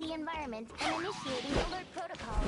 the environment and initiating alert protocol.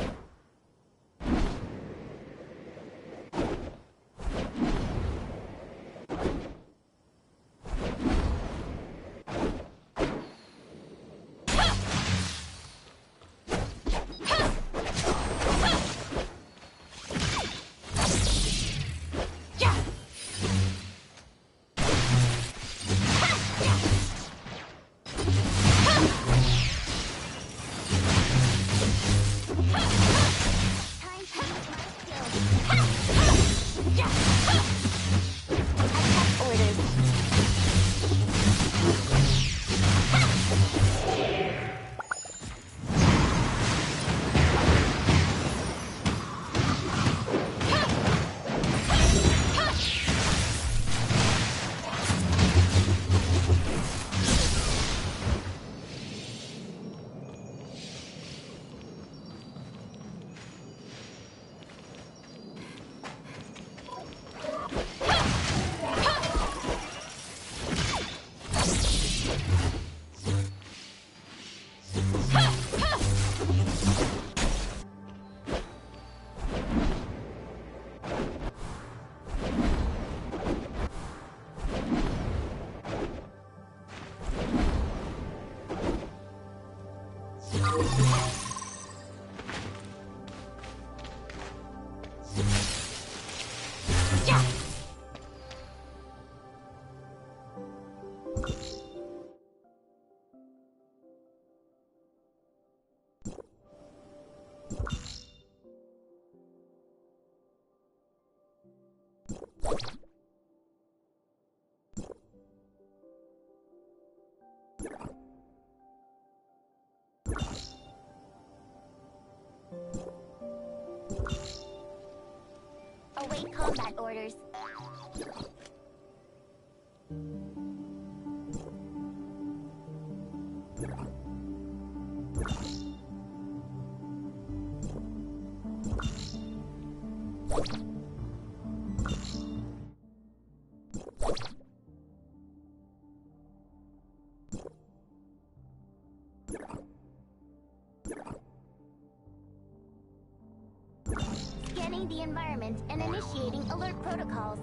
Await combat orders. Scanning the environment and initiating alert protocols.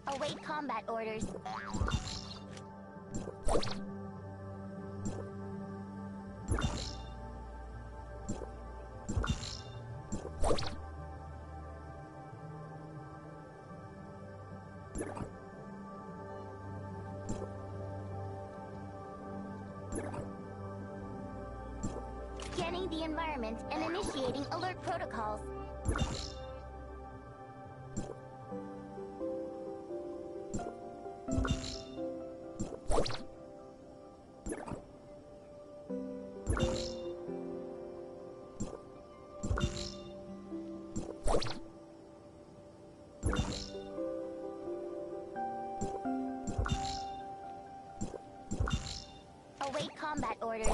Await combat orders. Scanning the environment and initiating alert protocols. Await combat orders.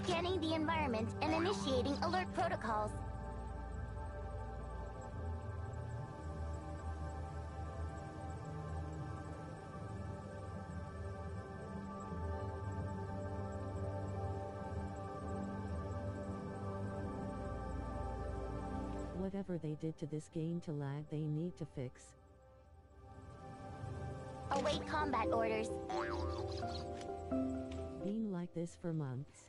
Scanning the environment and initiating alert protocols. Whatever they did to this game to lag, they need to fix. Await combat orders. Been like this for months.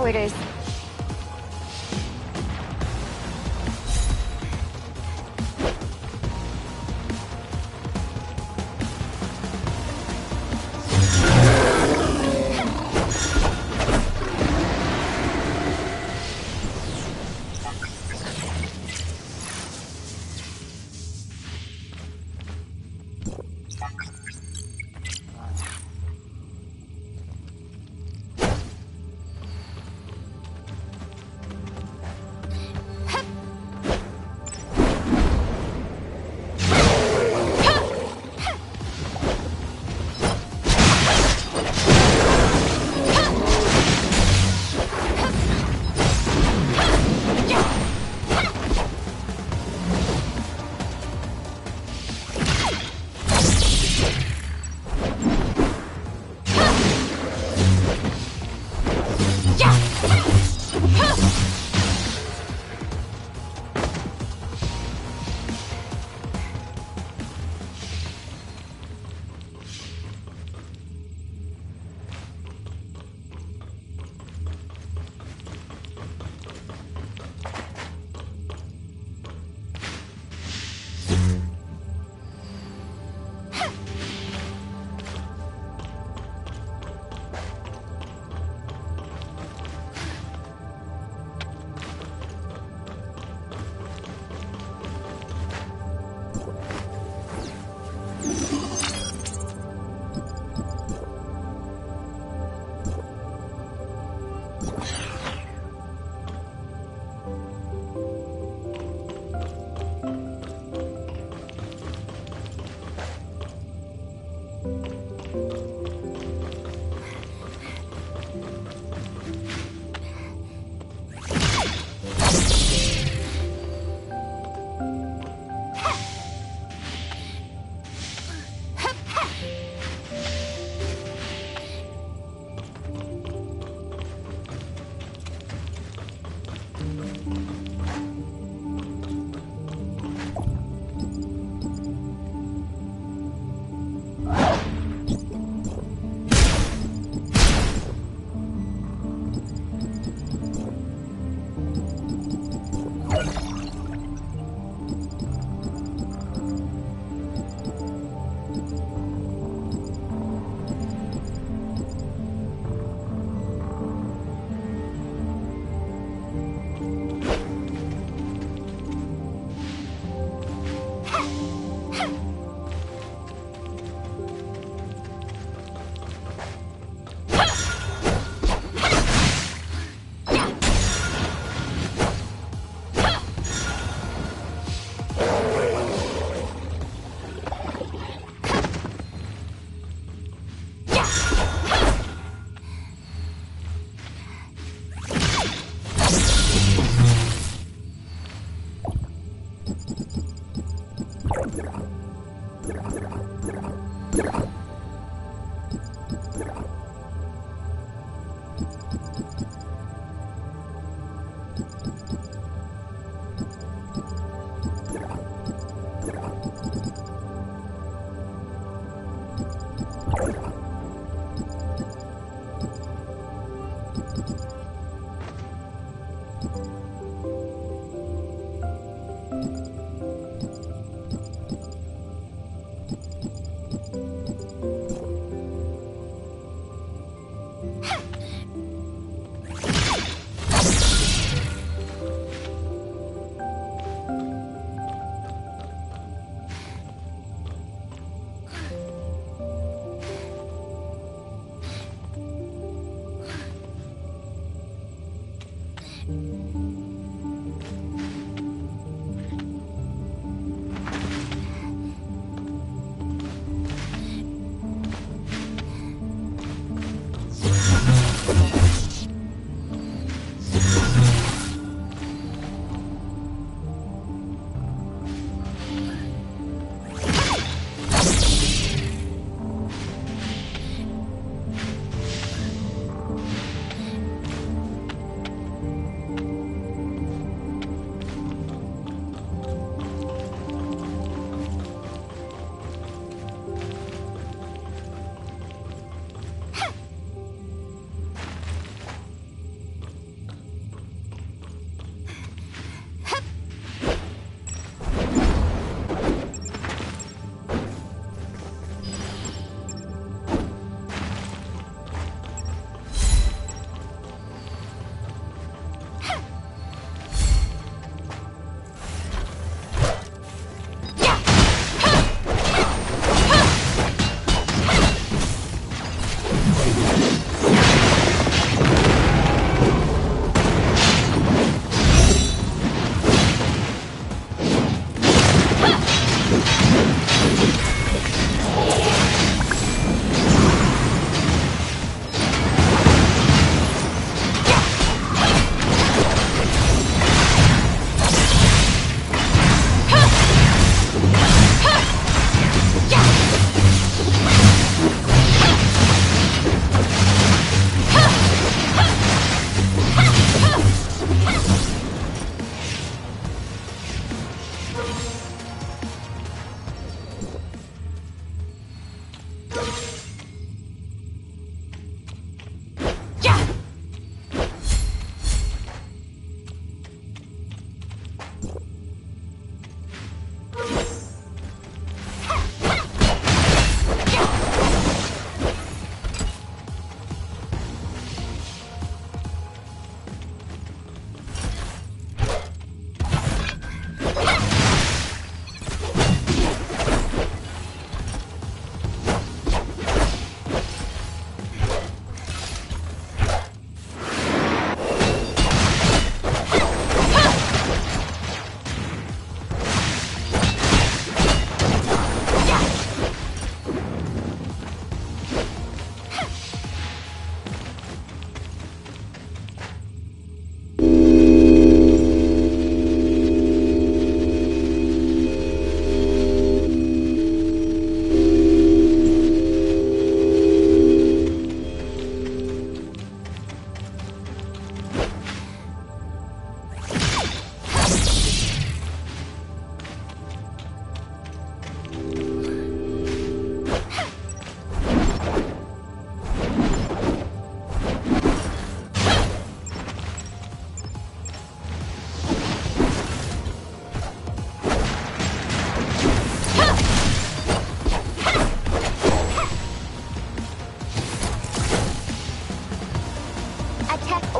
orders.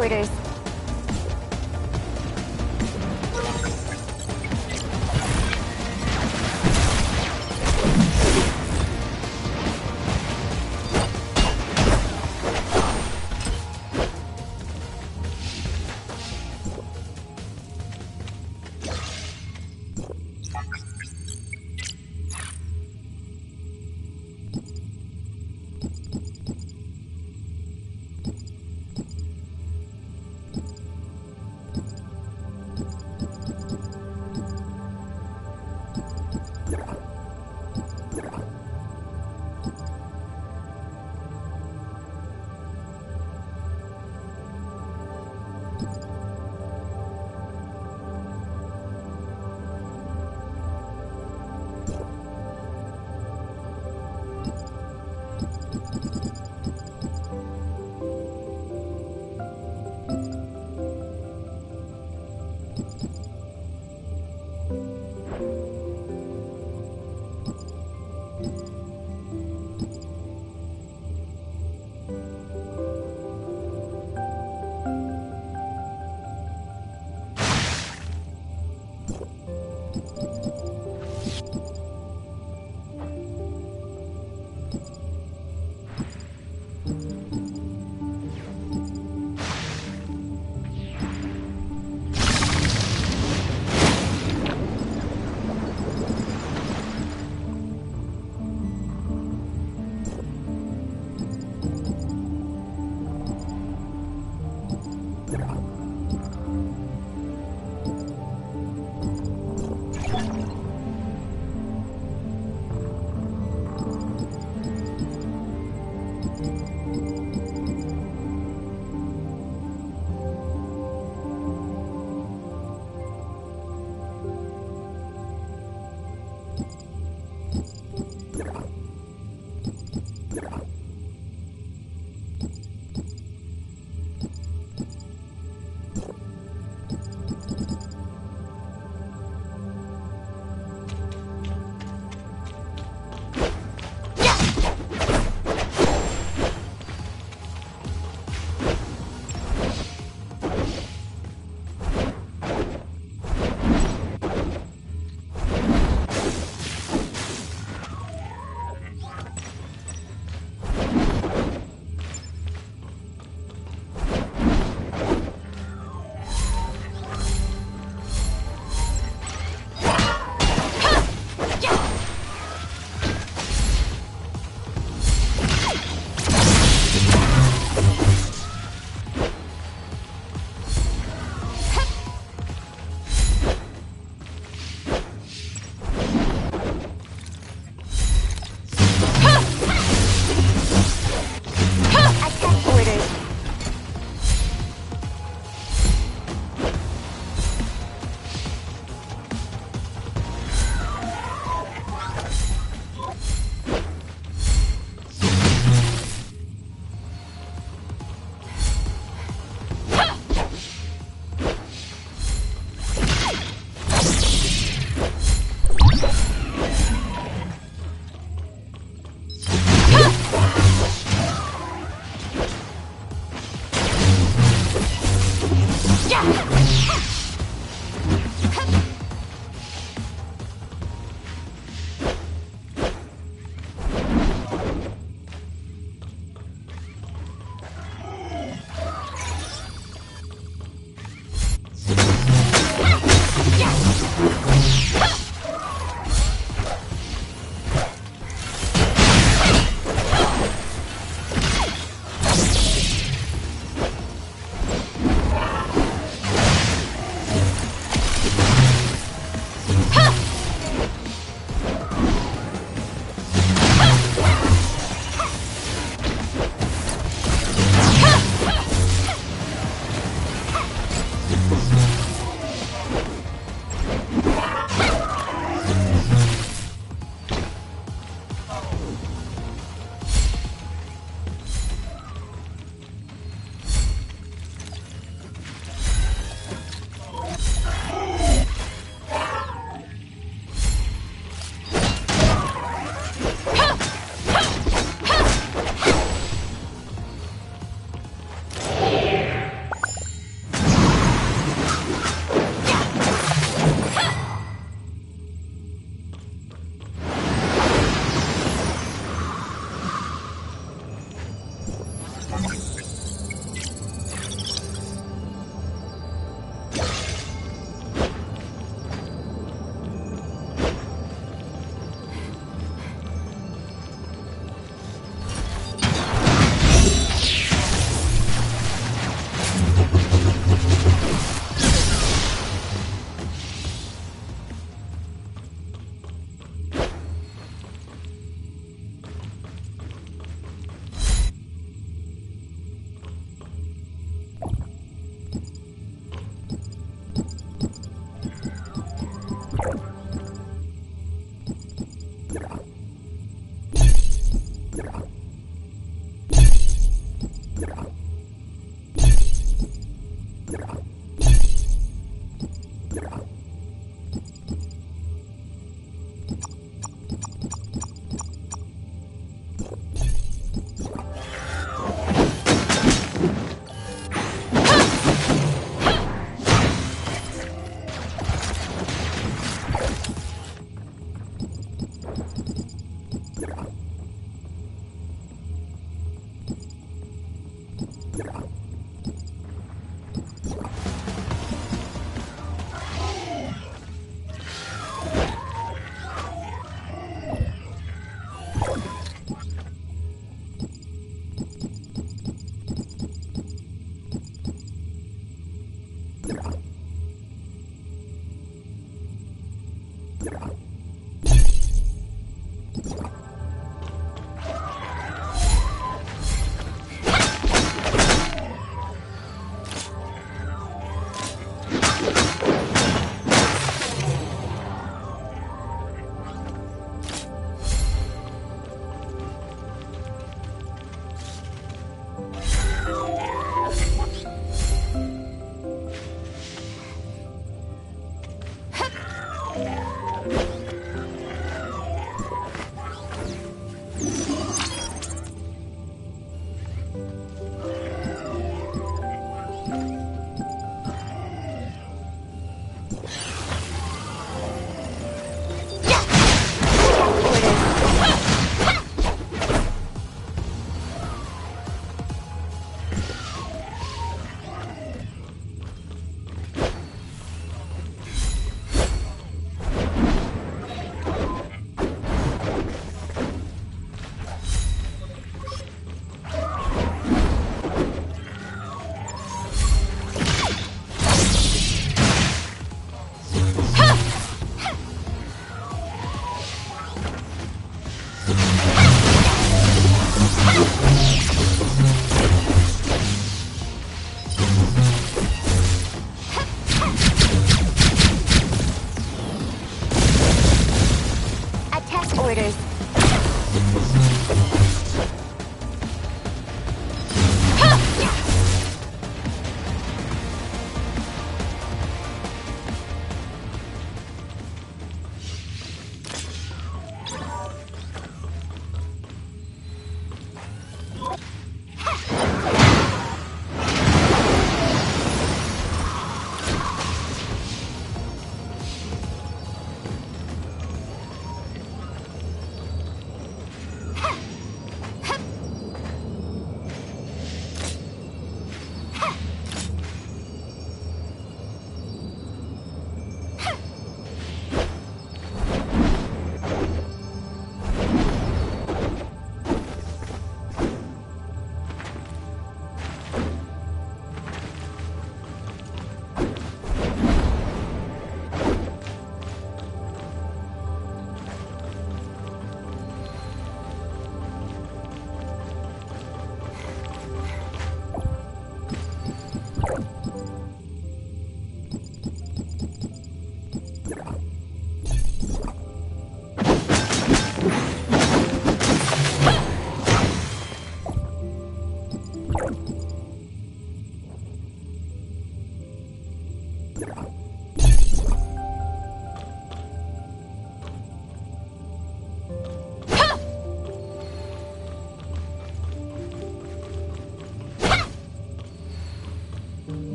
orders.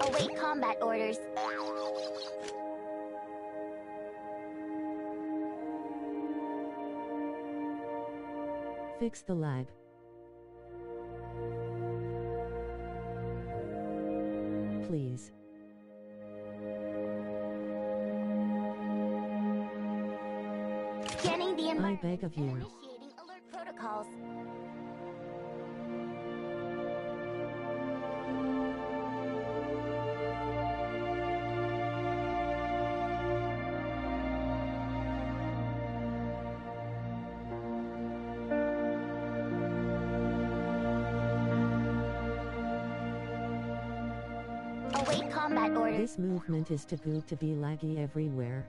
Await combat orders. Fix the lag. Please. Scanning the environment I beg of you. and initiating alert protocols. Await combat orders. This movement is too good to be laggy everywhere.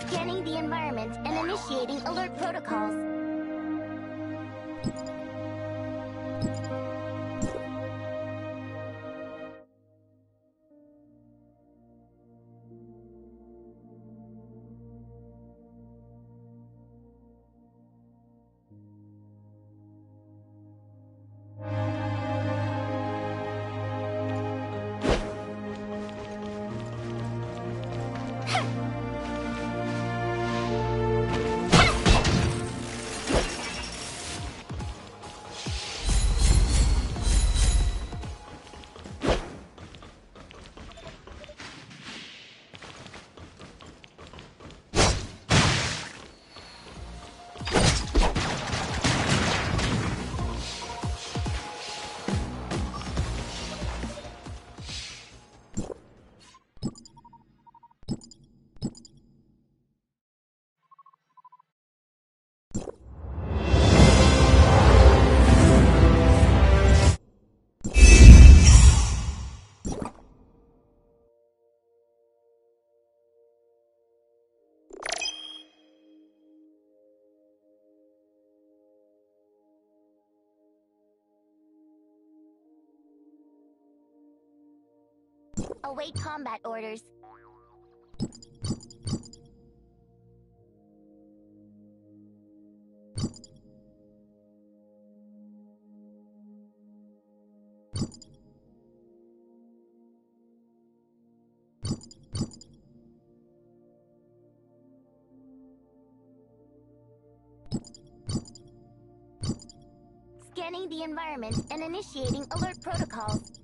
Scanning the environment and initiating alert protocols. Await combat orders. Scanning the environment and initiating alert protocols.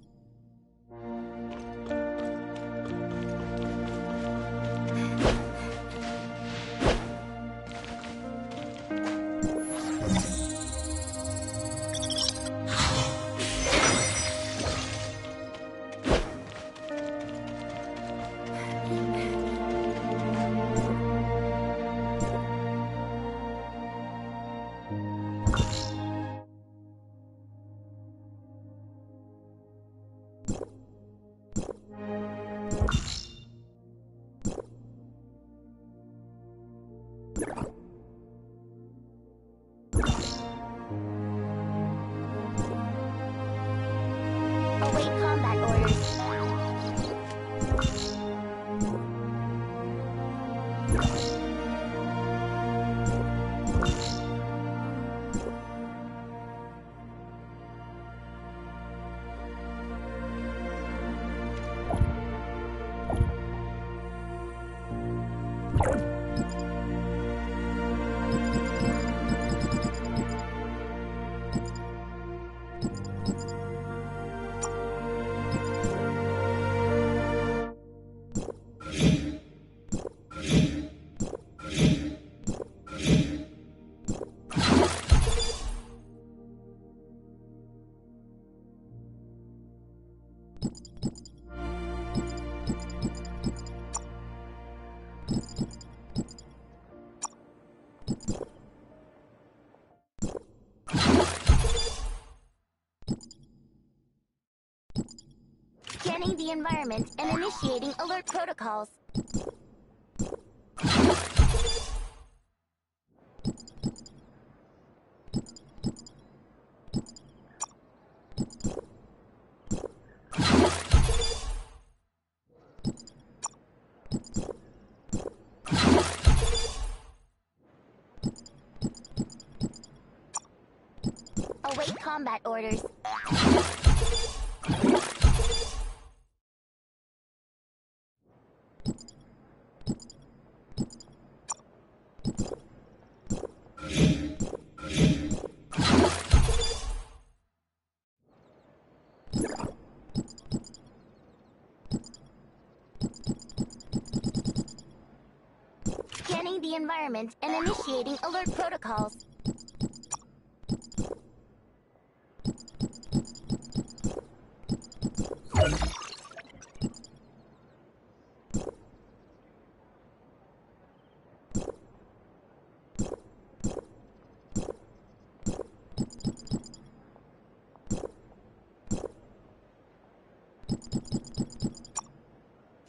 Await combat orders. Scanning the environment and initiating alert protocols. Await combat orders. Scanning the environment and initiating alert protocols.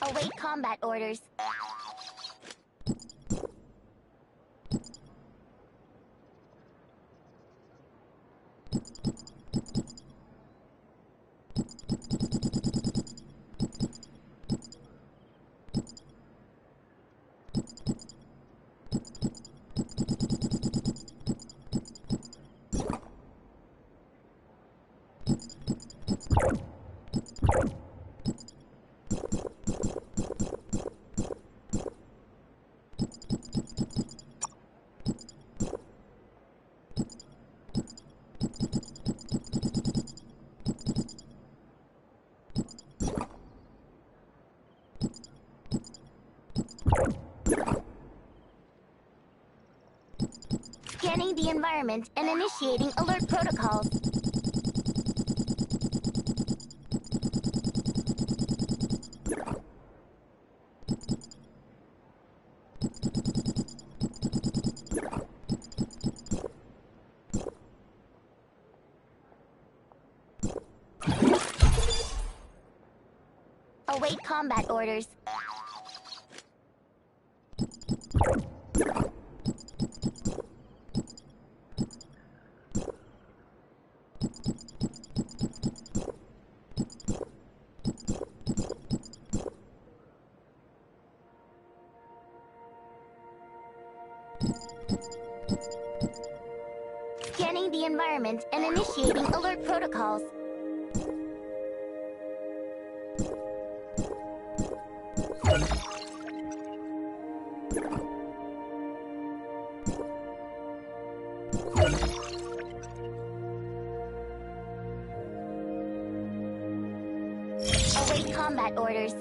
Await combat orders. Scanning the environment and initiating alert protocols. Await combat orders. the environment and initiating alert protocols. Await combat orders.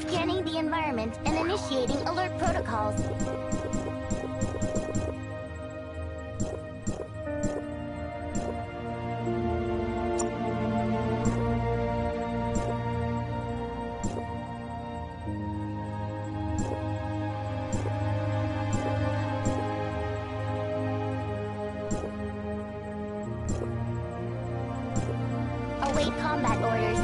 Scanning the environment and initiating alert protocols. Await combat orders.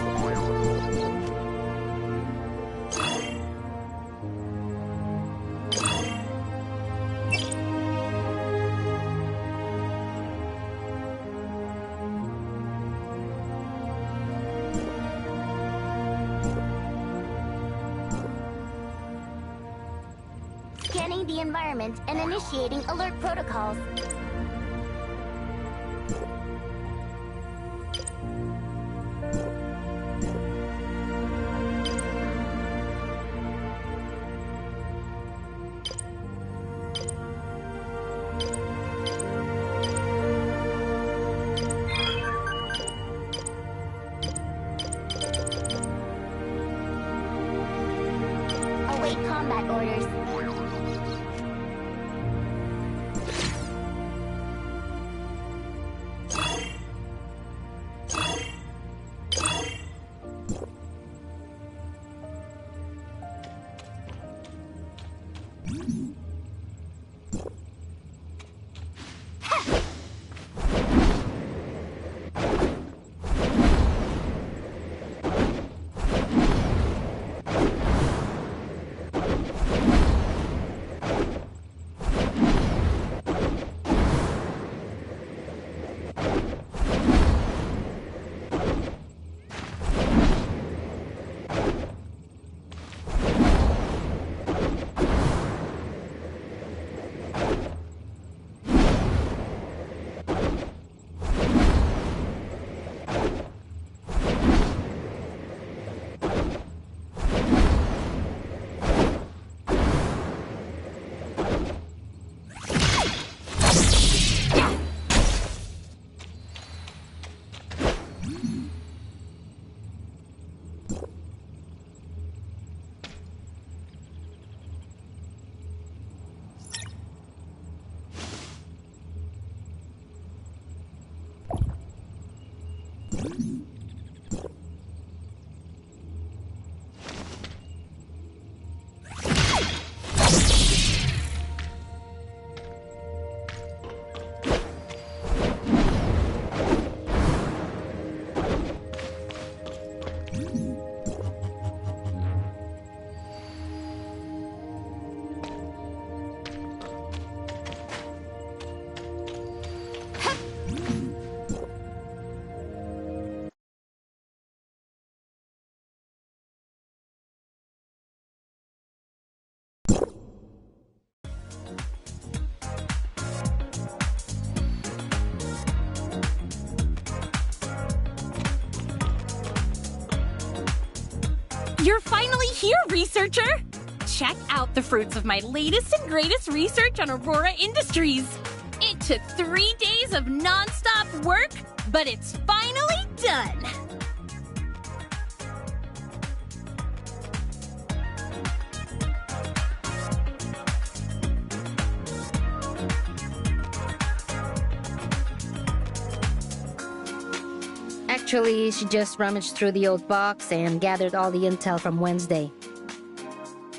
Scanning the environment and initiating alert protocols. Await combat orders. You're finally here, researcher! Check out the fruits of my latest and greatest research on Aurora Industries. It took 3 days of non-stop work, but it's finally done. Actually, she just rummaged through the old box and gathered all the intel from Wednesday.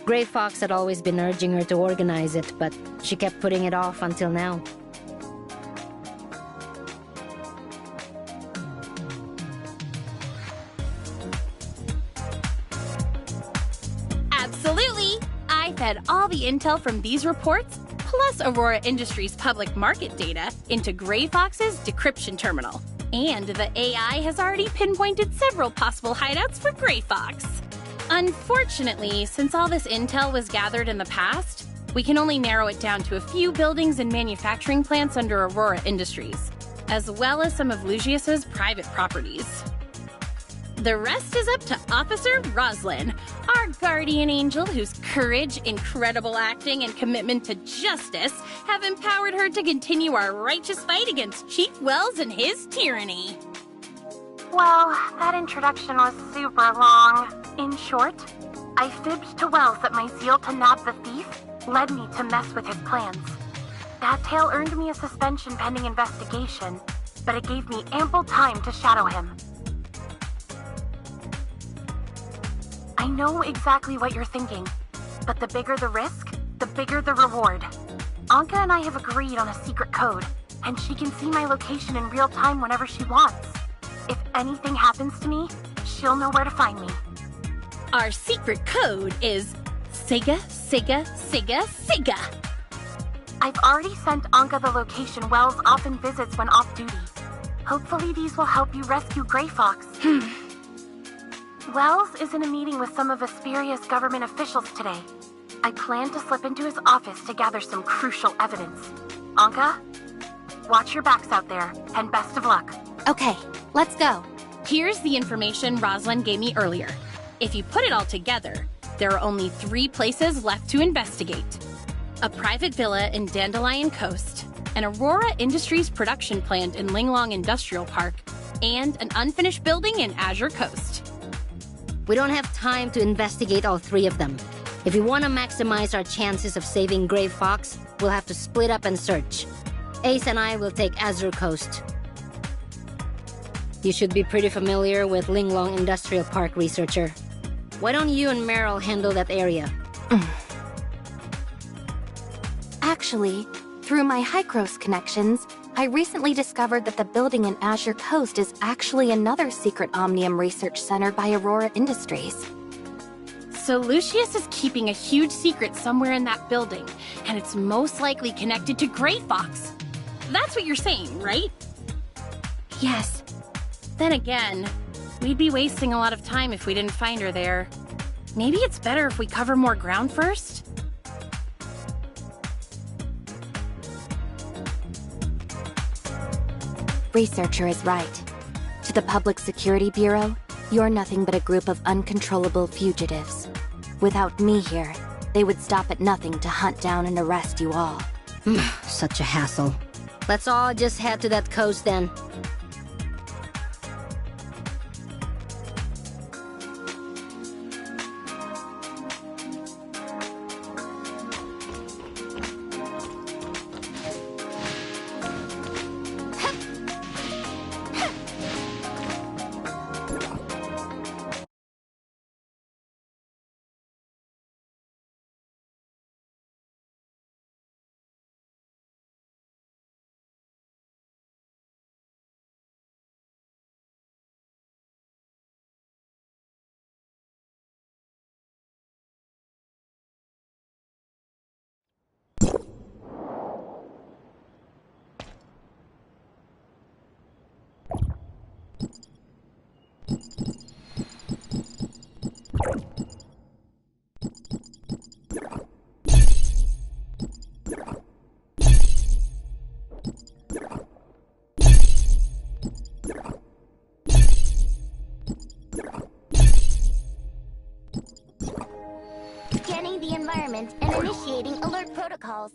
Gray Fox had always been urging her to organize it, but she kept putting it off until now. fed all the intel from these reports, plus Aurora Industries' public market data, into Gray Fox's decryption terminal. And the AI has already pinpointed several possible hideouts for Gray Fox. Unfortunately, since all this intel was gathered in the past, we can only narrow it down to a few buildings and manufacturing plants under Aurora Industries, as well as some of Lucius's private properties. The rest is up to Officer Roslyn, our guardian angel whose courage, incredible acting, and commitment to justice have empowered her to continue our righteous fight against Chief Wells and his tyranny. Well, that introduction was super long. In short, I fibbed to Wells that my zeal to nab the thief led me to mess with his plans. That tale earned me a suspension pending investigation, but it gave me ample time to shadow him. I know exactly what you're thinking, but the bigger the risk, the bigger the reward. Anka and I have agreed on a secret code, and she can see my location in real time whenever she wants. If anything happens to me, she'll know where to find me. Our secret code is Siga, Siga, Siga, Siga. I've already sent Anka the location Wells often visits when off duty. Hopefully these will help you rescue Gray Fox. Wells is in a meeting with some of Asperia's government officials today. I plan to slip into his office to gather some crucial evidence. Anka, watch your backs out there, and best of luck. Okay, let's go. Here's the information Roslyn gave me earlier. If you put it all together, there are only 3 places left to investigate. A private villa in Dandelion Coast, an Aurora Industries production plant in Linglong Industrial Park, and an unfinished building in Azure Coast. We don't have time to investigate all 3 of them. If we want to maximize our chances of saving Gray Fox, we'll have to split up and search. Ace and I will take Azure Coast. You should be pretty familiar with Linglong Industrial Park, researcher. Why don't you and Meryl handle that area? Actually, through my Hycros connections, I recently discovered that the building in Azure Coast is actually another secret Omnium research center by Aurora Industries. So Lucius is keeping a huge secret somewhere in that building, and it's most likely connected to Gray Fox. That's what you're saying, right? Yes. Then again, we'd be wasting a lot of time if we didn't find her there. Maybe it's better if we cover more ground first? Researcher is right. To the Public Security Bureau, you're nothing but a group of uncontrollable fugitives. Without me here, they would stop at nothing to hunt down and arrest you all. Such a hassle. Let's all just head to that coast then. Scanning the environment and initiating alert protocols.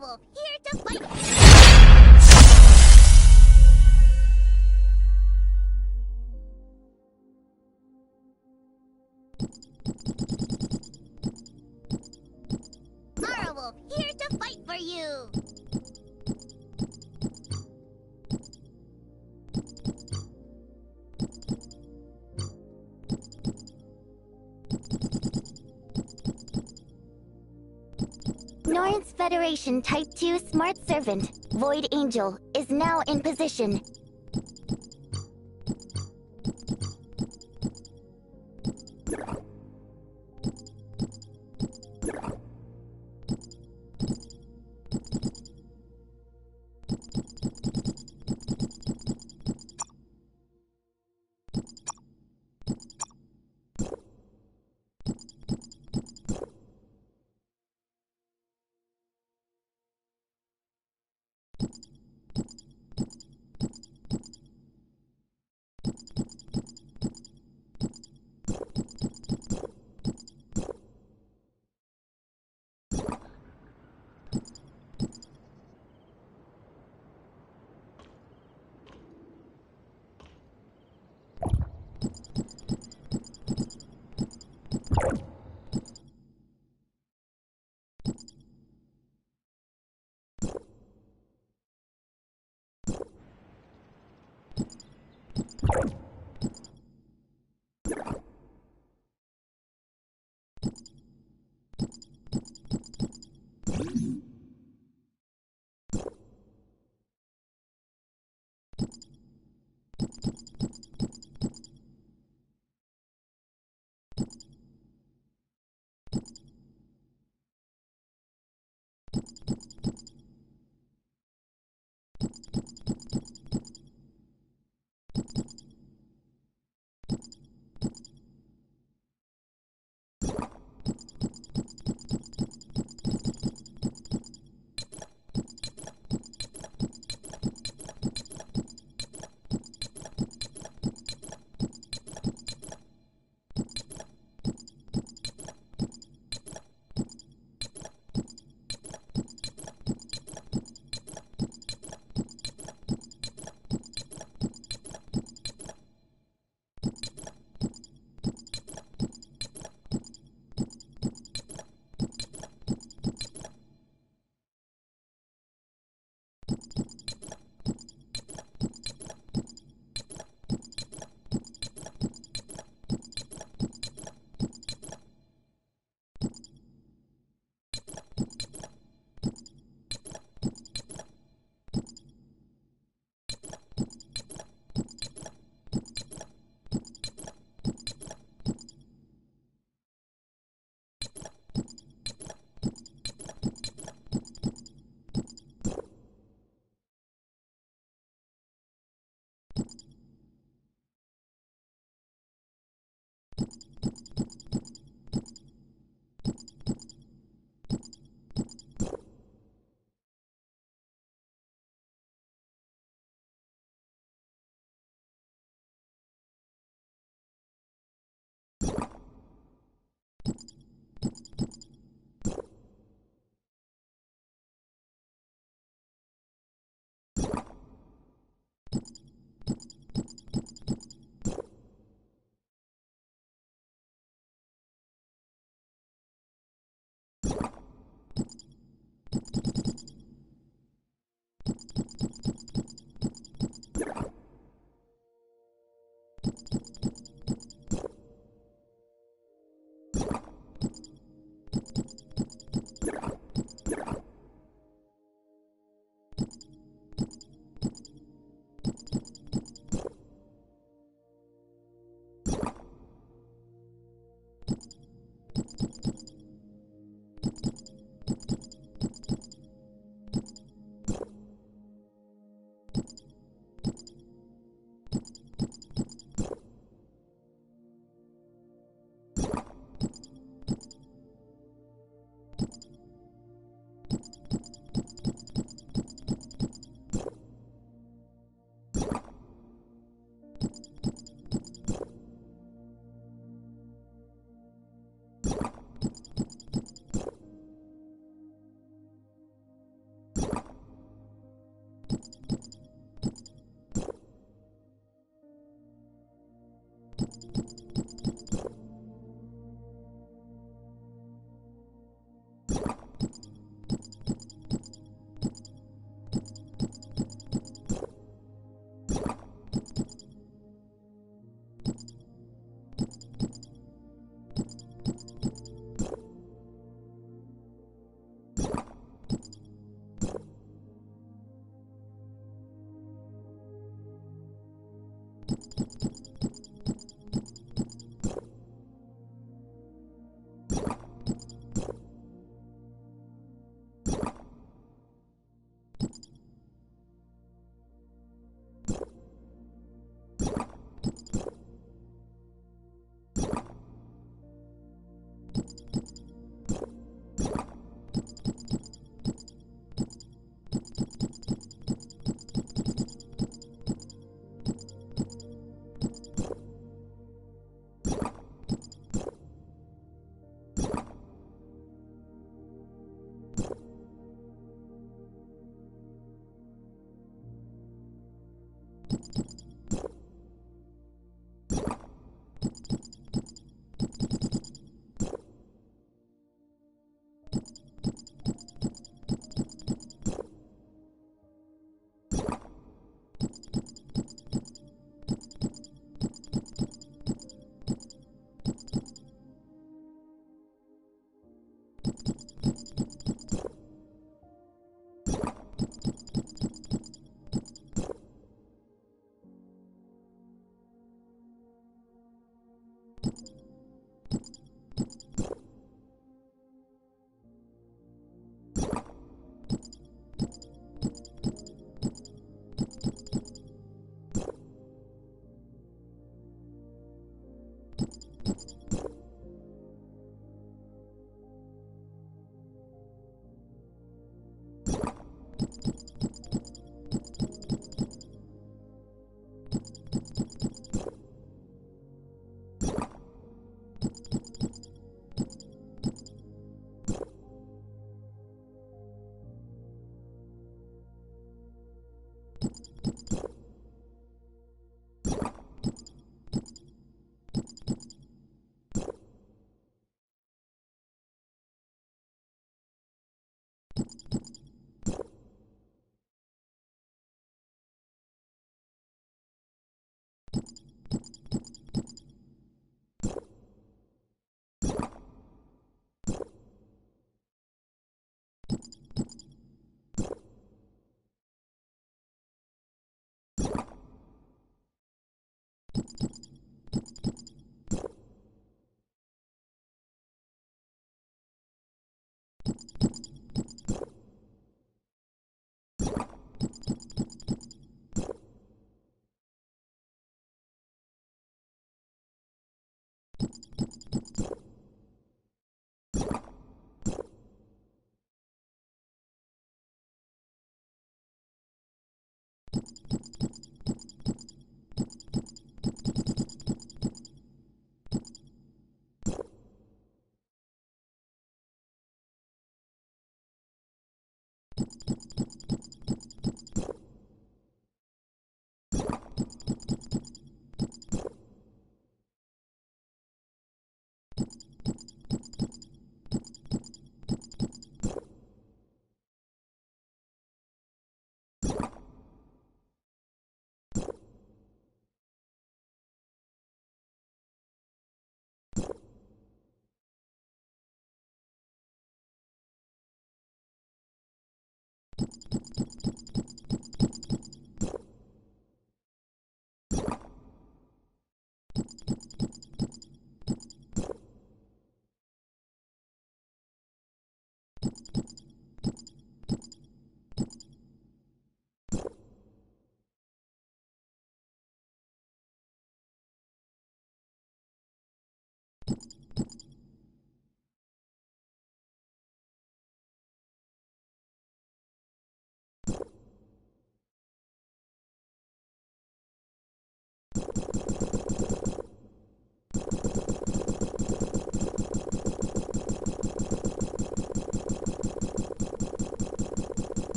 Wolf, here to fight! Wolf, here to fight for you! North's Federation Type 2 Smart Servant, Void Angel, is now in position.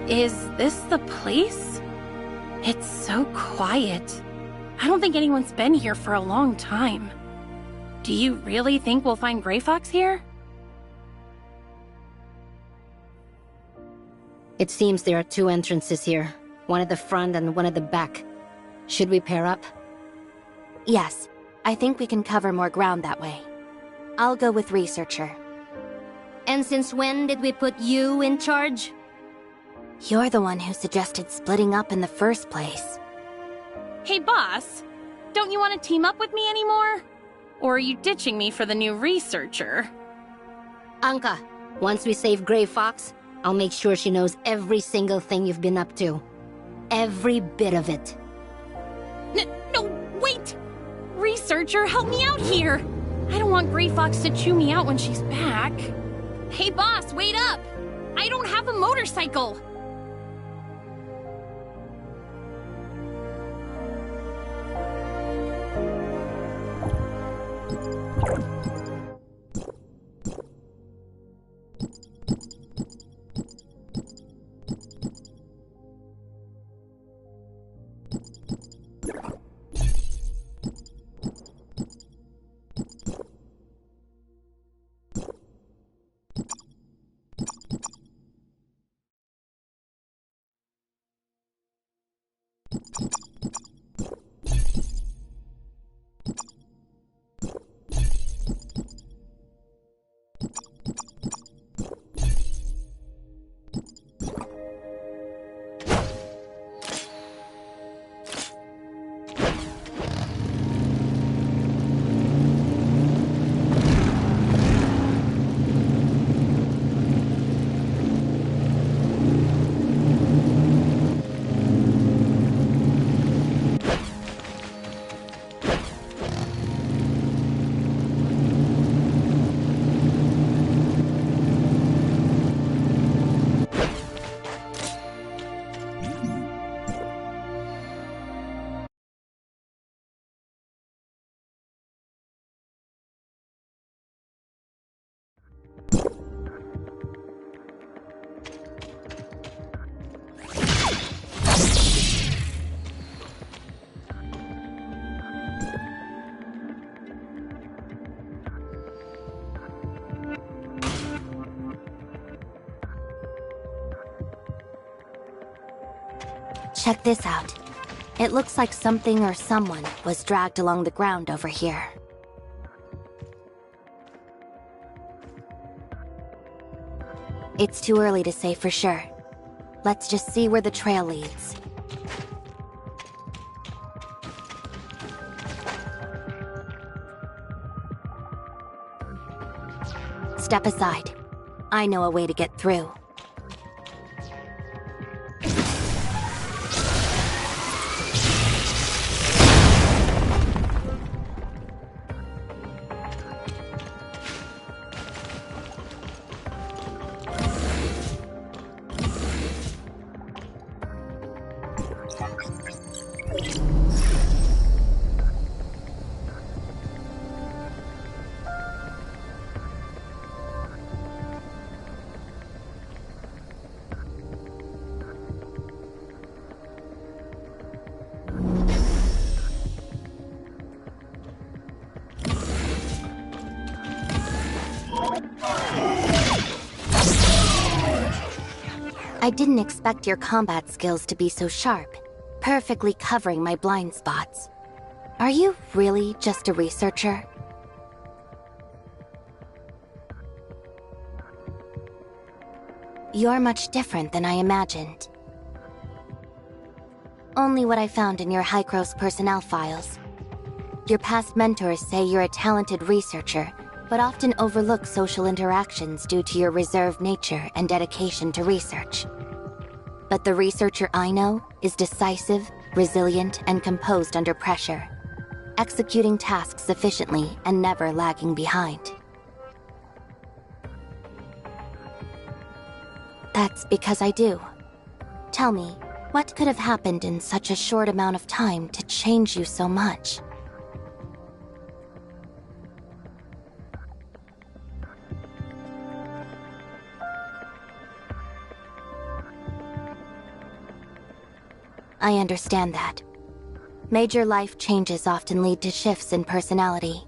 Is this the place? It's so quiet. I don't think anyone's been here for a long time. Do you really think we'll find Gray Fox here? It seems there are two entrances here. One at the front and one at the back. Should we pair up? Yes, I think we can cover more ground that way. I'll go with Researcher. And since when did we put you in charge? You're the one who suggested splitting up in the first place. Hey, boss. Don't you want to team up with me anymore? Or are you ditching me for the new Researcher? Anka, once we save Gray Fox, I'll make sure she knows every single thing you've been up to. Every bit of it. No, wait! Researcher, help me out here! I don't want Gray Fox to chew me out when she's back. Hey, boss, wait up! I don't have a motorcycle! Check this out. It looks like something or someone was dragged along the ground over here. It's too early to say for sure. Let's just see where the trail leads. Step aside. I know a way to get through. I didn't expect your combat skills to be so sharp, perfectly covering my blind spots. Are you really just a researcher? You're much different than I imagined. Only what I found in your Hykros personnel files. Your past mentors say you're a talented researcher, but often overlook social interactions due to your reserved nature and dedication to research. But the researcher I know is decisive, resilient, and composed under pressure, executing tasks efficiently and never lagging behind. That's because I do. Tell me, what could have happened in such a short amount of time to change you so much? I understand that. Major life changes often lead to shifts in personality,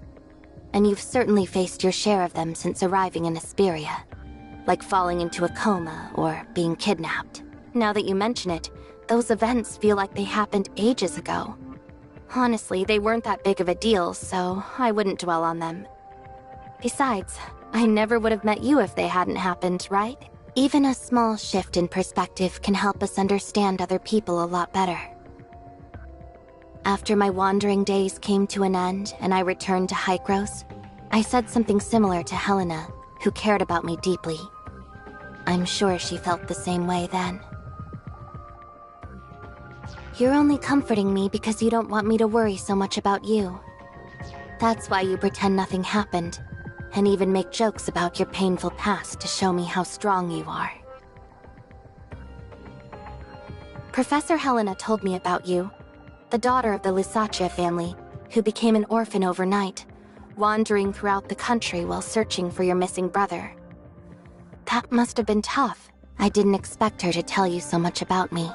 and you've certainly faced your share of them since arriving in Asperia, like falling into a coma or being kidnapped. Now that you mention it, those events feel like they happened ages ago. Honestly, they weren't that big of a deal, so I wouldn't dwell on them. Besides, I never would have met you if they hadn't happened, right? Even a small shift in perspective can help us understand other people a lot better. After my wandering days came to an end and I returned to Hykros, I said something similar to Helena, who cared about me deeply. I'm sure she felt the same way then. You're only comforting me because you don't want me to worry so much about you. That's why you pretend nothing happened, and even make jokes about your painful past to show me how strong you are. Professor Helena told me about you, the daughter of the Lysaccia family, who became an orphan overnight, wandering throughout the country while searching for your missing brother. That must have been tough. I didn't expect her to tell you so much about me.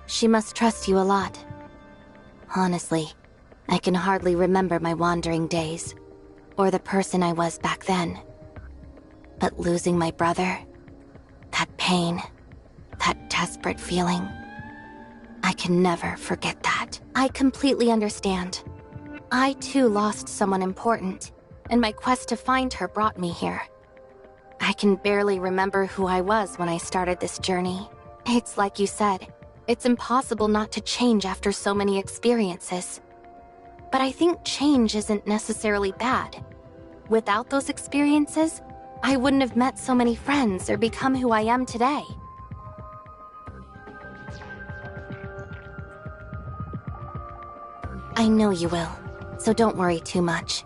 She must trust you a lot. Honestly, I can hardly remember my wandering days, or the person I was back then. But losing my brother, that pain, that desperate feeling, I can never forget that. I completely understand. I too lost someone important, and my quest to find her brought me here. I can barely remember who I was when I started this journey. It's like you said, it's impossible not to change after so many experiences. But I think change isn't necessarily bad. Without those experiences, I wouldn't have met so many friends or become who I am today. I know you will, so don't worry too much.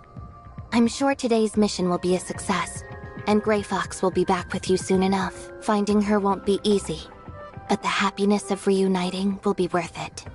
I'm sure today's mission will be a success, and Grey Fox will be back with you soon enough. Finding her won't be easy, but the happiness of reuniting will be worth it.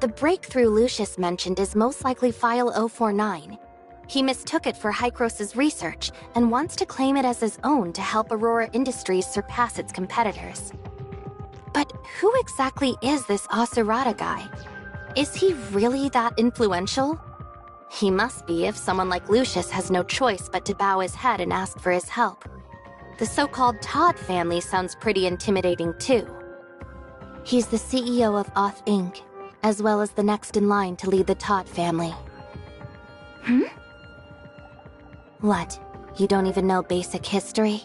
The breakthrough Lucius mentioned is most likely File 049. He mistook it for Hykros' research and wants to claim it as his own to help Aurora Industries surpass its competitors. But who exactly is this Asurata guy? Is he really that influential? He must be if someone like Lucius has no choice but to bow his head and ask for his help. The so-called Todd family sounds pretty intimidating too. He's the CEO of Oth Inc., as well as the next in line to lead the Todd family. What? You don't even know basic history?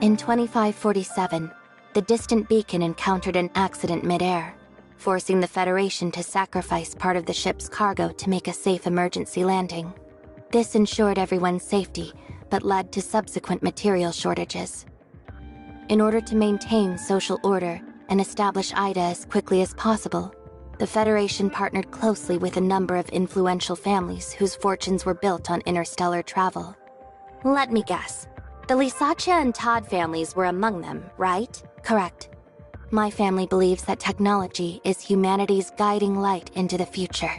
In 2547, the distant beacon encountered an accident mid-air, forcing the Federation to sacrifice part of the ship's cargo to make a safe emergency landing. This ensured everyone's safety, but led to subsequent material shortages. In order to maintain social order and establish Ida as quickly as possible, the Federation partnered closely with a number of influential families whose fortunes were built on interstellar travel. Let me guess. The Lysatia and Todd families were among them, right? Correct. My family believes that technology is humanity's guiding light into the future.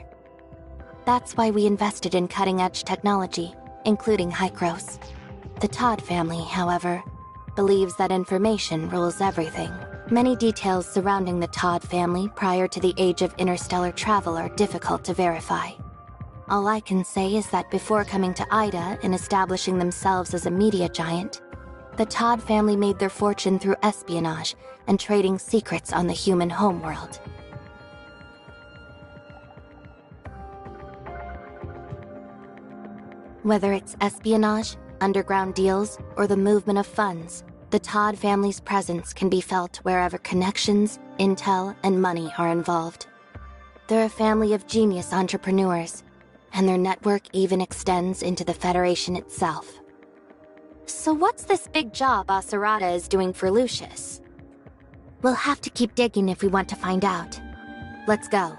That's why we invested in cutting-edge technology, including Hykros. The Todd family, however, believes that information rules everything. Many details surrounding the Todd family prior to the age of interstellar travel are difficult to verify. All I can say is that before coming to Ida and establishing themselves as a media giant, the Todd family made their fortune through espionage and trading secrets on the human homeworld. Whether it's espionage, underground deals, or the movement of funds, the Todd family's presence can be felt wherever connections, intel, and money are involved. They're a family of genius entrepreneurs, and their network even extends into the Federation itself. So what's this big job Asurata is doing for Lucius? We'll have to keep digging if we want to find out. Let's go.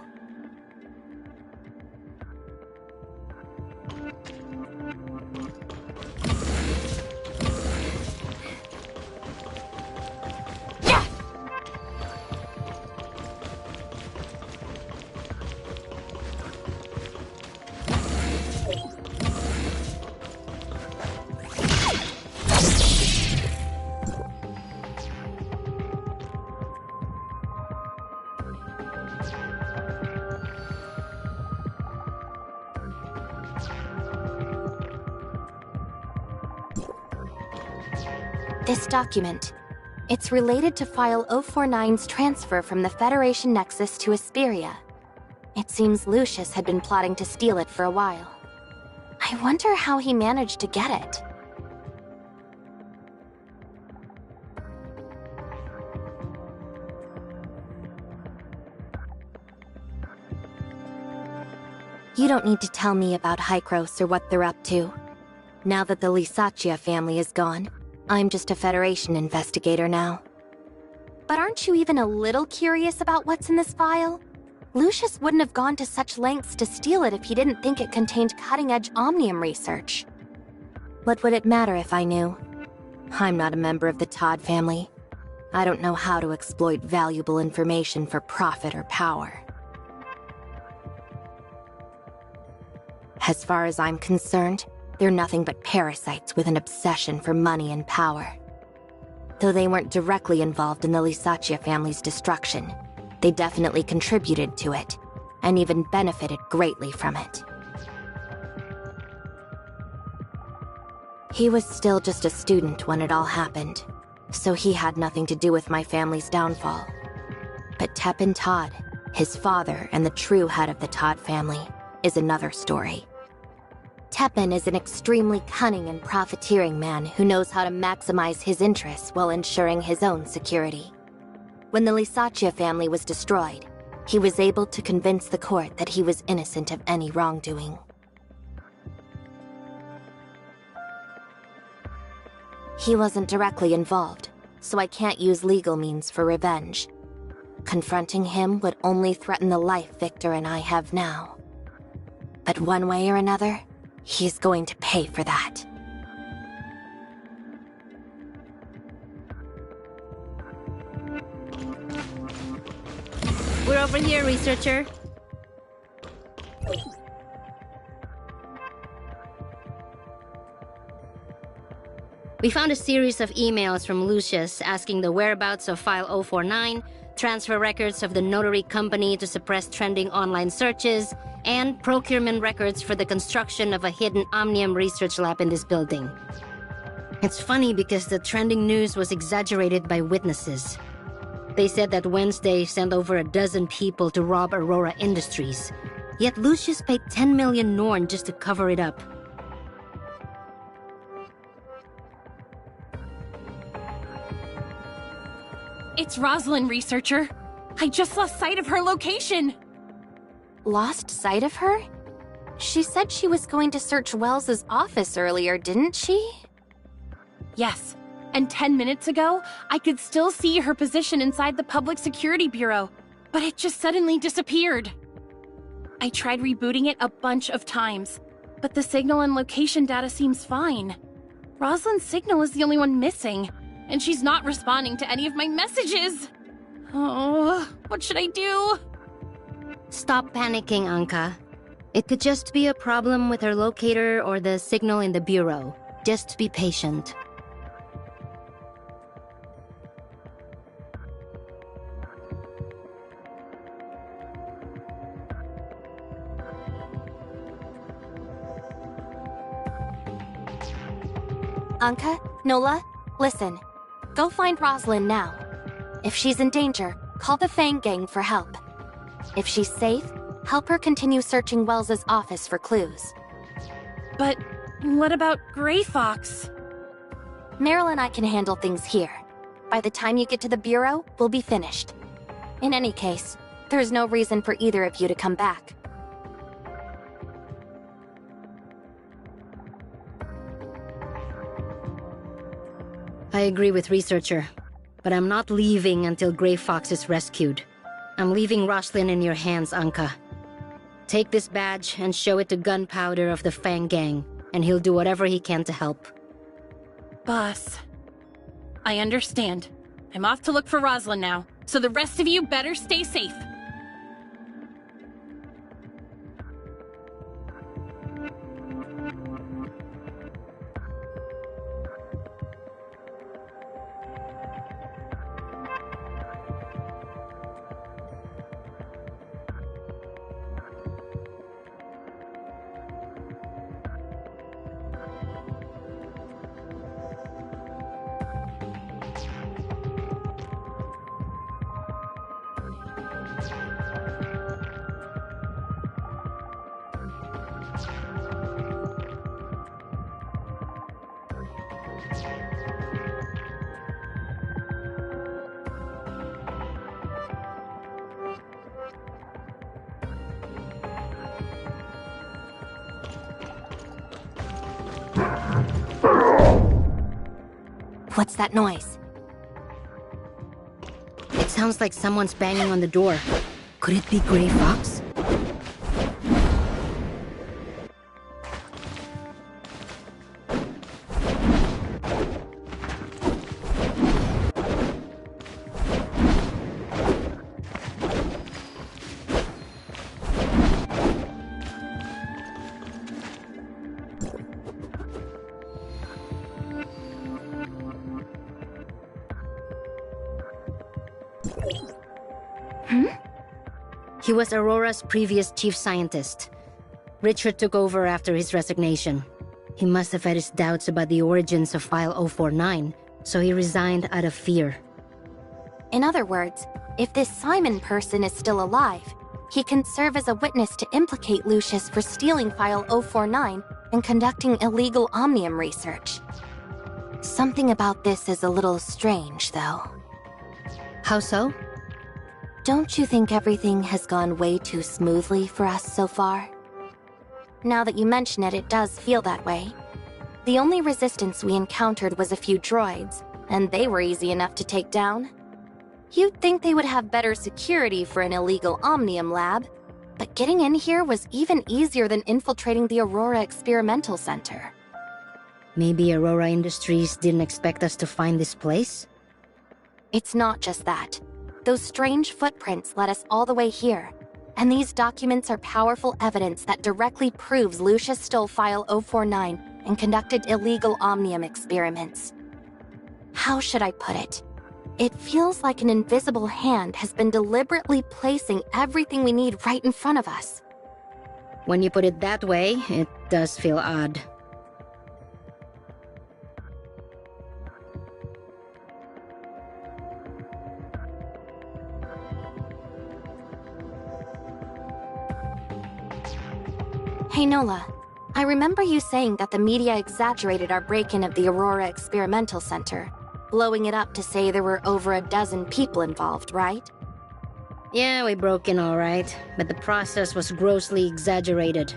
This document. It's related to File 049's transfer from the Federation Nexus to Asperia. It seems Lucius had been plotting to steal it for a while. I wonder how he managed to get it. You don't need to tell me about Hykros or what they're up to. Now that the Lysaccia family is gone, I'm just a Federation investigator now. But aren't you even a little curious about what's in this file? Lucius wouldn't have gone to such lengths to steal it if he didn't think it contained cutting-edge Omnium research. What would it matter if I knew? I'm not a member of the Todd family. I don't know how to exploit valuable information for profit or power. As far as I'm concerned, they're nothing but parasites with an obsession for money and power. Though they weren't directly involved in the Lysaccia family's destruction, they definitely contributed to it, and even benefited greatly from it. He was still just a student when it all happened, so he had nothing to do with my family's downfall. But Tepin Todd, his father and the true head of the Todd family, is another story. Tepin is an extremely cunning and profiteering man who knows how to maximize his interests while ensuring his own security. When the Lysaccia family was destroyed, he was able to convince the court that he was innocent of any wrongdoing. He wasn't directly involved, so I can't use legal means for revenge. Confronting him would only threaten the life Victor and I have now. But one way or another, he's going to pay for that. We're over here, researcher. We found a series of emails from Lucius asking the whereabouts of File 049, transfer records of the notary company to suppress trending online searches, and procurement records for the construction of a hidden Omnium research lab in this building. It's funny because the trending news was exaggerated by witnesses. They said that Wednesday sent over a dozen people to rob Aurora Industries, yet Lucius paid 10 million Norn just to cover it up. It's Rosalind, researcher. I just lost sight of her location. Lost sight of her? She said she was going to search Wells's office earlier, didn't she? Yes, and 10 minutes ago, I could still see her position inside the Public Security Bureau, but it just suddenly disappeared. I tried rebooting it a bunch of times, but the signal and location data seems fine. Rosalind's signal is the only one missing, and she's not responding to any of my messages. Oh, what should I do? Stop panicking, Anka. It could just be a problem with her locator or the signal in the bureau. Just be patient. Anka, Nola, listen. Go find Rosalind now. If she's in danger, call the Fang Gang for help. If she's safe, help her continue searching Wells's office for clues. But what about Gray Fox? Meryl and I can handle things here. By the time you get to the Bureau, we'll be finished. In any case, There's no reason for either of you to come back. I agree with Researcher, but I'm not leaving until Grey Fox is rescued. I'm leaving Roslyn in your hands, Anka. Take this badge and show it to Gunpowder of the Fang Gang, and he'll do whatever he can to help. Boss, I understand. I'm off to look for Roslyn now, so the rest of you better stay safe. What's that noise? It sounds like someone's banging on the door. Could it be Grey Fox? He was Aurora's previous chief scientist. Richard took over after his resignation. He must have had his doubts about the origins of File 049, so he resigned out of fear. In other words, if this Simon person is still alive, he can serve as a witness to implicate Lucius for stealing File 049 and conducting illegal Omnium research. Something about this is a little strange, though. How so? Don't you think everything has gone way too smoothly for us so far? Now that you mention it, it does feel that way. The only resistance we encountered was a few droids, and they were easy enough to take down. You'd think they would have better security for an illegal Omnium lab, but getting in here was even easier than infiltrating the Aurora Experimental Center. Maybe Aurora Industries didn't expect us to find this place? It's not just that. Those strange footprints led us all the way here, and these documents are powerful evidence that directly proves Lucius stole File 049 and conducted illegal Omnium experiments. How should I put it? It feels like an invisible hand has been deliberately placing everything we need right in front of us. When you put it that way, it does feel odd. Hey Nola, I remember you saying that the media exaggerated our break-in of the Aurora Experimental Center, blowing it up to say there were over a dozen people involved, right? Yeah, we broke in all right, but the process was grossly exaggerated.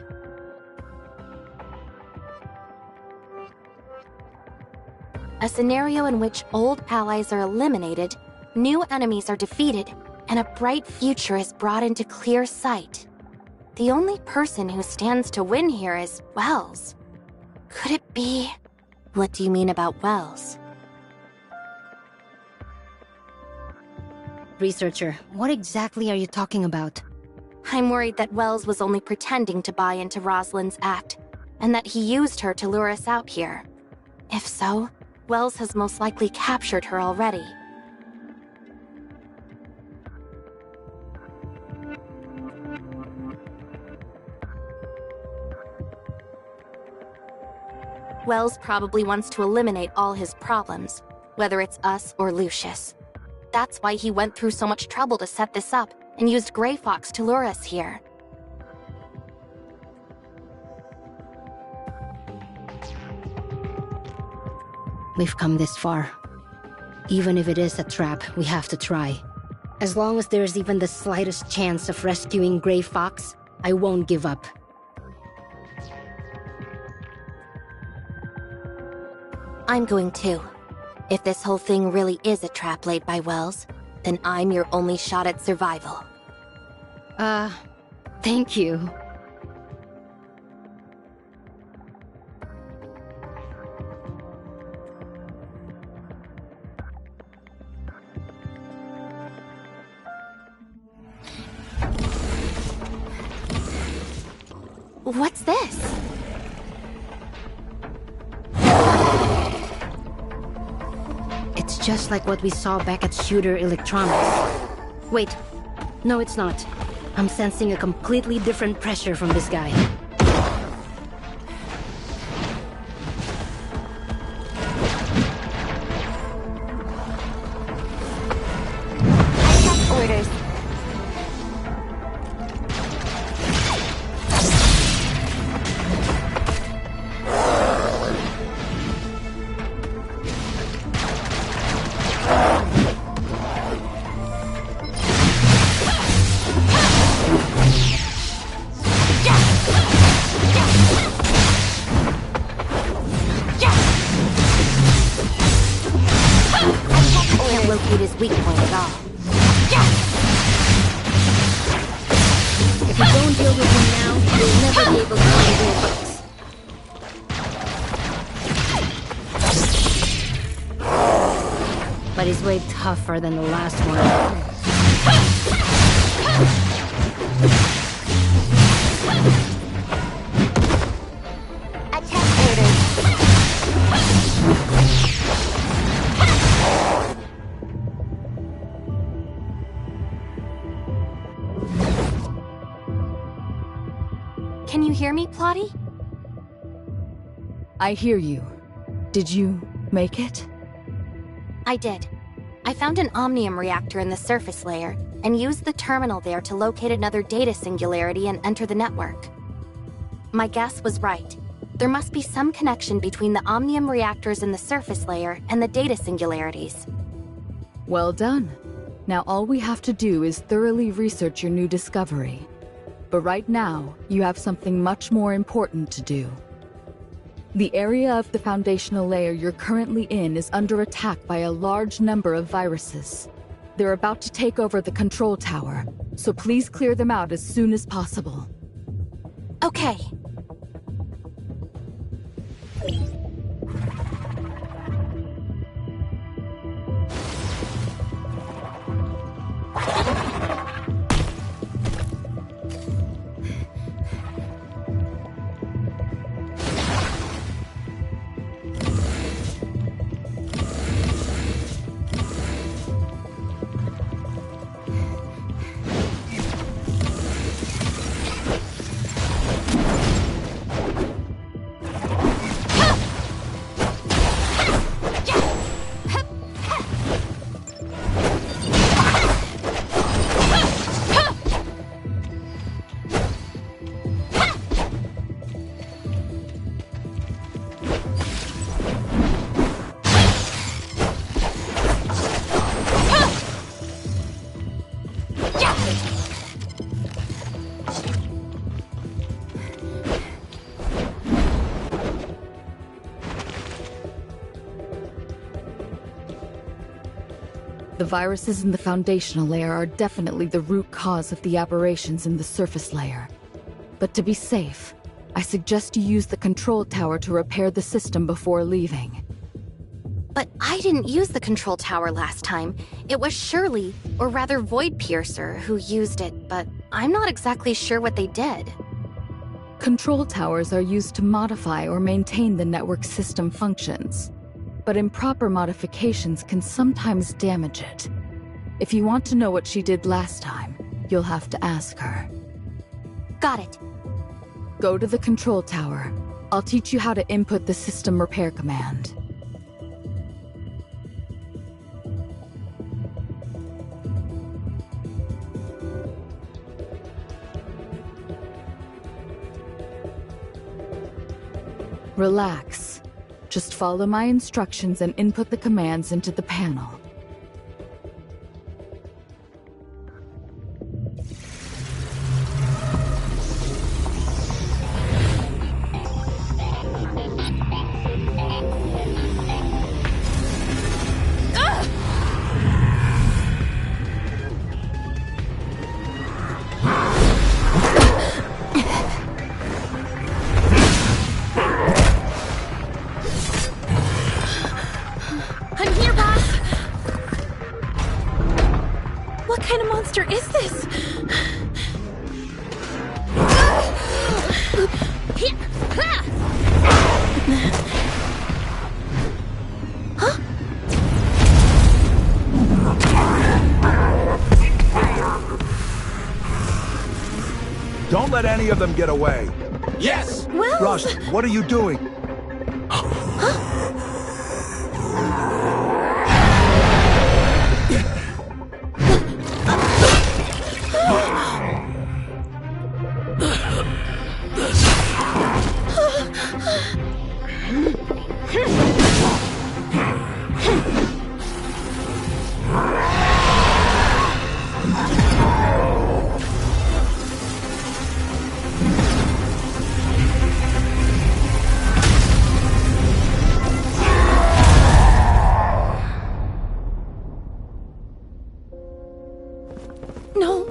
A scenario in which old allies are eliminated, new enemies are defeated, and a bright future is brought into clear sight. The only person who stands to win here is Wells. Could it be... What do you mean about Wells? Researcher, what exactly are you talking about? I'm worried that Wells was only pretending to buy into Rosalind's act, and that he used her to lure us out here. If so, Wells has most likely captured her already. Wells probably wants to eliminate all his problems, whether it's us or Lucius. That's why he went through so much trouble to set this up and used Grey Fox to lure us here. We've come this far. Even if it is a trap, we have to try. As long as there's even the slightest chance of rescuing Gray Fox, I won't give up. I'm going too. If this whole thing really is a trap laid by Wells, then I'm your only shot at survival. Thank you. What's this? It's just like what we saw back at Shooter Electronics. Wait, no it's not. I'm sensing a completely different pressure from this guy. Orders. Locate his weak point at all. If you don't deal with him now, you'll never be able to find Gray Fox. But he's way tougher than the last one. Can you hear me, Plotty? I hear you. Did you make it? I did. I found an omnium reactor in the surface layer and used the terminal there to locate another data singularity and enter the network. My guess was right. There must be some connection between the omnium reactors in the surface layer and the data singularities. Well done. Now all we have to do is thoroughly research your new discovery. But right now, you have something much more important to do. The area of the foundational layer you're currently in is under attack by a large number of viruses. They're about to take over the control tower, so please clear them out as soon as possible. Okay. The viruses in the foundational layer are definitely the root cause of the aberrations in the surface layer. But to be safe, I suggest you use the control tower to repair the system before leaving. But I didn't use the control tower last time. It was Shirley, or rather Void Piercer, who used it, but I'm not exactly sure what they did. Control towers are used to modify or maintain the network system functions. But improper modifications can sometimes damage it. If you want to know what she did last time, you'll have to ask her. Got it. Go to the control tower. I'll teach you how to input the system repair command. Relax. Just follow my instructions and input the commands into the panel. What kind of monster is this? Don't let any of them get away. Yes! Well, Rust, what are you doing? no,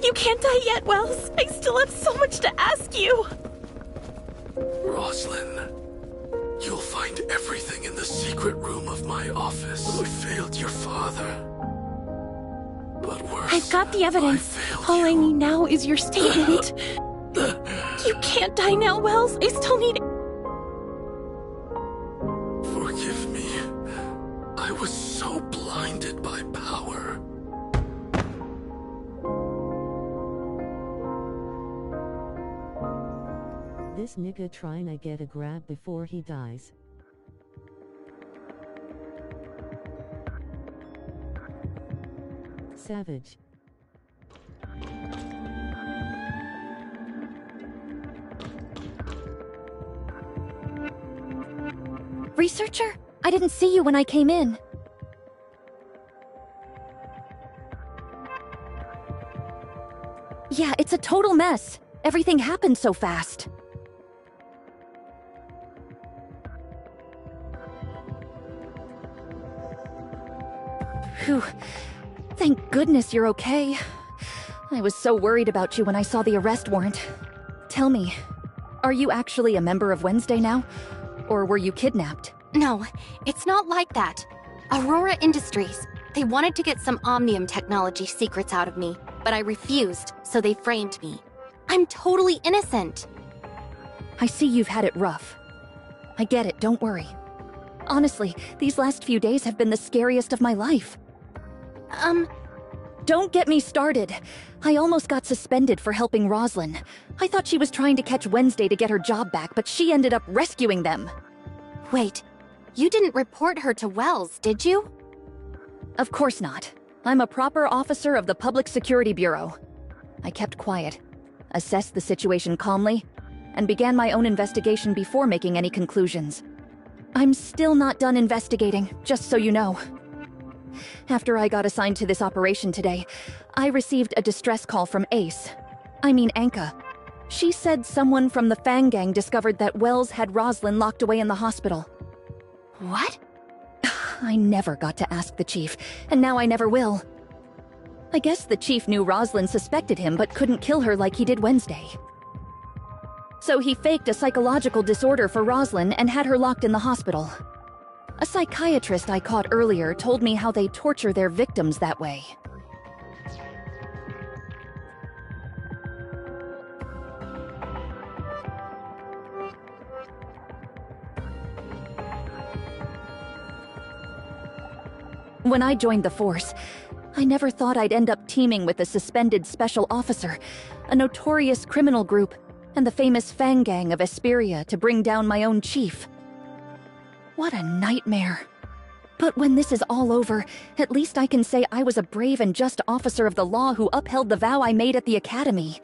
you can't die yet, Wells. I still have so much to ask you. Roslyn, you'll find everything in the secret room of my office. I failed your father. But worse, I've got the evidence. I failed All I you. need now is your statement. You can't die now, Wells. I still need... Forgive me. I was so blinded by power. This nigga trying to get a grab before he dies. Savage. Researcher? I didn't see you when I came in. Yeah, it's a total mess. Everything happened so fast. Phew. Thank goodness you're okay. I was so worried about you when I saw the arrest warrant. Tell me, are you actually a member of Wednesday now? Or were you kidnapped? No, it's not like that. Aurora Industries. They wanted to get some Omnium technology secrets out of me, but I refused, so they framed me. I'm totally innocent. I see you've had it rough. I get it, don't worry. Honestly, these last few days have been the scariest of my life. Don't get me started. I almost got suspended for helping Roslyn. I thought she was trying to catch Wednesday to get her job back, but she ended up rescuing them. Wait, you didn't report her to Wells, did you? Of course not. I'm a proper officer of the Public Security Bureau. I kept quiet, assessed the situation calmly, and began my own investigation before making any conclusions. I'm still not done investigating, just so you know. After I got assigned to this operation today, I received a distress call from Anka. She said someone from the Fang Gang discovered that Wells had Roslyn locked away in the hospital. What? I never got to ask the chief, and now I never will. I guess the chief knew Roslyn suspected him but couldn't kill her like he did Wednesday. So he faked a psychological disorder for Roslyn and had her locked in the hospital. A psychiatrist I caught earlier told me how they torture their victims that way. When I joined the force, I never thought I'd end up teaming with a suspended special officer, a notorious criminal group, and the famous Fang Gang of Esperia to bring down my own chief. What a nightmare. But when this is all over, at least I can say I was a brave and just officer of the law who upheld the vow I made at the academy.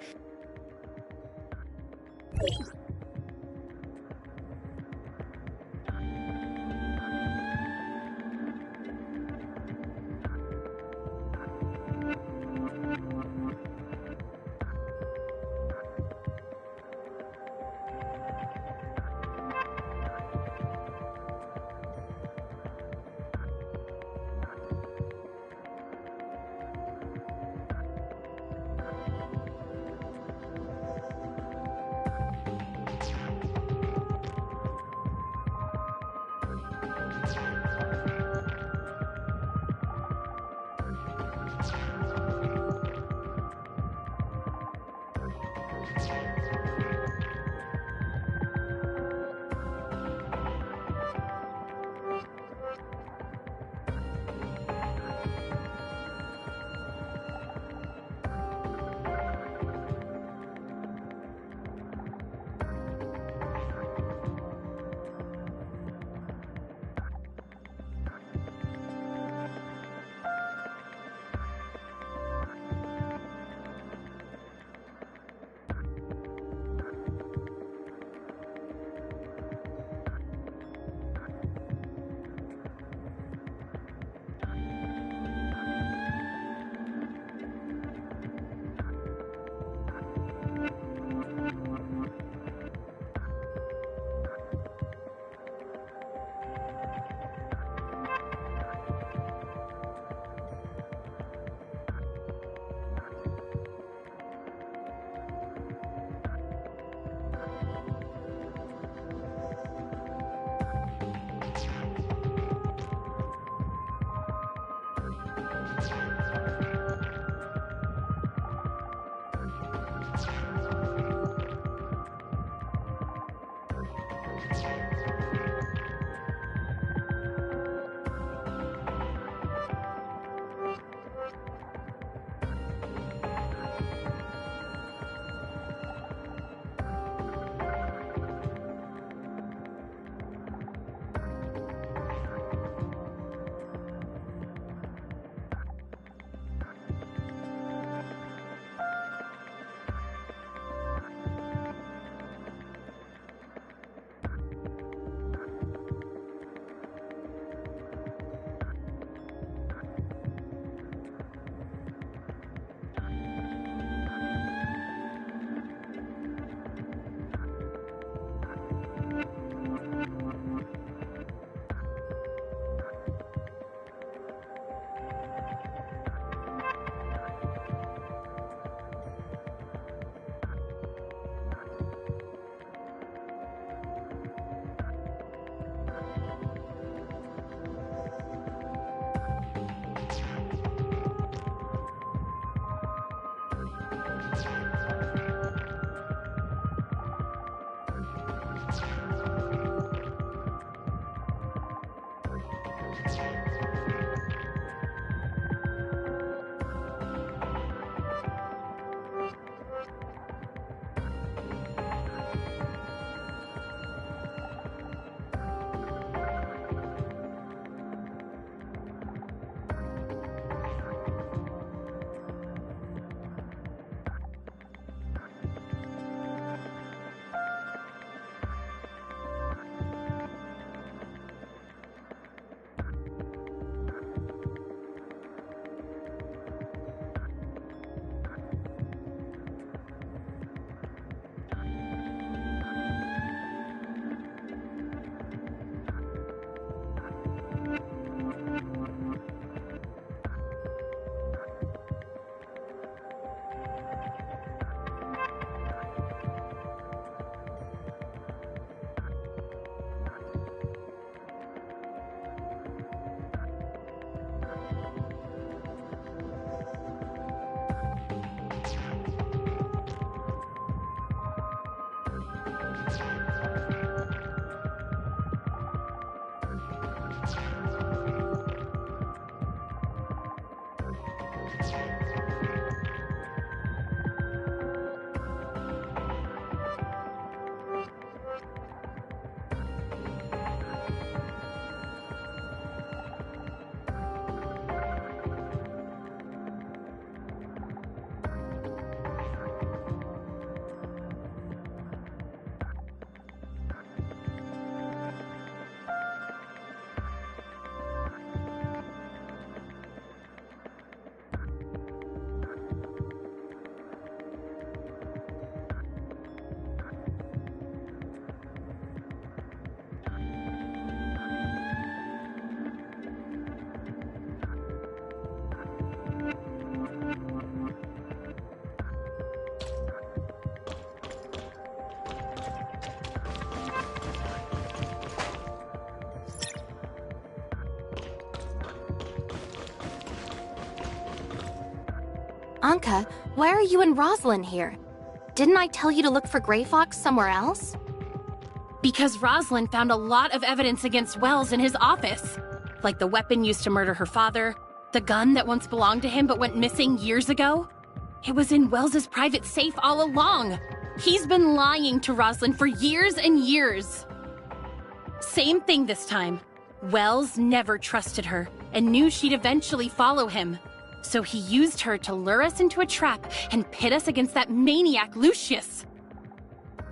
Anka, why are you and Rosalind here? Didn't I tell you to look for Gray Fox somewhere else? Because Rosalind found a lot of evidence against Wells in his office. Like the weapon used to murder her father, the gun that once belonged to him but went missing years ago. It was in Wells's private safe all along. He's been lying to Rosalind for years and years. Same thing this time. Wells never trusted her and knew she'd eventually follow him. So he used her to lure us into a trap and pit us against that maniac Lucius.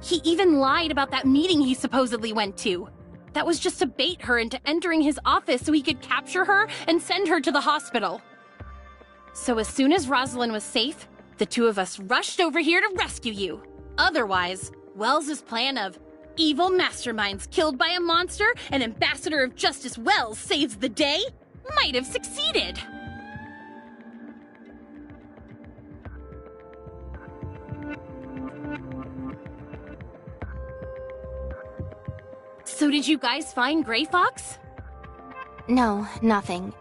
He even lied about that meeting he supposedly went to. That was just to bait her into entering his office so he could capture her and send her to the hospital. So as soon as Rosalind was safe, the two of us rushed over here to rescue you. Otherwise, Wells's plan of evil masterminds killed by a monster and Ambassador of Justice Wells saves the day might have succeeded. So did you guys find Gray Fox? No, nothing.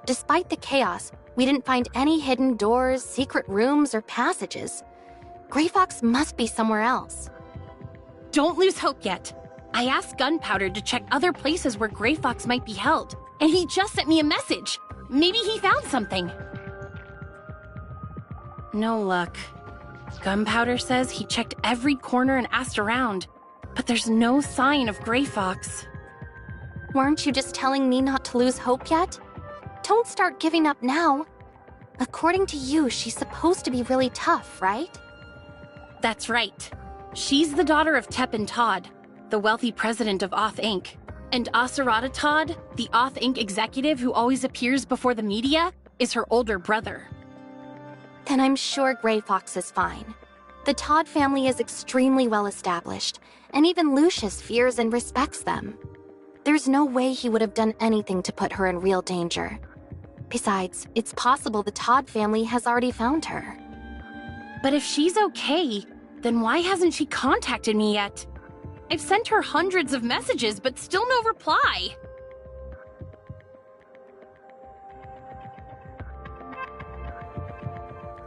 Despite the chaos, we didn't find any hidden doors, secret rooms, or passages. Gray Fox must be somewhere else. Don't lose hope yet. I asked Gunpowder to check other places where Gray Fox might be held, and he just sent me a message. Maybe he found something. No luck. Gunpowder says he checked every corner and asked around, but there's no sign of Gray Fox. Weren't you just telling me not to lose hope yet? Don't start giving up now. According to you, she's supposed to be really tough, right? That's right. She's the daughter of Tep and Todd, the wealthy president of Oth Inc. And Aserata Todd, the Oth Inc. executive who always appears before the media, is her older brother. Then I'm sure Gray Fox is fine. The Todd family is extremely well established, and even Lucius fears and respects them. There's no way he would have done anything to put her in real danger. Besides, it's possible the Todd family has already found her. But if she's okay, then why hasn't she contacted me yet? I've sent her hundreds of messages, but still no reply.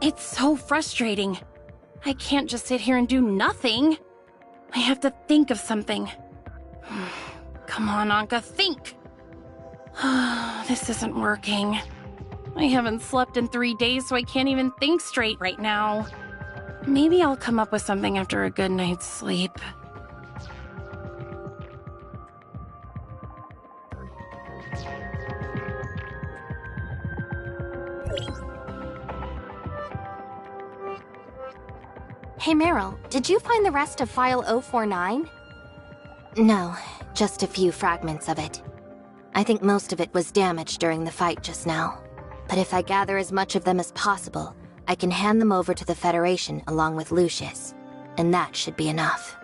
It's so frustrating. I can't just sit here and do nothing. I have to think of something. Come on, Anka, think! This isn't working. I haven't slept in 3 days, so I can't even think straight right now. Maybe I'll come up with something after a good night's sleep. Hey Meryl, did you find the rest of File 049? No, just a few fragments of it. I think most of it was damaged during the fight just now. But if I gather as much of them as possible, I can hand them over to the Federation along with Lucius. And that should be enough.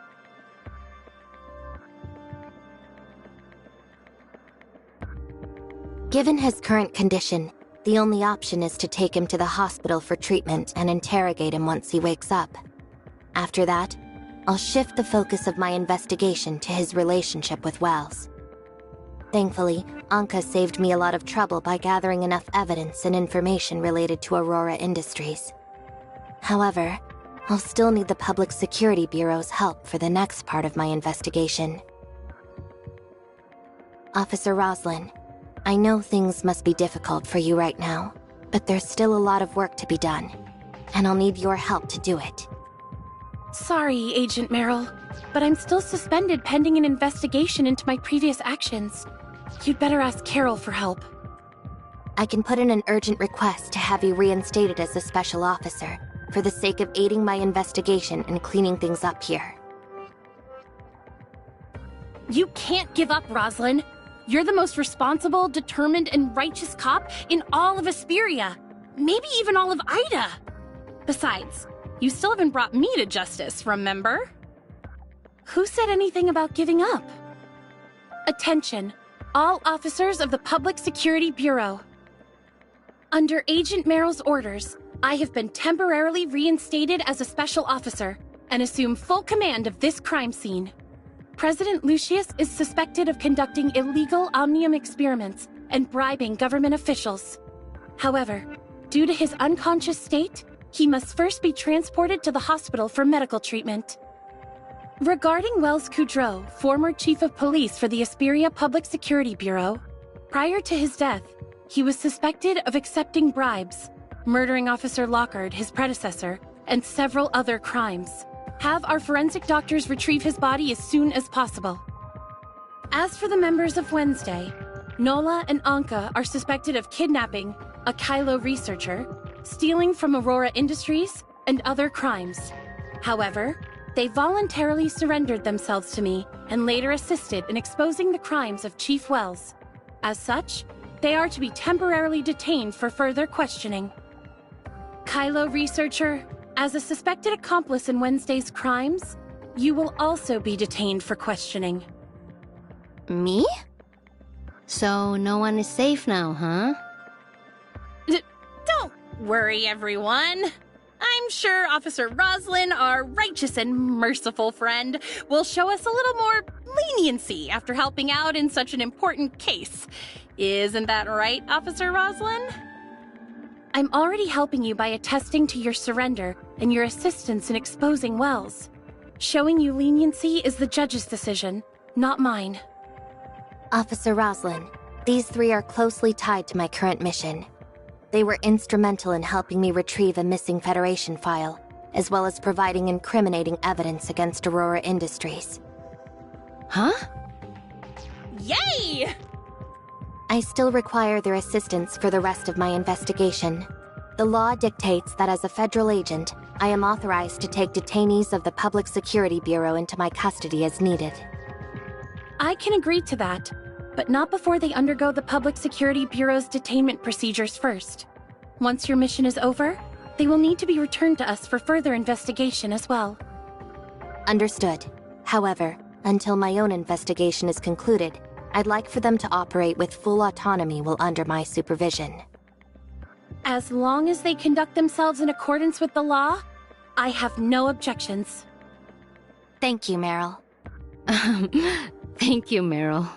Given his current condition, the only option is to take him to the hospital for treatment and interrogate him once he wakes up. After that, I'll shift the focus of my investigation to his relationship with Wells. Thankfully, Anka saved me a lot of trouble by gathering enough evidence and information related to Aurora Industries. However, I'll still need the Public Security Bureau's help for the next part of my investigation. Officer Roslin, I know things must be difficult for you right now, But there's still a lot of work to be done, and I'll need your help to do it. Sorry, Agent Merrill, but I'm still suspended pending an investigation into my previous actions. You'd better ask Carol for help. I can put in an urgent request to have you reinstated as a special officer, for the sake of aiding my investigation and cleaning things up here. You can't give up, Roslyn. You're the most responsible, determined, and righteous cop in all of Asperia. Maybe even all of Ida. Besides, you still haven't brought me to justice, remember? Who said anything about giving up? Attention, all officers of the Public Security Bureau. Under Agent Merrill's orders, I have been temporarily reinstated as a special officer and assume full command of this crime scene. President Lucius is suspected of conducting illegal omnium experiments and bribing government officials. However, due to his unconscious state, he must first be transported to the hospital for medical treatment. Regarding Wells Kudrow, former chief of police for the Asperia Public Security Bureau, prior to his death, he was suspected of accepting bribes, murdering Officer Lockard, his predecessor, and several other crimes. Have our forensic doctors retrieve his body as soon as possible. As for the members of Wednesday, Nola and Anka are suspected of kidnapping a Kylo researcher, stealing from Aurora Industries, and other crimes. However, they voluntarily surrendered themselves to me and later assisted in exposing the crimes of Chief Wells. As such, they are to be temporarily detained for further questioning. Kylo researcher, as a suspected accomplice in Wednesday's crimes, you will also be detained for questioning. Me? So no one is safe now, huh? Don't worry, everyone. I'm sure Officer Roslyn, our righteous and merciful friend, will show us a little more leniency after helping out in such an important case. Isn't that right, Officer Roslyn? I'm already helping you by attesting to your surrender and your assistance in exposing Wells. Showing you leniency is the judge's decision, not mine. Officer Roslyn, these three are closely tied to my current mission. They were instrumental in helping me retrieve a missing Federation file, as well as providing incriminating evidence against Aurora Industries. Huh? Yay! I still require their assistance for the rest of my investigation. The law dictates that as a federal agent, I am authorized to take detainees of the Public Security Bureau into my custody as needed. I can agree to that, but not before they undergo the Public Security Bureau's detainment procedures first. Once your mission is over, they will need to be returned to us for further investigation as well. Understood. However, until my own investigation is concluded, I'd like for them to operate with full autonomy while under my supervision. As long as they conduct themselves in accordance with the law, I have no objections. Thank you, Meryl. Thank you, Meryl.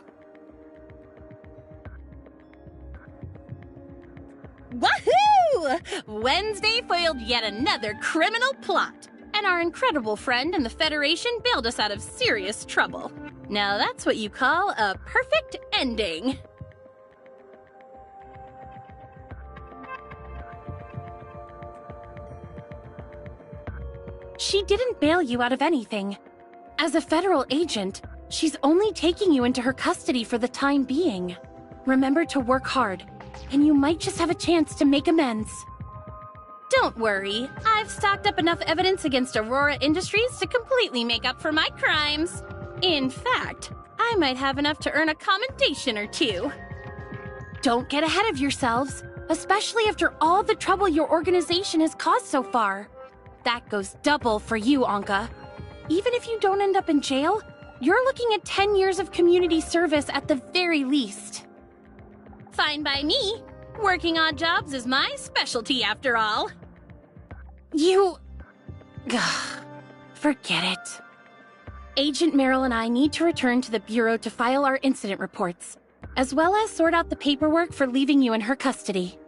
Wahoo! Wednesday foiled yet another criminal plot, and our incredible friend and the Federation bailed us out of serious trouble. Now that's what you call a perfect ending. She didn't bail you out of anything. As a federal agent, she's only taking you into her custody for the time being. Remember to work hard, and you might just have a chance to make amends. Don't worry, I've stocked up enough evidence against Aurora Industries to completely make up for my crimes. In fact, I might have enough to earn a commendation or two. Don't get ahead of yourselves, especially after all the trouble your organization has caused so far. That goes double for you, Anka. Even if you don't end up in jail, you're looking at 10 years of community service at the very least. Fine by me. Working odd jobs is my specialty, after all. Forget it. Agent Merrill and I need to return to the Bureau to file our incident reports, as well as sort out the paperwork for leaving you in her custody.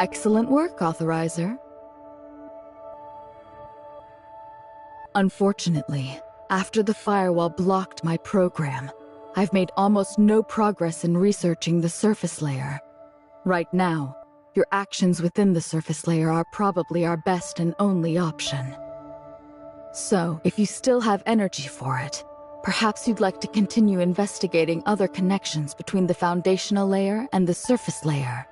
Excellent work, Authorizer. Unfortunately, after the firewall blocked my program, I've made almost no progress in researching the surface layer. Right now, your actions within the surface layer are probably our best and only option. So, if you still have energy for it, perhaps you'd like to continue investigating other connections between the foundational layer and the surface layer.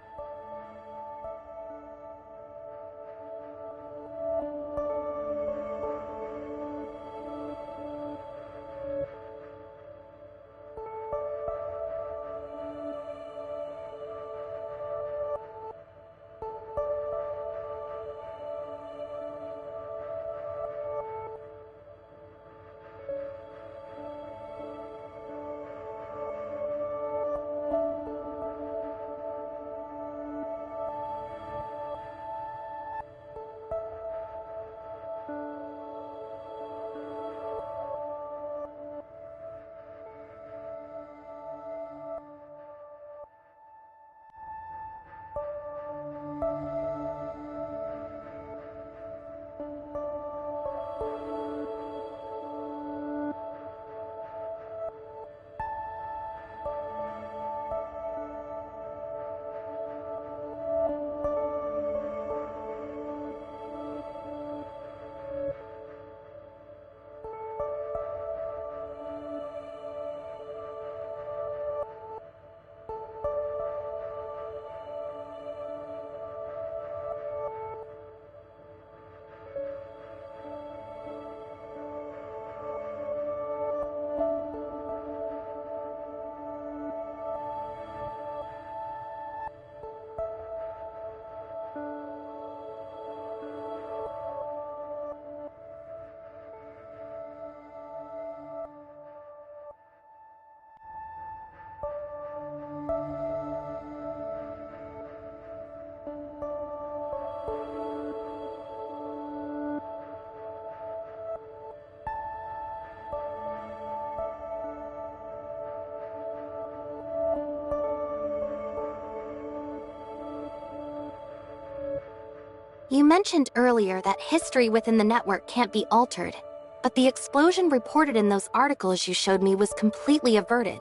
You mentioned earlier that history within the network can't be altered, but the explosion reported in those articles you showed me was completely averted.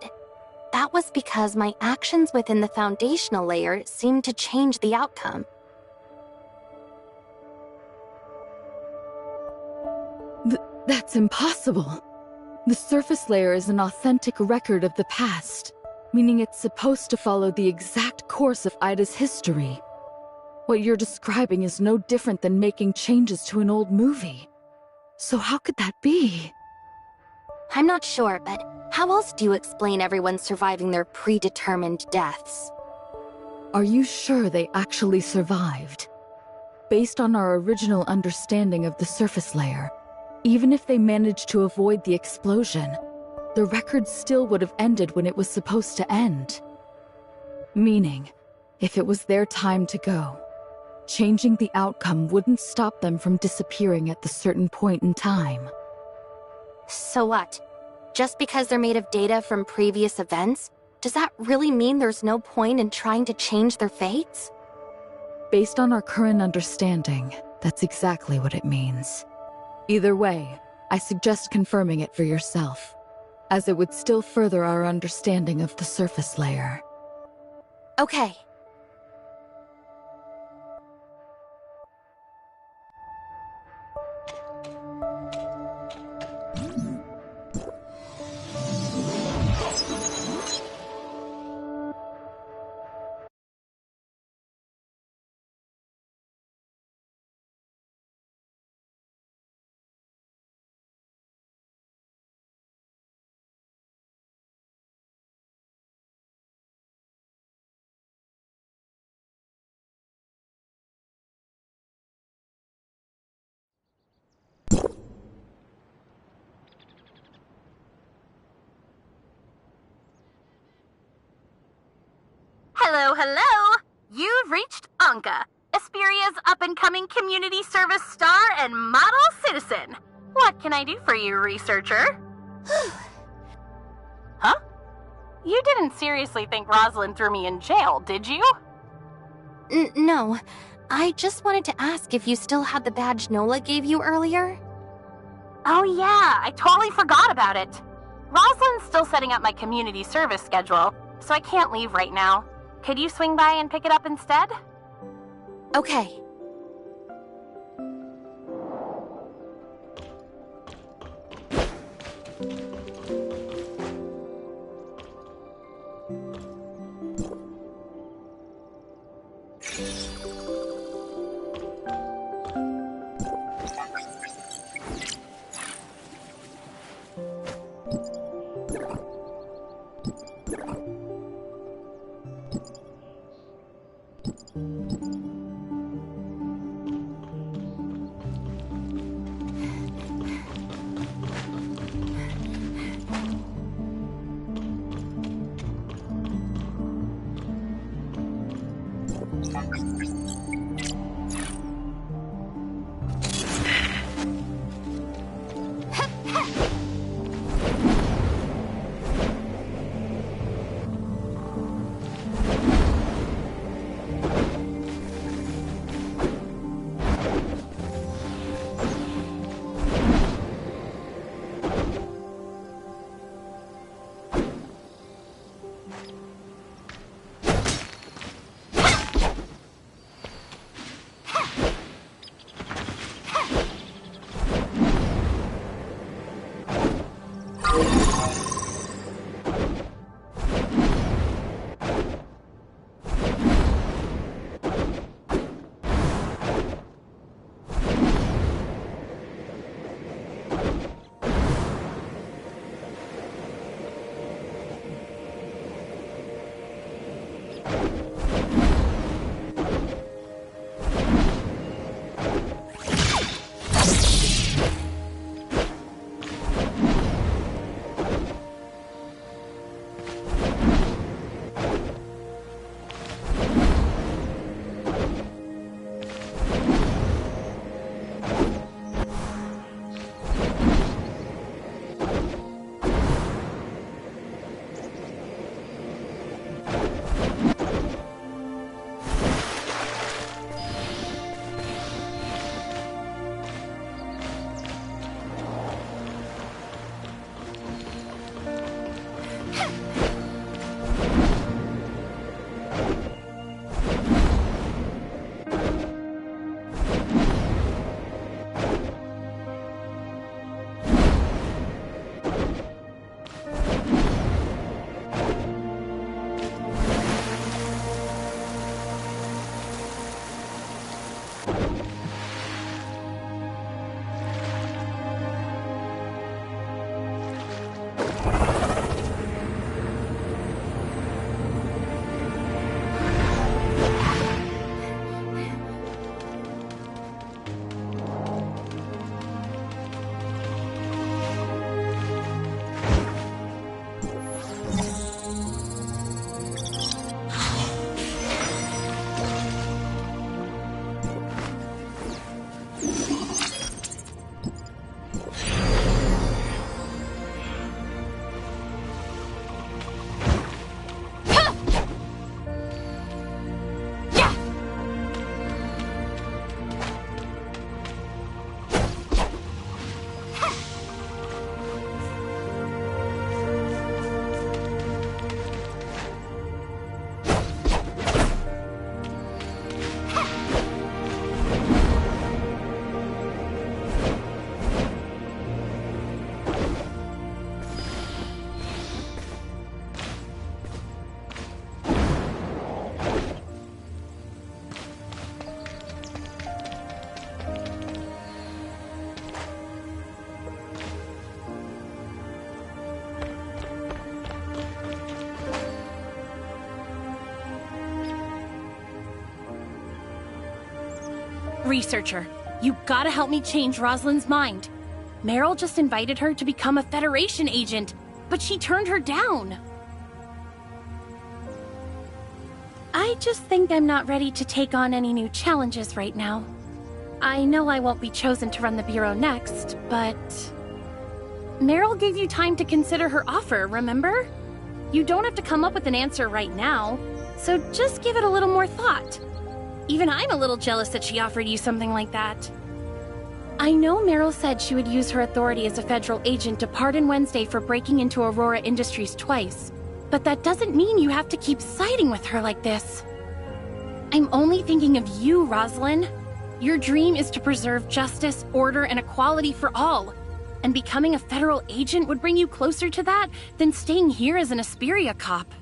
That was because my actions within the foundational layer seemed to change the outcome. That's impossible. The surface layer is an authentic record of the past, meaning it's supposed to follow the exact course of Ida's history. What you're describing is no different than making changes to an old movie. So how could that be? I'm not sure, but how else do you explain everyone surviving their predetermined deaths? Are you sure they actually survived? Based on our original understanding of the surface layer, even if they managed to avoid the explosion, the record still would have ended when it was supposed to end. Meaning, if it was their time to go, changing the outcome wouldn't stop them from disappearing at the certain point in time. So what? Just because they're made of data from previous events, does that really mean there's no point in trying to change their fates? Based on our current understanding, that's exactly what it means. Either way, I suggest confirming it for yourself, as it would still further our understanding of the surface layer. Okay. Hello, hello! You've reached Anka, Esperia's up-and-coming community service star and model citizen. What can I do for you, researcher? Huh? You didn't seriously think Rosalind threw me in jail, did you? No. I just wanted to ask if you still had the badge Nola gave you earlier? Oh yeah, I totally forgot about it. Rosalind's still setting up my community service schedule, so I can't leave right now. Could you swing by and pick it up instead? Okay. Researcher, you gotta help me change Rosalind's mind. Meryl just invited her to become a Federation agent, but she turned her down. I just think I'm not ready to take on any new challenges right now. I know I won't be chosen to run the Bureau next, but... Meryl gave you time to consider her offer, remember? You don't have to come up with an answer right now, so just give it a little more thought. Even I'm a little jealous that she offered you something like that. I know Meryl said she would use her authority as a federal agent to pardon Wednesday for breaking into Aurora Industries twice, but that doesn't mean you have to keep siding with her like this. I'm only thinking of you, Rosalind. Your dream is to preserve justice, order, and equality for all, and becoming a federal agent would bring you closer to that than staying here as an Asperia cop.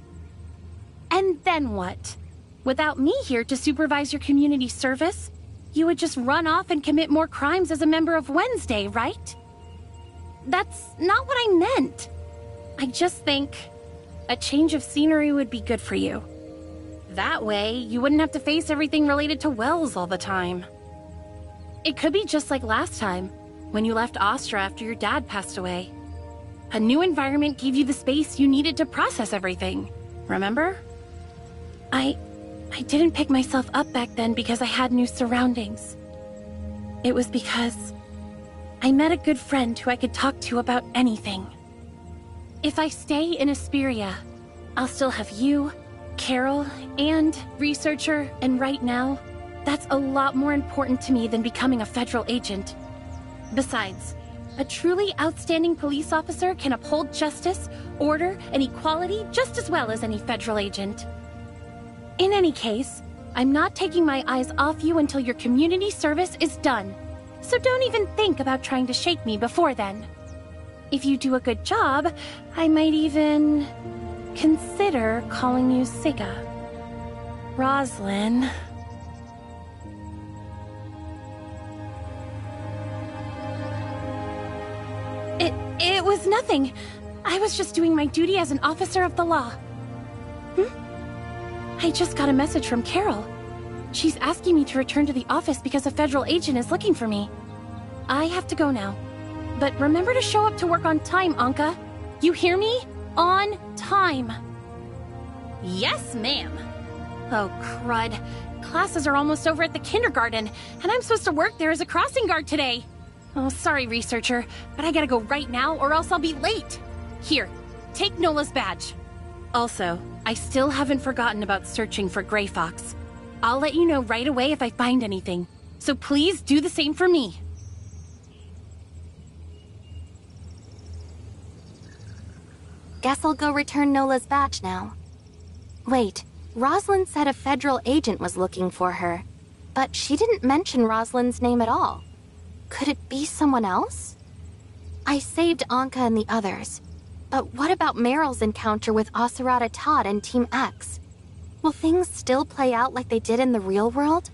And then what? Without me here to supervise your community service, you would just run off and commit more crimes as a member of Wednesday, right? That's not what I meant. I just think a change of scenery would be good for you. That way, you wouldn't have to face everything related to Wells all the time. It could be just like last time, when you left Astra after your dad passed away. A new environment gave you the space you needed to process everything, remember? I didn't pick myself up back then because I had new surroundings. It was because I met a good friend who I could talk to about anything. If I stay in Asperia, I'll still have you, Carol, and Researcher, and right now, that's a lot more important to me than becoming a federal agent. Besides, a truly outstanding police officer can uphold justice, order, and equality just as well as any federal agent. In any case, I'm not taking my eyes off you until your community service is done, so don't even think about trying to shake me before then. If you do a good job, I might even consider calling you Siga. Roslyn. It was nothing. I was just doing my duty as an officer of the law. I just got a message from Carol. She's asking me to return to the office because a federal agent is looking for me. I have to go now. But remember to show up to work on time, Anka. You hear me? On time. Yes, ma'am. Oh, crud. Classes are almost over at the kindergarten, and I'm supposed to work there as a crossing guard today. Oh, sorry, Researcher, but I gotta go right now or else I'll be late. Here, take Nola's badge. Also, I still haven't forgotten about searching for Gray Fox. I'll let you know right away if I find anything, so please do the same for me. Guess I'll go return Nola's badge now. Wait, Rosalind said a federal agent was looking for her, but she didn't mention Rosalind's name at all. Could it be someone else? I saved Anka and the others, but what about Meryl's encounter with Asurata Todd and Team X? Will things still play out like they did in the real world?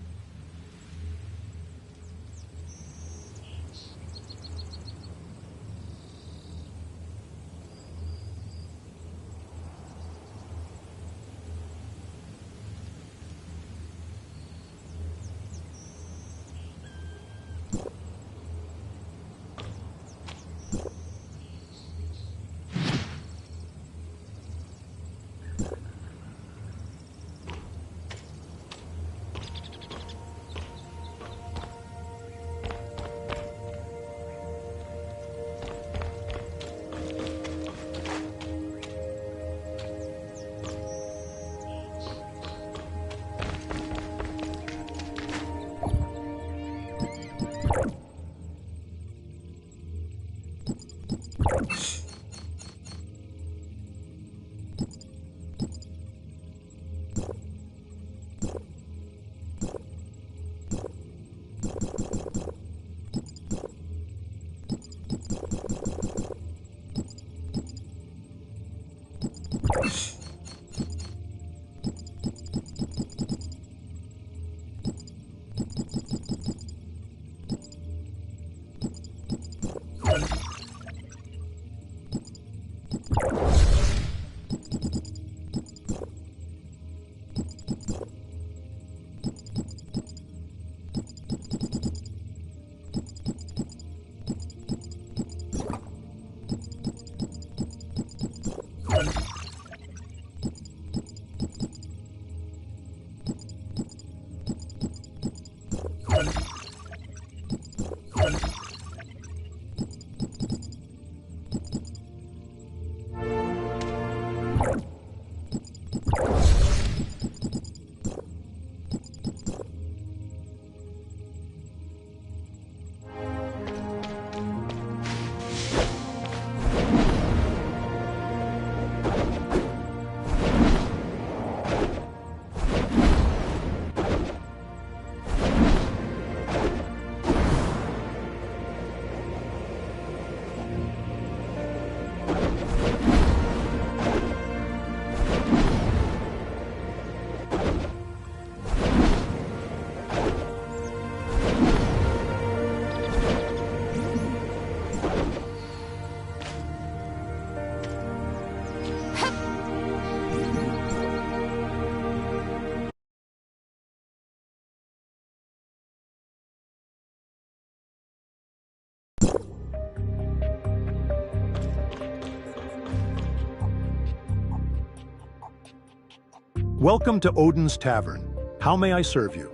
Welcome to Odin's Tavern. How may I serve you?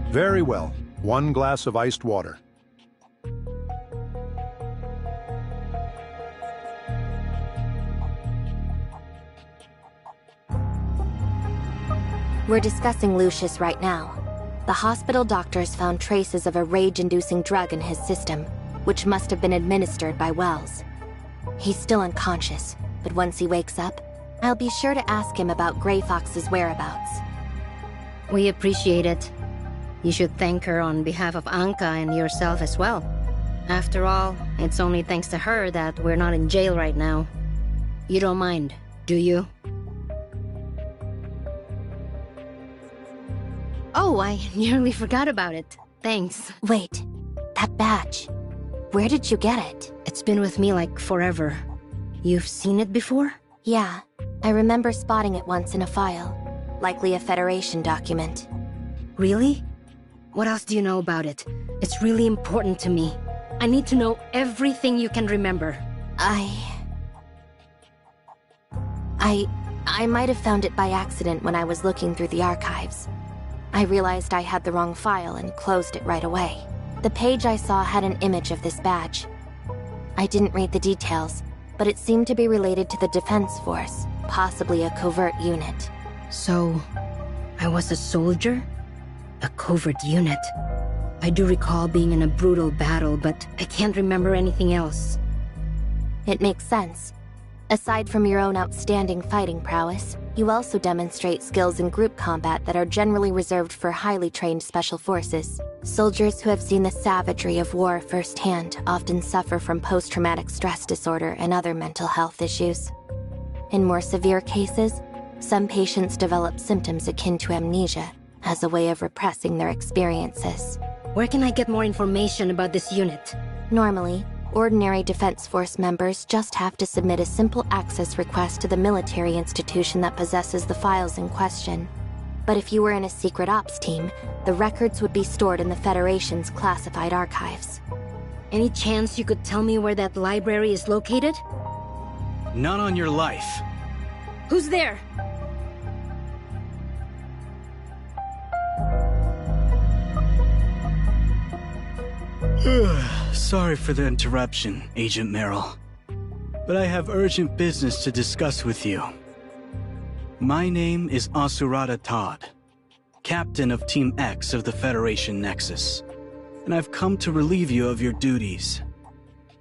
Very well. 1 glass of iced water. We're discussing Lucius right now. The hospital doctors found traces of a rage-inducing drug in his system, which must have been administered by Wells. He's still unconscious, but once he wakes up, I'll be sure to ask him about Grey Fox's whereabouts. We appreciate it. You should thank her on behalf of Anka and yourself as well. After all, it's only thanks to her that we're not in jail right now. You don't mind, do you? Oh, I nearly forgot about it. Thanks. Wait, that badge. Where did you get it? It's been with me like forever. You've seen it before? Yeah, I remember spotting it once in a file. Likely a Federation document. Really? What else do you know about it? It's really important to me. I need to know everything you can remember. I might have found it by accident when I was looking through the archives. I realized I had the wrong file and closed it right away. The page I saw had an image of this badge. I didn't read the details, but it seemed to be related to the Defense Force, possibly a covert unit. So, I was a soldier? A covert unit? I do recall being in a brutal battle, but I can't remember anything else. It makes sense. Aside from your own outstanding fighting prowess, you also demonstrate skills in group combat that are generally reserved for highly trained special forces. Soldiers who have seen the savagery of war firsthand often suffer from post-traumatic stress disorder and other mental health issues. In more severe cases, some patients develop symptoms akin to amnesia as a way of repressing their experiences. Where can I get more information about this unit? Normally, ordinary Defense Force members just have to submit a simple access request to the military institution that possesses the files in question. But if you were in a secret ops team, the records would be stored in the Federation's classified archives. Any chance you could tell me where that library is located? Not on your life. Who's there? Sorry for the interruption, Agent Merrill. But I have urgent business to discuss with you. My name is Asurata Todd, Captain of Team X of the Federation Nexus, and I've come to relieve you of your duties.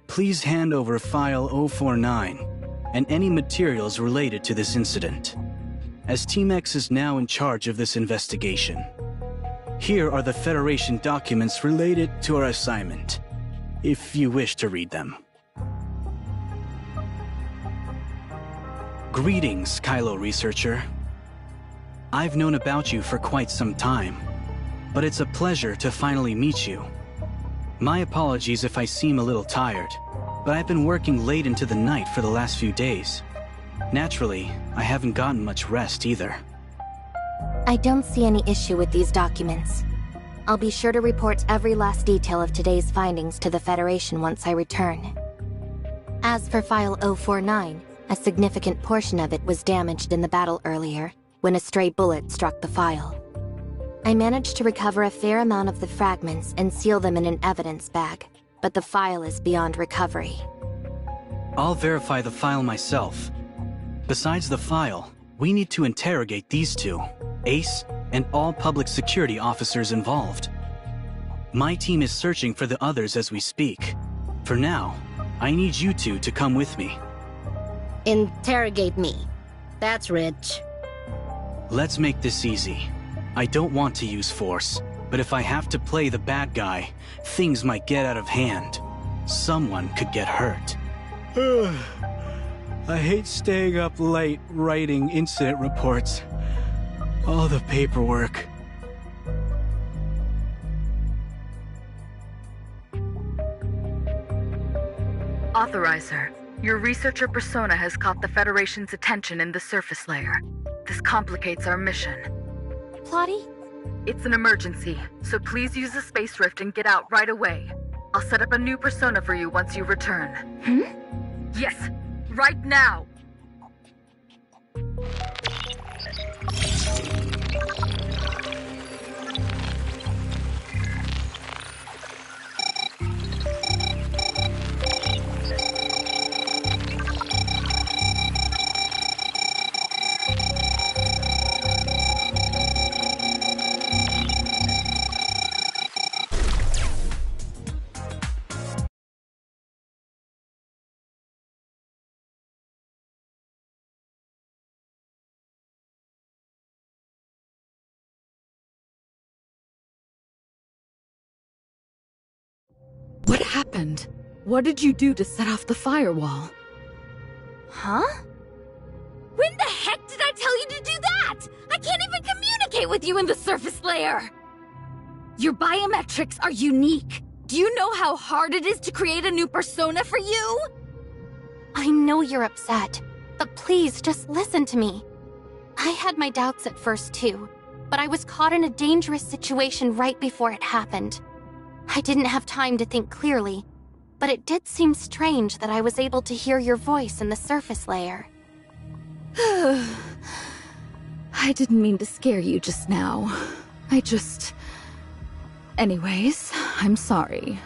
Please hand over File 049 and any materials related to this incident, as Team X is now in charge of this investigation. Here are the Federation documents related to our assignment, if you wish to read them. Greetings, Kylo Researcher. I've known about you for quite some time, but it's a pleasure to finally meet you. My apologies if I seem a little tired, but I've been working late into the night for the last few days. Naturally, I haven't gotten much rest either. I don't see any issue with these documents. I'll be sure to report every last detail of today's findings to the Federation once I return. As for File 049, a significant portion of it was damaged in the battle earlier, when a stray bullet struck the file. I managed to recover a fair amount of the fragments and seal them in an evidence bag, but the file is beyond recovery. I'll verify the file myself. Besides the file, we need to interrogate these two, Ace and all public security officers involved. My team is searching for the others as we speak. For now, I need you two to come with me. Interrogate me. That's rich. Let's make this easy. I don't want to use force, but if I have to play the bad guy, things might get out of hand. Someone could get hurt. I hate staying up late writing incident reports. All the paperwork. Authorizer, your researcher persona has caught the Federation's attention in the surface layer. This complicates our mission. Plotty? It's an emergency, so please use the space rift and get out right away. I'll set up a new persona for you once you return. Yes, right now! What happened? What did you do to set off the firewall? Huh? When the heck did I tell you to do that? I can't even communicate with you in the surface layer! Your biometrics are unique. Do you know how hard it is to create a new persona for you? I know you're upset, but please just listen to me. I had my doubts at first too, but I was caught in a dangerous situation right before it happened. I didn't have time to think clearly, but it did seem strange that I was able to hear your voice in the surface layer. I didn't mean to scare you just now. Anyways, I'm sorry.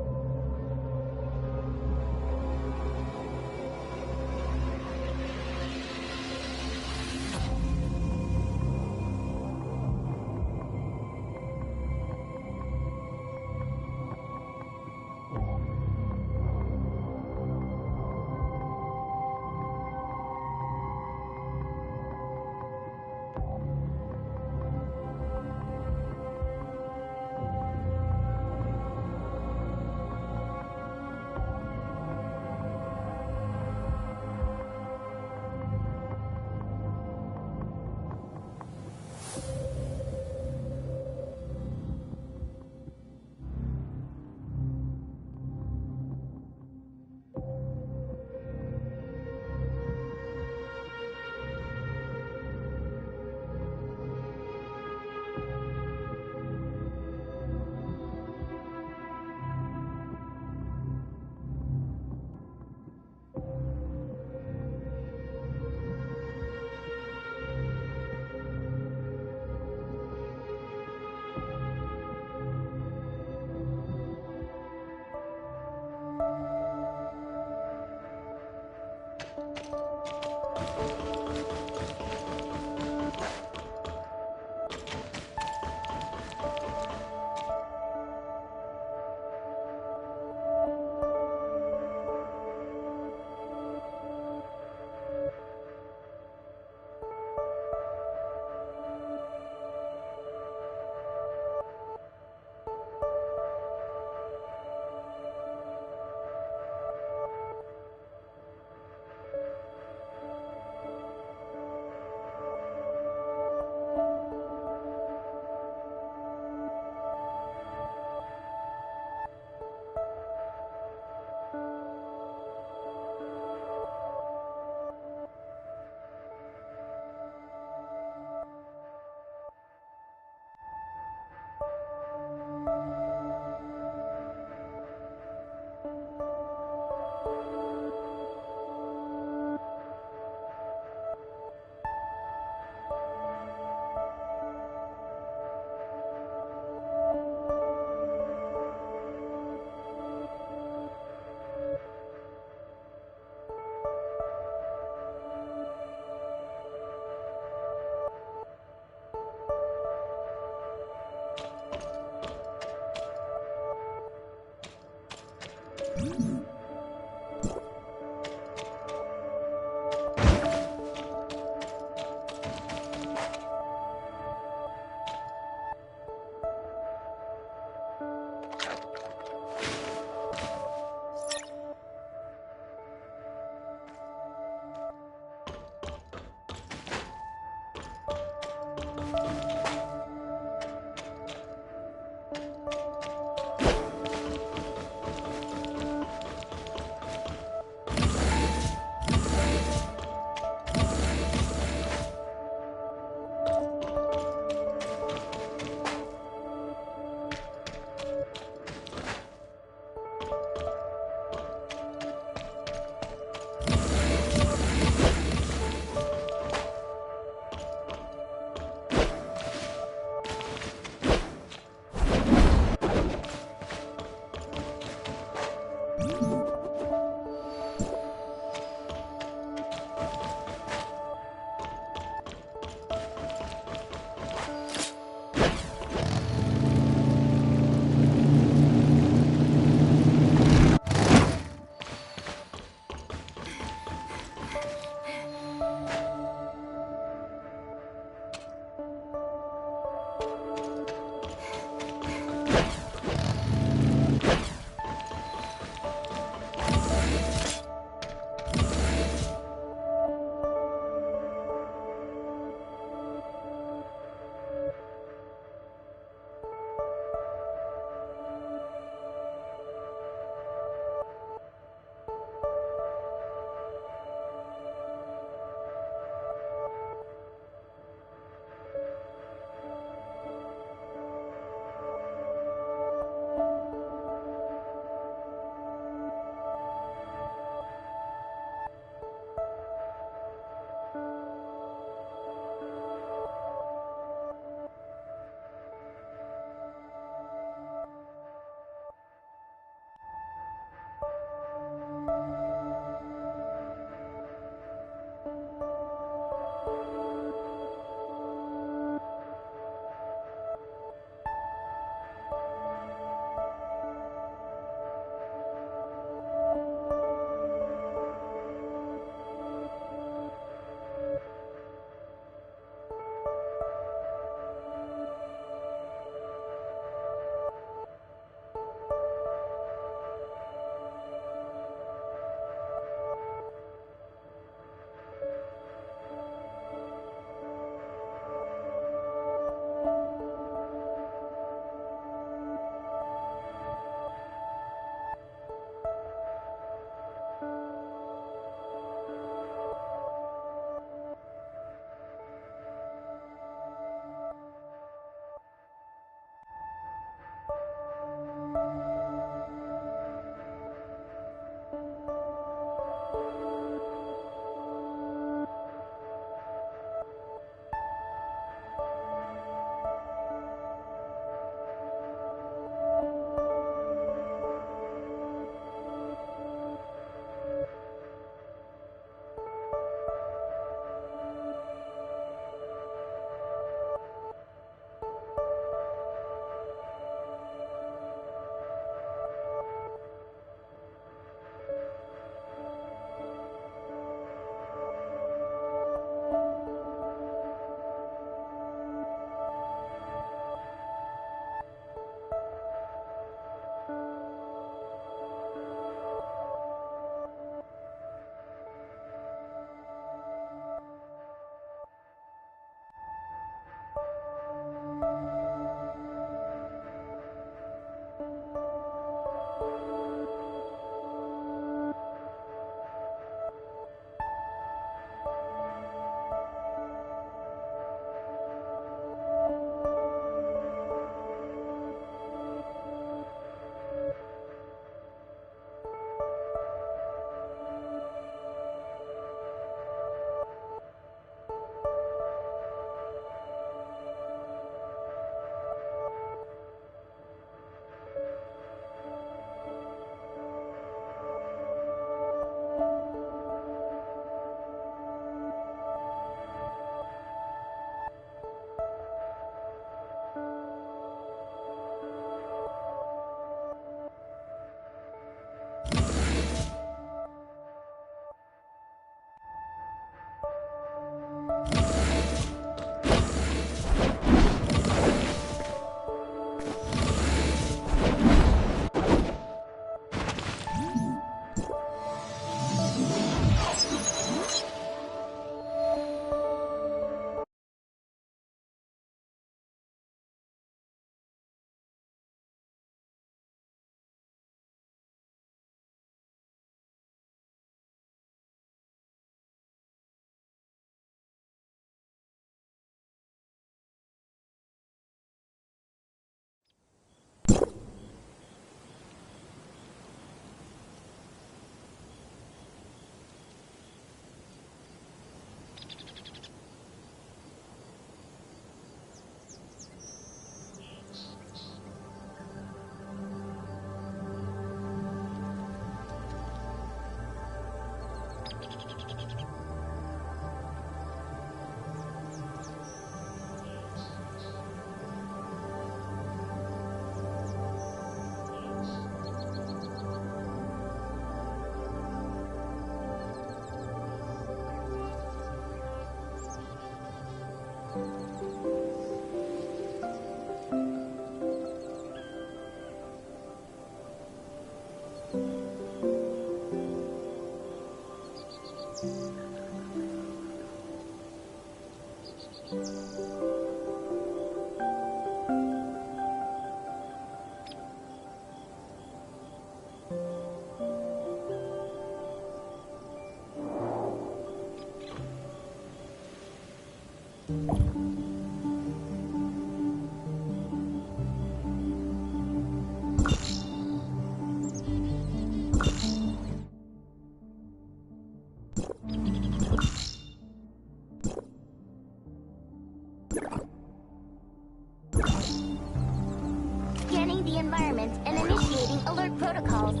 Scanning the environment and initiating alert protocols.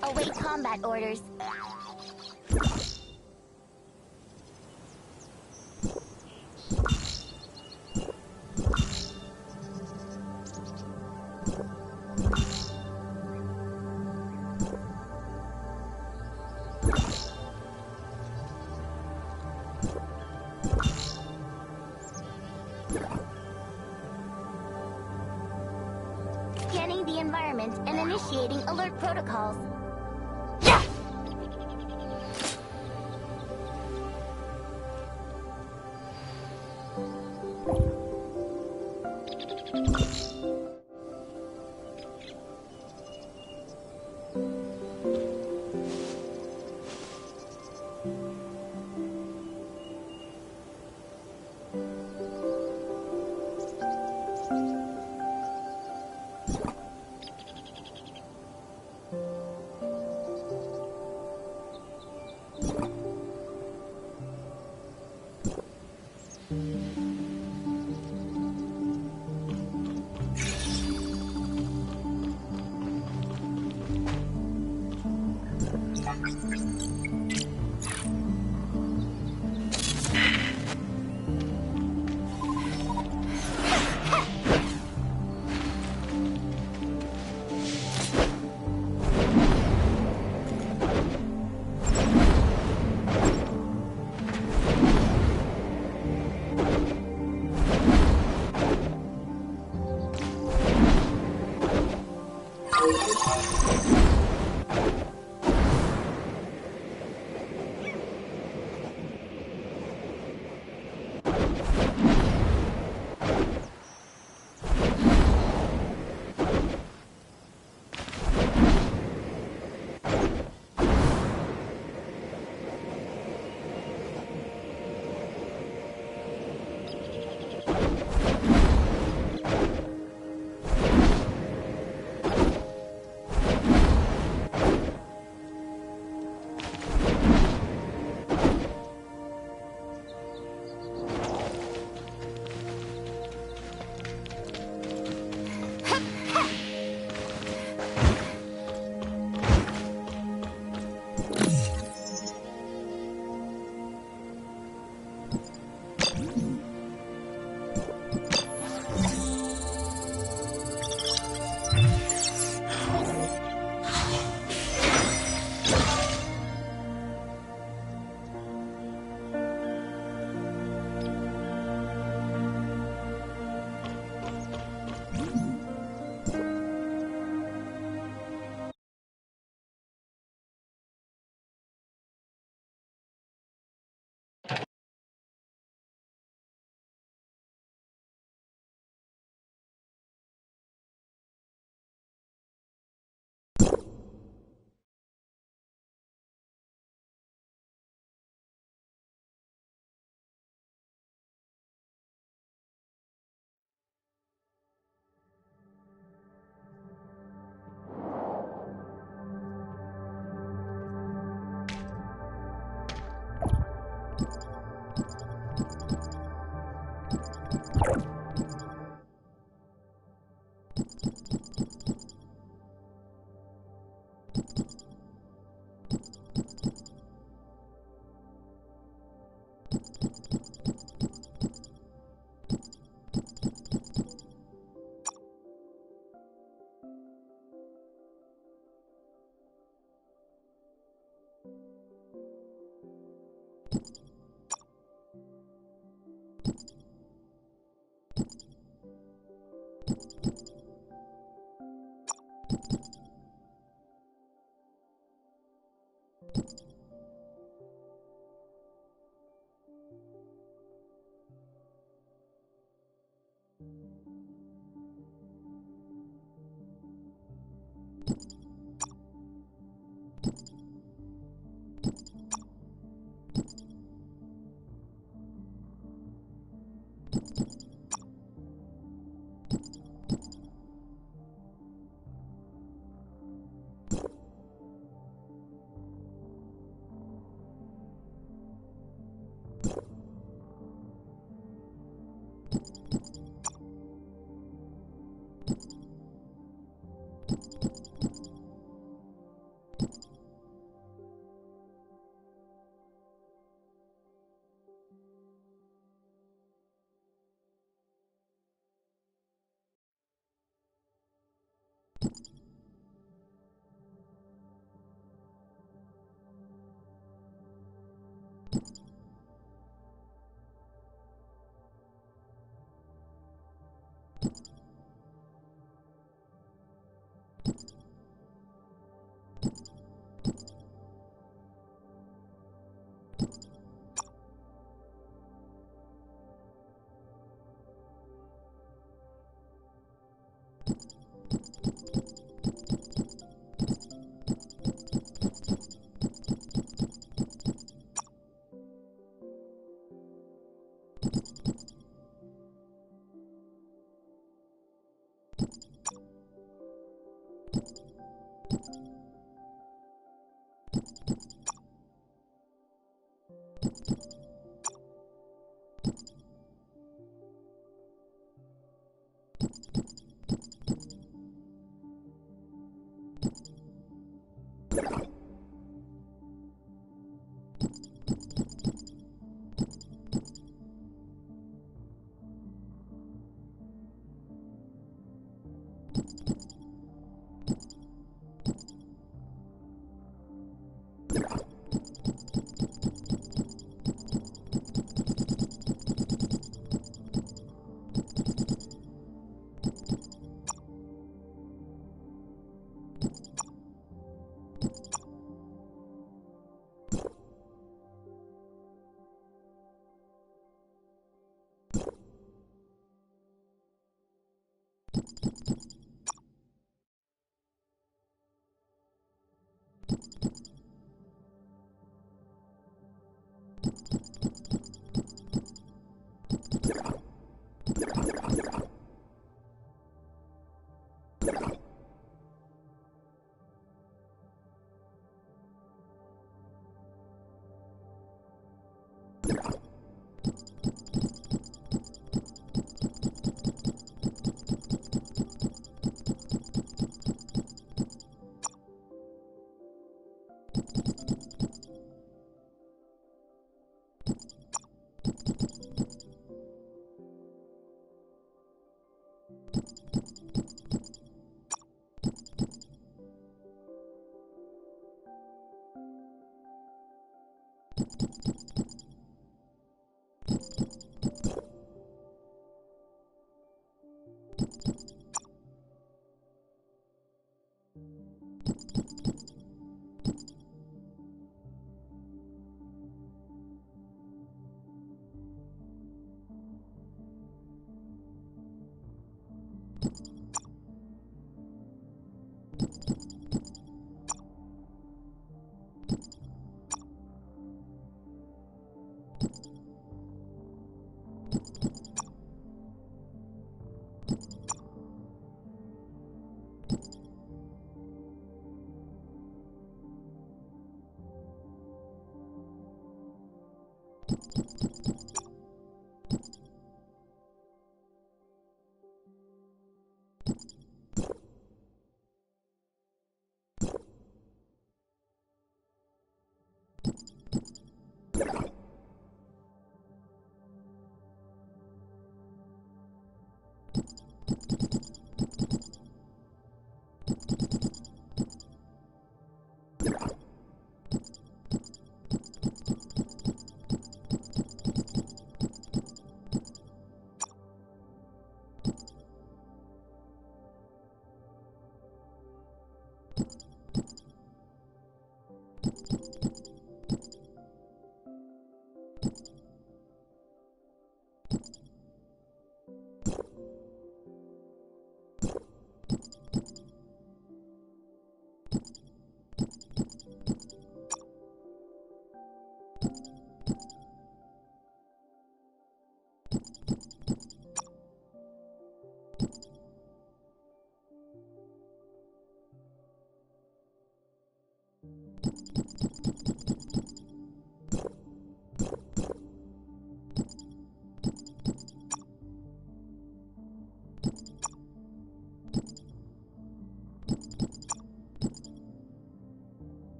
Await combat orders. Scanning the environment and initiating alert protocols.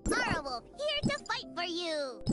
Marwolf, here to fight for you!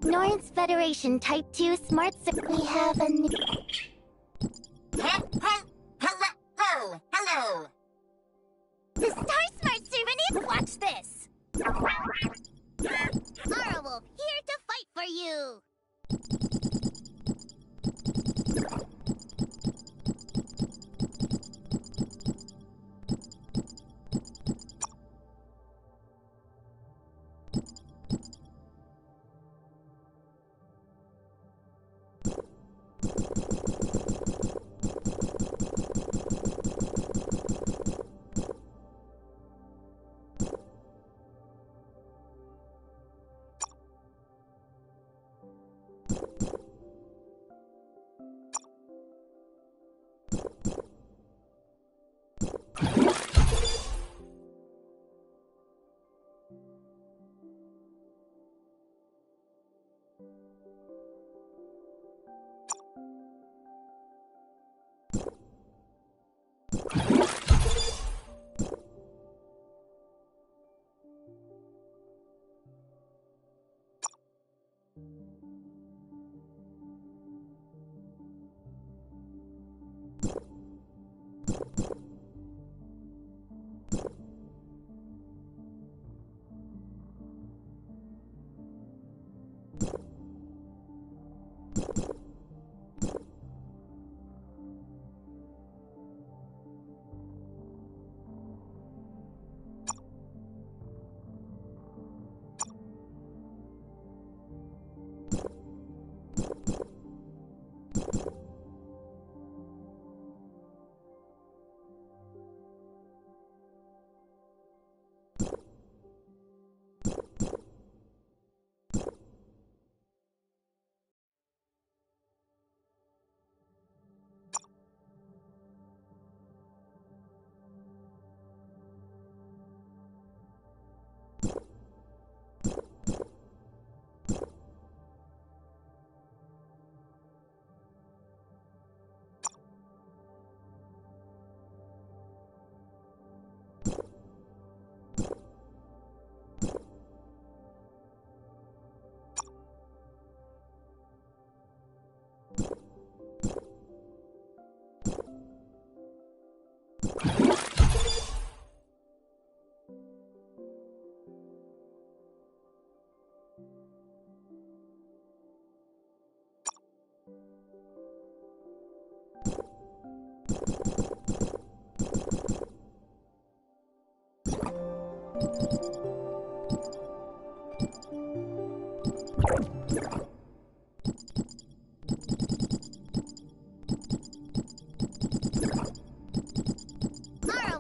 North's Federation Type 2 Smart We have a new...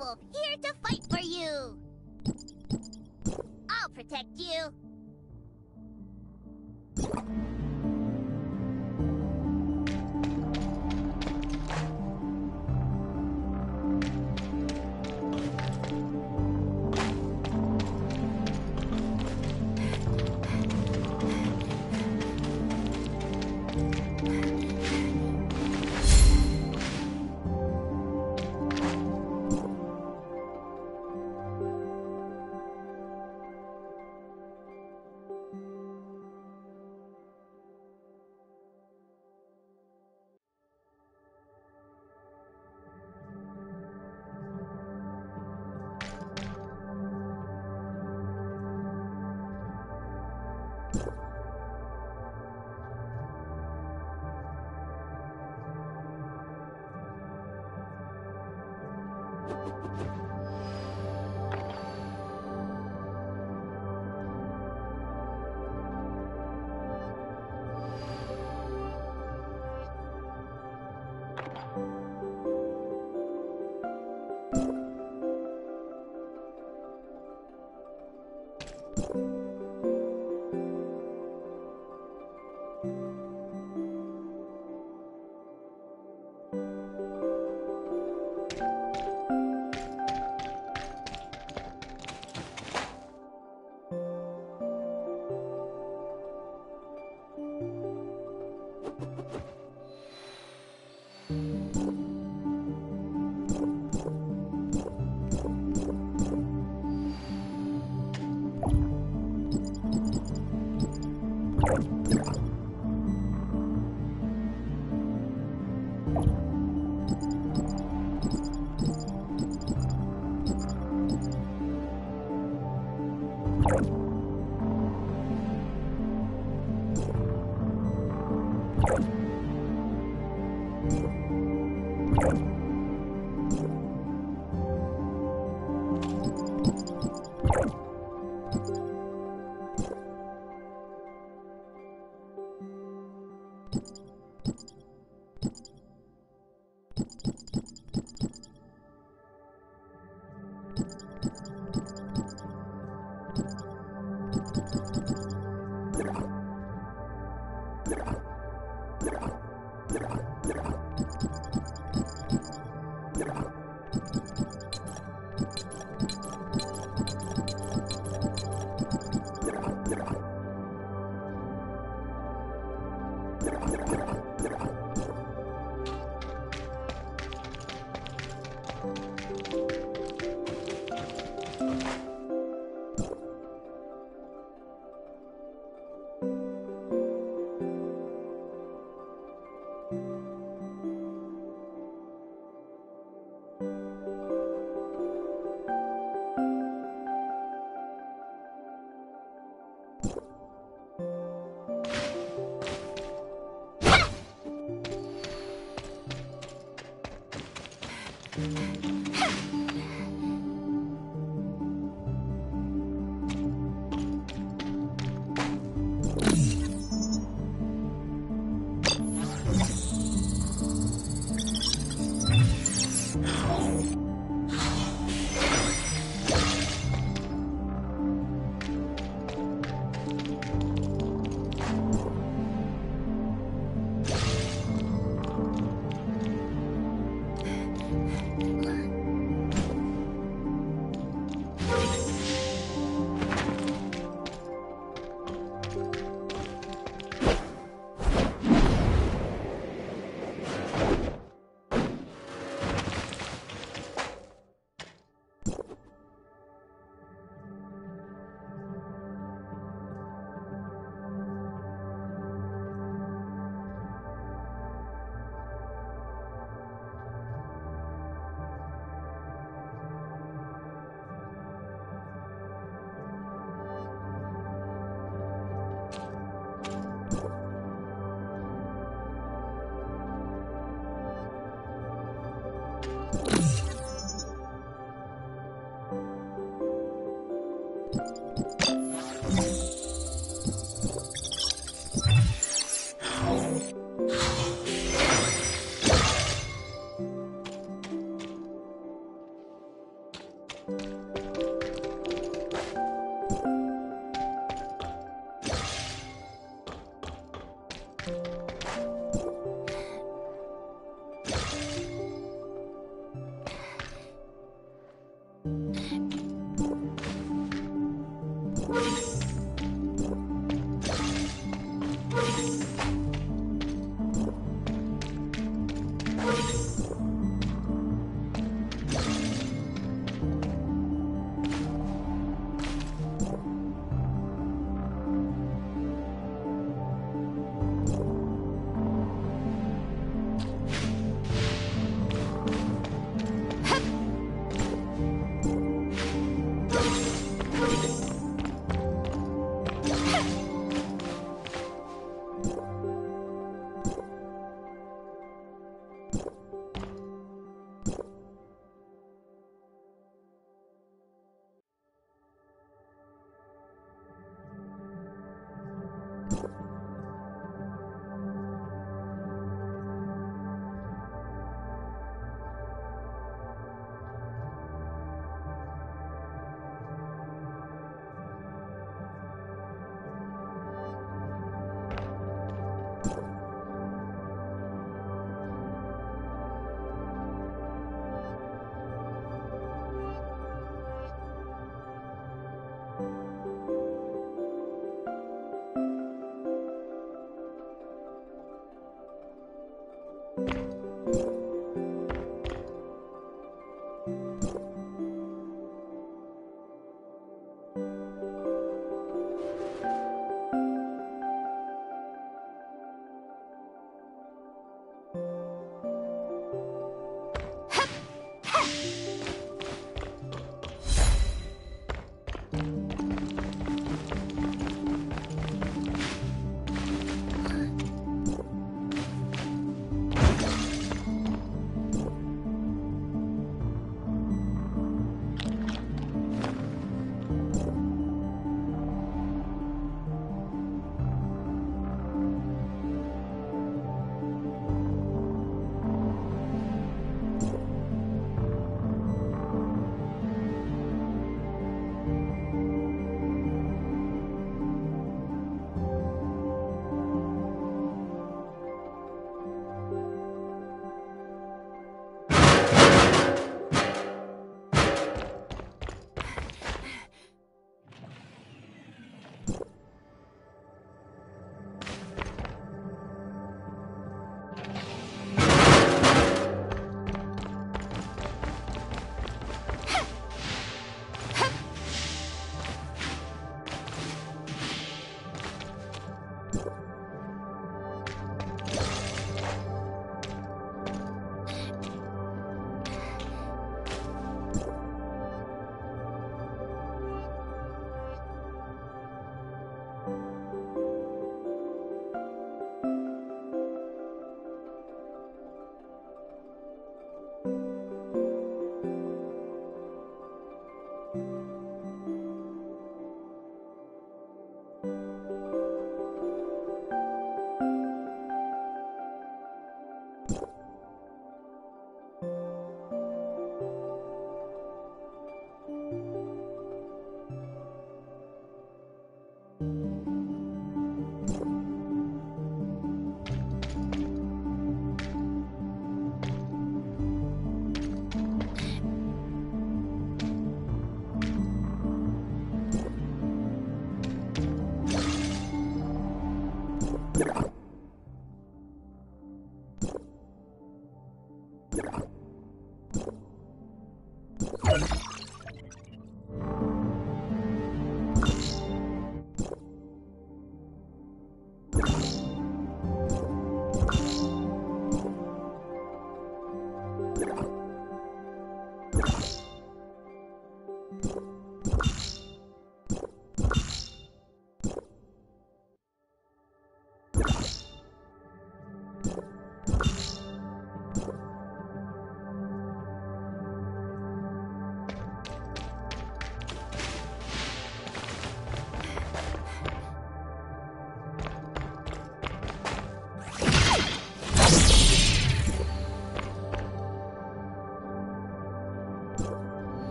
Wolf here to fight for you. I'll protect you.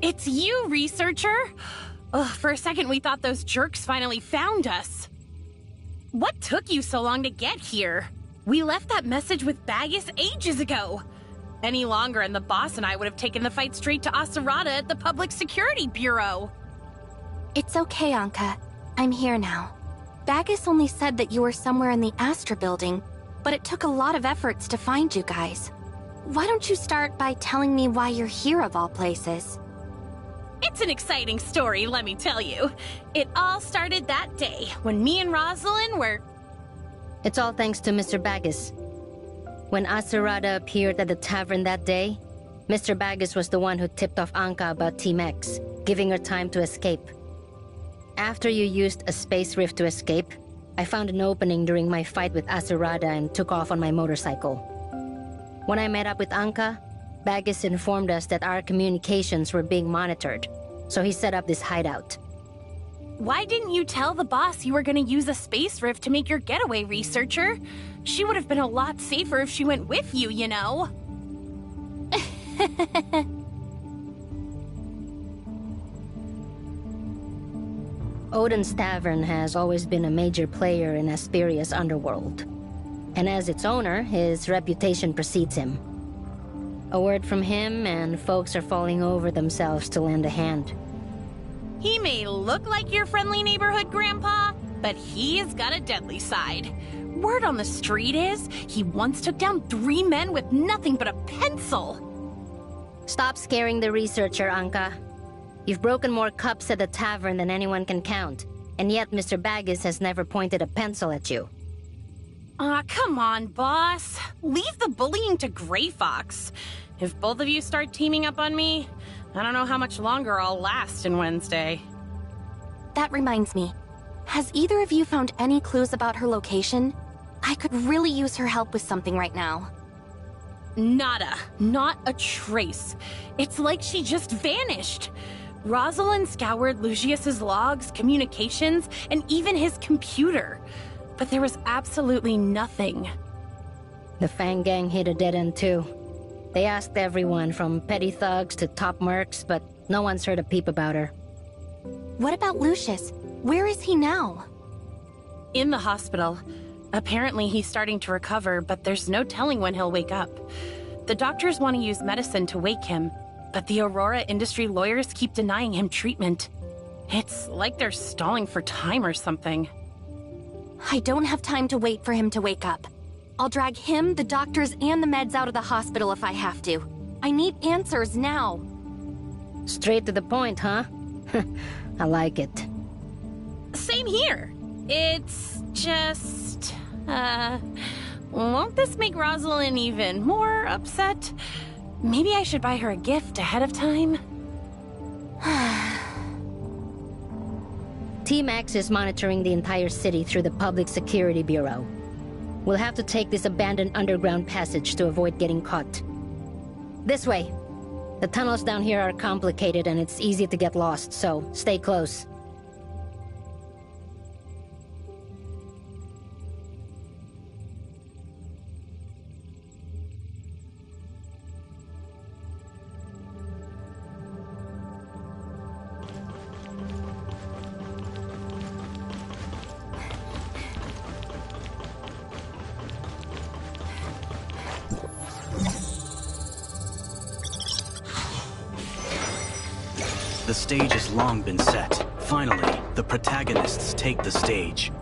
It's you, researcher! Ugh, for a second we thought those jerks finally found us. What took you so long to get here? We left that message with Bagus ages ago. Any longer and the boss and I would have taken the fight straight to Asurada at the Public Security Bureau. It's okay, Anka. I'm here now. Bagus only said that you were somewhere in the Astra building, but it took a lot of efforts to find you guys. Why don't you start by telling me why you're here of all places? It's an exciting story, let me tell you. It all started that day when me and Rosalind were... It's all thanks to Mr. Bagus. When Asurada appeared at the tavern that day, Mr. Bagus was the one who tipped off Anka about Team X, giving her time to escape. After you used a space rift to escape, I found an opening during my fight with Asurada and took off on my motorcycle. When I met up with Anka, Bagus informed us that our communications were being monitored, so he set up this hideout. Why didn't you tell the boss you were gonna use a space rift to make your getaway, researcher? She would have been a lot safer if she went with you, you know? Odin's Tavern has always been a major player in Asperia's underworld. And as its owner, his reputation precedes him. A word from him, and folks are falling over themselves to lend a hand. He may look like your friendly neighborhood grandpa, but he has got a deadly side. Word on the street is, he once took down 3 men with nothing but a pencil. Stop scaring the researcher, Anka. You've broken more cups at the tavern than anyone can count, and yet Mr. Bagus has never pointed a pencil at you. Aw, come on, boss. Leave the bullying to Gray Fox. If both of you start teaming up on me, I don't know how much longer I'll last in Wednesday. That reminds me. Has either of you found any clues about her location? I could really use her help with something right now. Nada. Not a trace. It's like she just vanished. Rosalind scoured Lucius's logs, communications, and even his computer. But there was absolutely nothing. The Fang Gang hit a dead end too. They asked everyone from petty thugs to top mercs, but no one's heard a peep about her. What about Lucius? Where is he now? In the hospital. Apparently he's starting to recover, but there's no telling when he'll wake up. The doctors want to use medicine to wake him, but the Aurora industry lawyers keep denying him treatment. It's like they're stalling for time or something. I don't have time to wait for him to wake up. I'll drag him, the doctors, and the meds out of the hospital if I have to. I need answers now. Straight to the point, huh? I like it. Same here. It's just... won't this make Rosalind even more upset? Maybe I should buy her a gift ahead of time? Team X is monitoring the entire city through the Public Security Bureau. We'll have to take this abandoned underground passage to avoid getting caught. This way. The tunnels down here are complicated and it's easy to get lost, so stay close. The stage has long been set. Finally, the protagonists take the stage.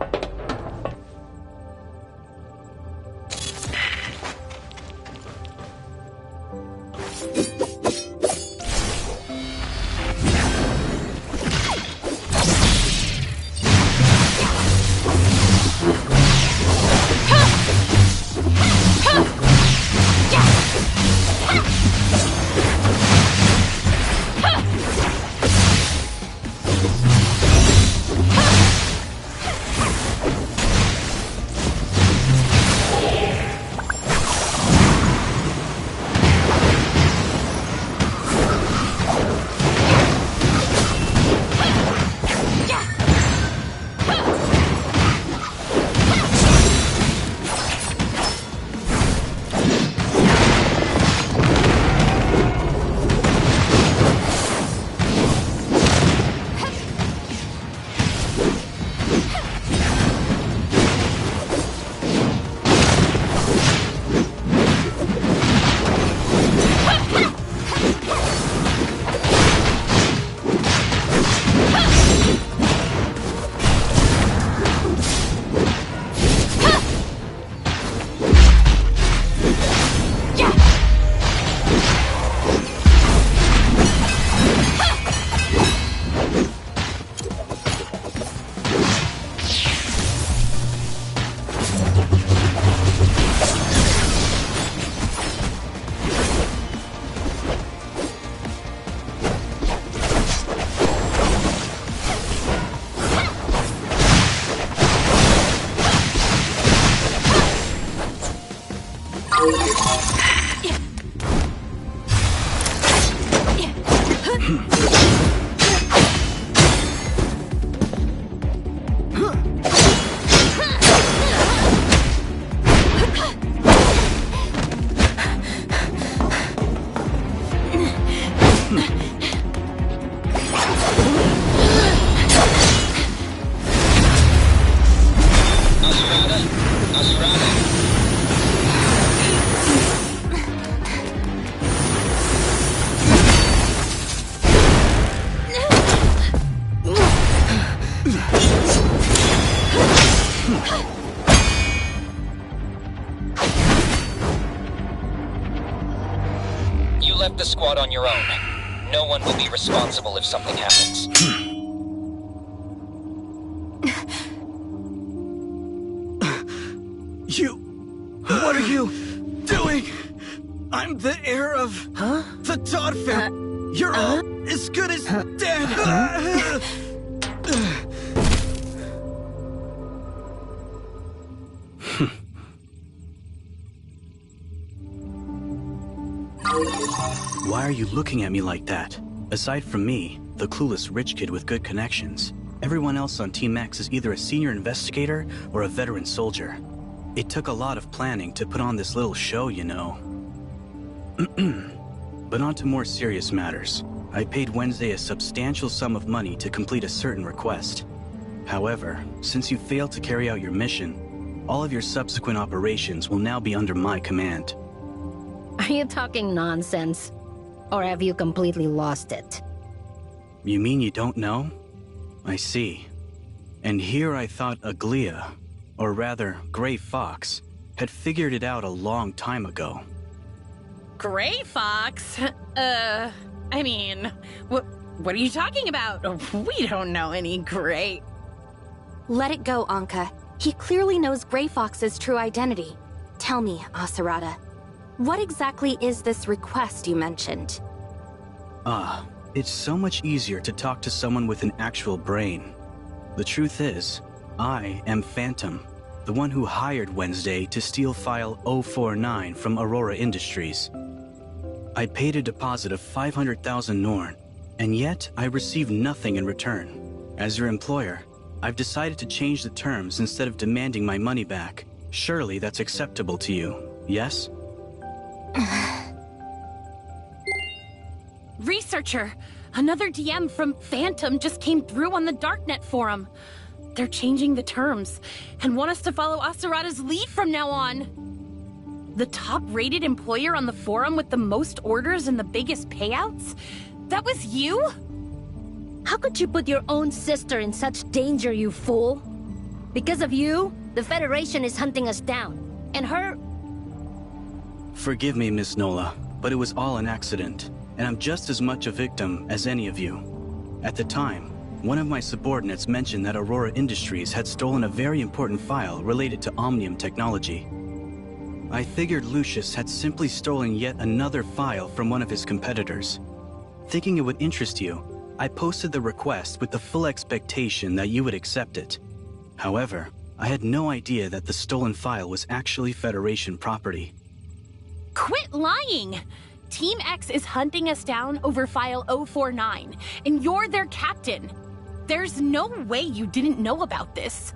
You left the squad on your own. No one will be responsible if something happens. What are you doing? I'm the heir of the ToF family. You're all as good as dead. Why are you looking at me like that? Aside from me, the clueless rich kid with good connections, everyone else on Team X is either a senior investigator or a veteran soldier. It took a lot of planning to put on this little show, you know. But on to more serious matters. I paid Wednesday a substantial sum of money to complete a certain request. However, since you failed to carry out your mission, all of your subsequent operations will now be under my command. Are you talking nonsense? Or have you completely lost it? You mean you don't know? I see. And here I thought Aglia, or rather, Gray Fox, had figured it out a long time ago. Gray Fox? I mean, what are you talking about? We don't know any Gray. Let it go, Anka. He clearly knows Gray Fox's true identity. Tell me, Asarada, what exactly is this request you mentioned? It's so much easier to talk to someone with an actual brain. The truth is, I am Phantom, the one who hired Wednesday to steal file 049 from Aurora Industries. I paid a deposit of 500,000 Norn, and yet I received nothing in return. As your employer, I've decided to change the terms instead of demanding my money back. Surely that's acceptable to you, yes? Researcher, another DM from Phantom just came through on the Darknet forum. They're changing the terms and want us to follow Asarada's lead from now on. The top-rated employer on the forum with the most orders and the biggest payouts? That was you? How could you put your own sister in such danger, you fool? Because of you, the Federation is hunting us down. And her... Forgive me, Miss Nola, but it was all an accident, and I'm just as much a victim as any of you. At the time, one of my subordinates mentioned that Aurora Industries had stolen a very important file related to Omnium technology. I figured Lucius had simply stolen yet another file from one of his competitors. Thinking it would interest you, I posted the request with the full expectation that you would accept it. However, I had no idea that the stolen file was actually Federation property. Quit lying! Team X is hunting us down over file 049, and you're their captain. There's no way you didn't know about this.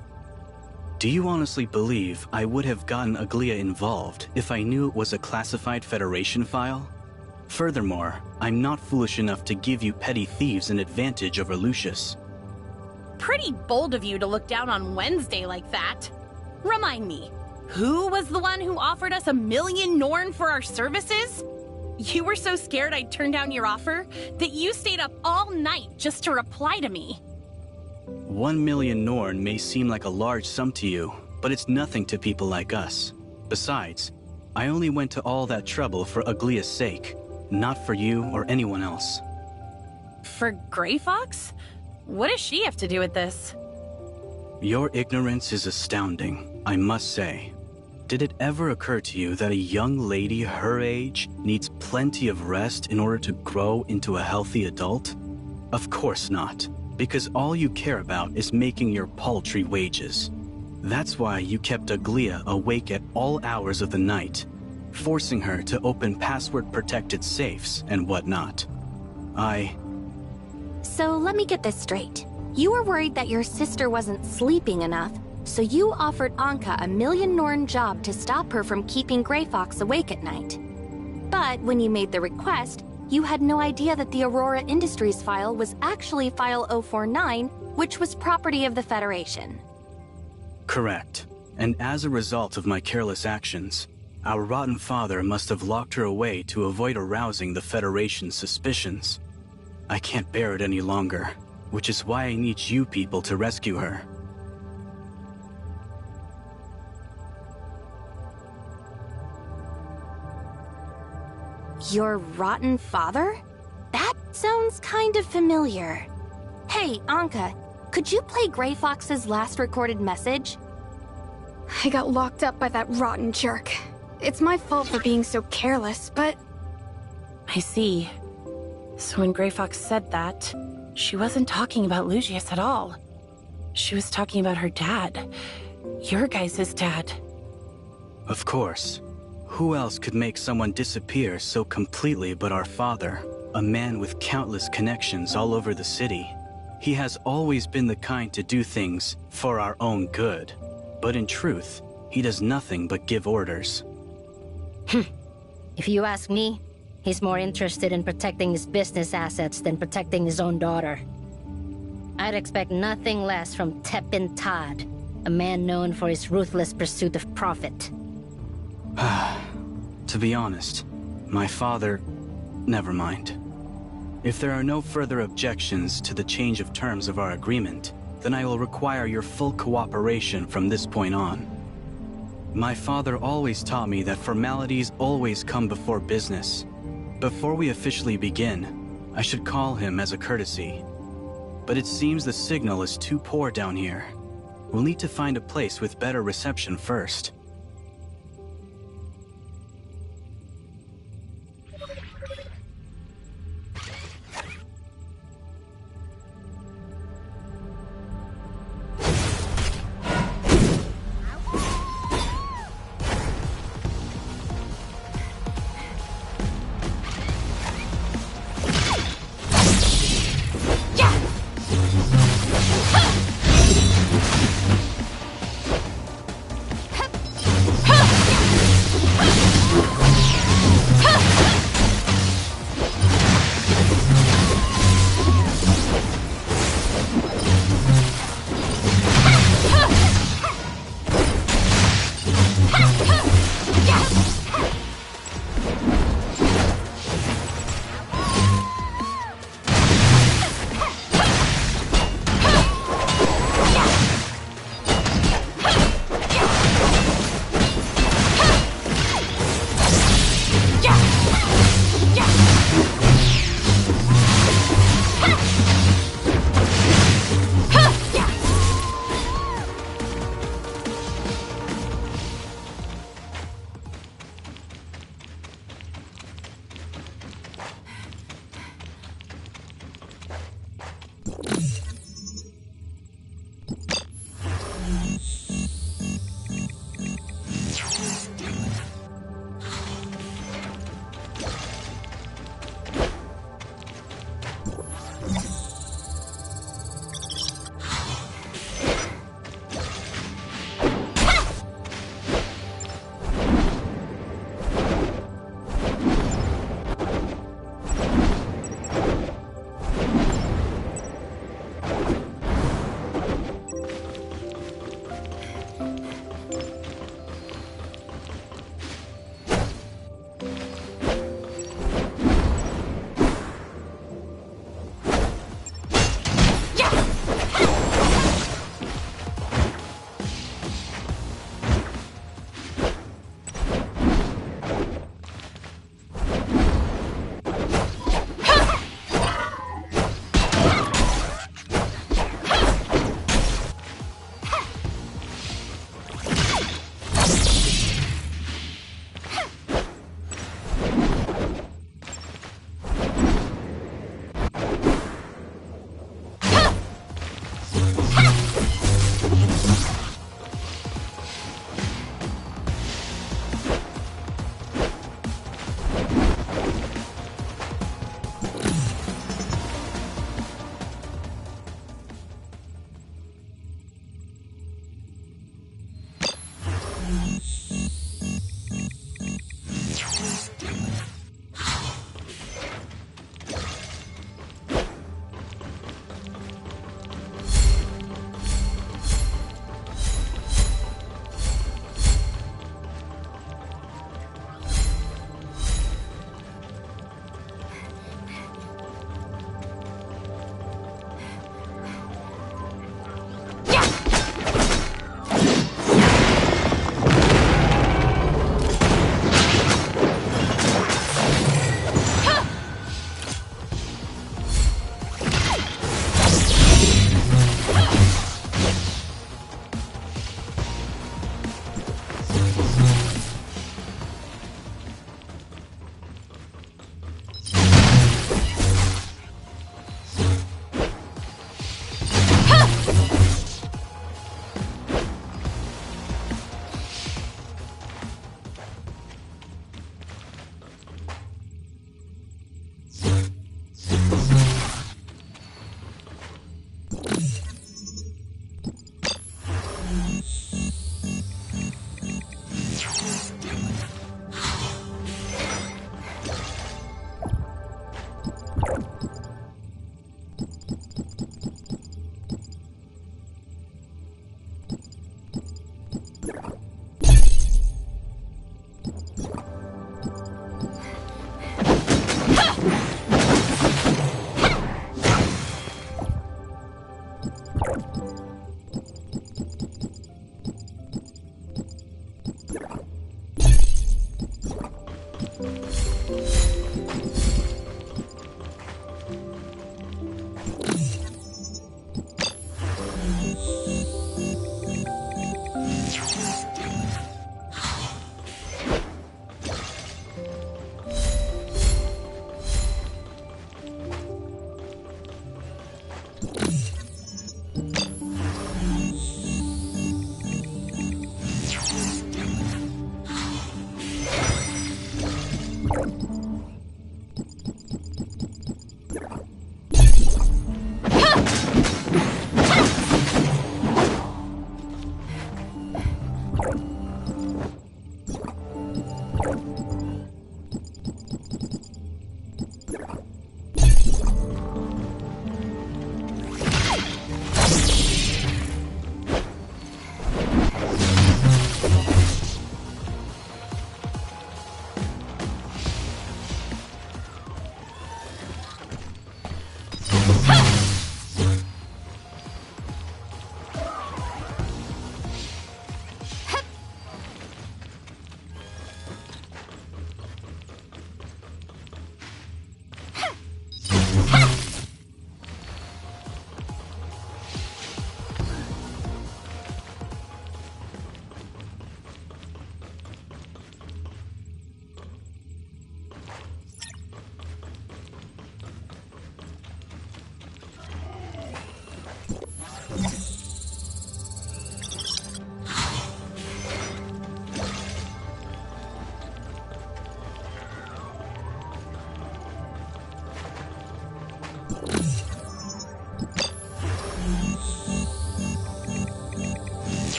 Do you honestly believe I would have gotten Aglia involved if I knew it was a classified Federation file? Furthermore, I'm not foolish enough to give you petty thieves an advantage over Lucius. Pretty bold of you to look down on Wednesday like that. Remind me, who was the one who offered us 1 million Norn for our services? You were so scared I'd turn down your offer that you stayed up all night just to reply to me. 1 million Norn may seem like a large sum to you, but it's nothing to people like us. Besides, I only went to all that trouble for Aglia's sake, not for you or anyone else. For Gray Fox? What does she have to do with this? Your ignorance is astounding, I must say. Did it ever occur to you that a young lady her age needs plenty of rest in order to grow into a healthy adult? Of course not, because all you care about is making your paltry wages. That's why you kept Aglia awake at all hours of the night. forcing her to open password-protected safes and whatnot. So let me get this straight. You were worried that your sister wasn't sleeping enough, so you offered Anka a million Norn job to stop her from keeping Grey Fox awake at night. But when you made the request, you had no idea that the Aurora Industries file was actually File 049, which was property of the Federation. Correct. And as a result of my careless actions, our rotten father must have locked her away to avoid arousing the Federation's suspicions. I can't bear it any longer, which is why I need you people to rescue her. Your rotten father? That sounds kind of familiar. Hey, Anka, could you play Grey Fox's last recorded message? I got locked up by that rotten jerk. It's my fault for being so careless, but... I see. So when Grey Fox said that, she wasn't talking about Lucius at all. She was talking about her dad. Your guys' dad. Of course. Who else could make someone disappear so completely but our father? A man with countless connections all over the city. He has always been the kind to do things for our own good. But in truth, he does nothing but give orders. If you ask me, he's more interested in protecting his business assets than protecting his own daughter. I'd expect nothing less from Tepin Todd, a man known for his ruthless pursuit of profit. To be honest, my father... Never mind. If there are no further objections to the change of terms of our agreement, then I will require your full cooperation from this point on. My father always taught me that formalities always come before business. Before we officially begin, I should call him as a courtesy. But it seems the signal is too poor down here. We'll need to find a place with better reception first.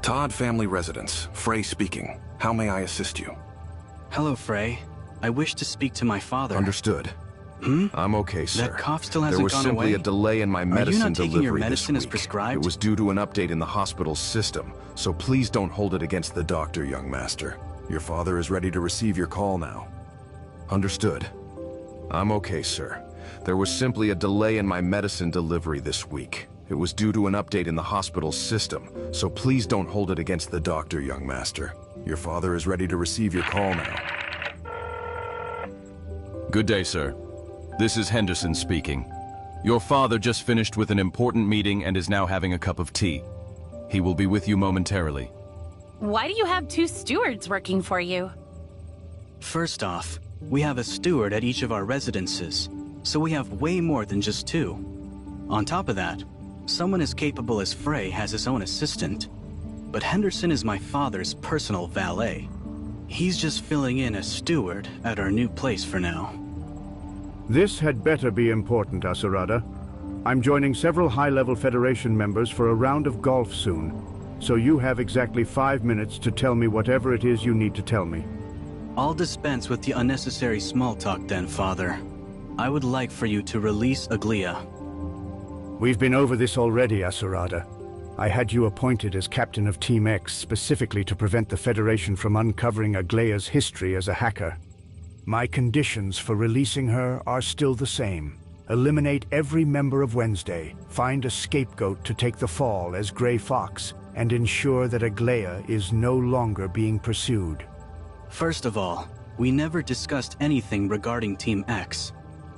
Todd Family Residence, Frey speaking. How may I assist you? Hello, Frey. I wish to speak to my father. Understood. I'm okay, sir. That cough still hasn't There was gone simply away? a delay in my medicine Are you not taking your delivery medicine this as week. prescribed? It was due to an update in the hospital's system, so please don't hold it against the doctor, young master. Your father is ready to receive your call now. Understood. I'm okay, sir. There was simply a delay in my medicine delivery this week. It was due to an update in the hospital's system, so please don't hold it against the doctor, young master. Your father is ready to receive your call now. Good day, sir. This is Henderson speaking. Your father just finished with an important meeting and is now having a cup of tea. He will be with you momentarily. Why do you have two stewards working for you? First off, we have a steward at each of our residences, so we have way more than just two. On top of that, someone as capable as Frey has his own assistant. But Henderson is my father's personal valet. He's just filling in as steward at our new place for now. This had better be important, Asurada. I'm joining several high-level Federation members for a round of golf soon, so you have exactly 5 minutes to tell me whatever it is you need to tell me. I'll dispense with the unnecessary small talk then, Father. I would like for you to release Aglia. We've been over this already, Asurada. I had you appointed as captain of Team X specifically to prevent the Federation from uncovering Aglia's history as a hacker. My conditions for releasing her are still the same. Eliminate every member of Wednesday, find a scapegoat to take the fall as Grey Fox, and ensure that Aglia is no longer being pursued. First of all, we never discussed anything regarding Team X.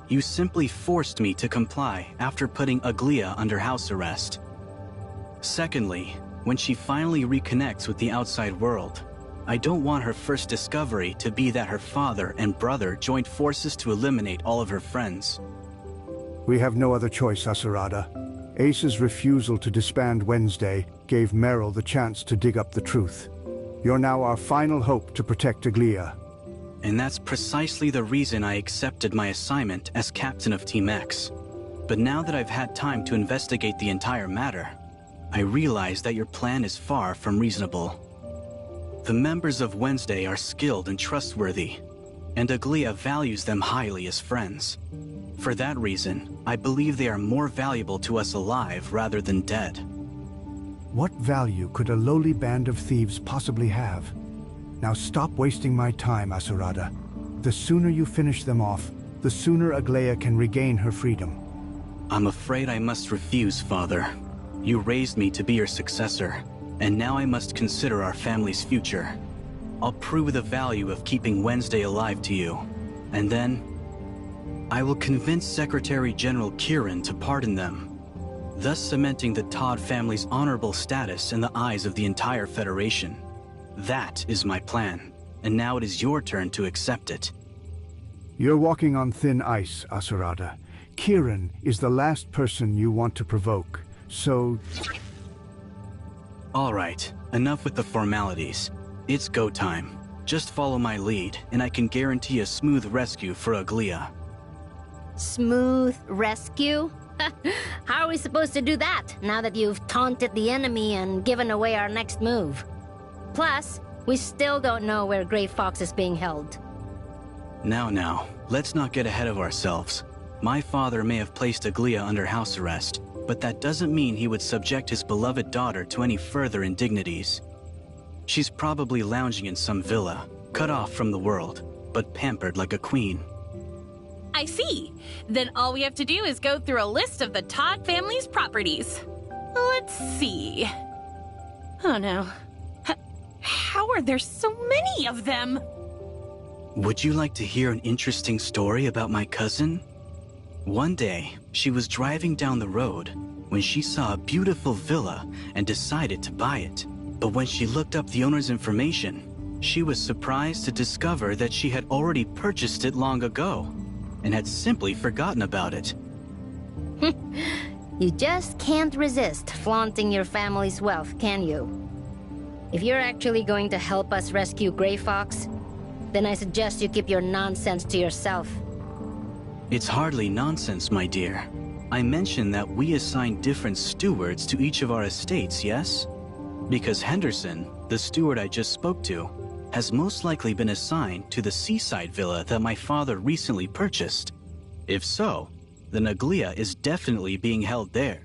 You simply forced me to comply after putting Aglia under house arrest. Secondly, when she finally reconnects with the outside world, I don't want her first discovery to be that her father and brother joined forces to eliminate all of her friends. We have no other choice, Asurada. Ace's refusal to disband Wednesday gave Meryl the chance to dig up the truth. You're now our final hope to protect Aglia. And that's precisely the reason I accepted my assignment as captain of Team X. But now that I've had time to investigate the entire matter, I realize that your plan is far from reasonable. The members of Wednesday are skilled and trustworthy, and Aglia values them highly as friends. For that reason, I believe they are more valuable to us alive rather than dead. What value could a lowly band of thieves possibly have? Now stop wasting my time, Asurada. The sooner you finish them off, the sooner Aglaya can regain her freedom. I'm afraid I must refuse, Father. You raised me to be your successor, and now I must consider our family's future. I'll prove the value of keeping Wednesday alive to you, and then I will convince Secretary General Kieran to pardon them, thus cementing the Todd family's honorable status in the eyes of the entire Federation. That is my plan, and now it is your turn to accept it. You're walking on thin ice, Asurada. Kieran is the last person you want to provoke, so... All right, enough with the formalities. It's go time. Just follow my lead, and I can guarantee a smooth rescue for Aglaya. Smooth rescue? How are we supposed to do that, now that you've taunted the enemy and given away our next move? Plus, we still don't know where Grey Fox is being held. Now, let's not get ahead of ourselves. My father may have placed Aglaya under house arrest, but that doesn't mean he would subject his beloved daughter to any further indignities. She's probably lounging in some villa, cut off from the world, but pampered like a queen. I see. Then all we have to do is go through a list of the Todd family's properties. Let's see. Oh no. How are there so many of them? Would you like to hear an interesting story about my cousin? One day, she was driving down the road when she saw a beautiful villa and decided to buy it. But when she looked up the owner's information, she was surprised to discover that she had already purchased it long ago and had simply forgotten about it. You just can't resist flaunting your family's wealth, can you? If you're actually going to help us rescue Grey Fox, then I suggest you keep your nonsense to yourself. It's hardly nonsense, my dear. I mentioned that we assign different stewards to each of our estates, yes? Because Henderson, the steward I just spoke to, has most likely been assigned to the seaside villa that my father recently purchased. If so, then Aglaya is definitely being held there.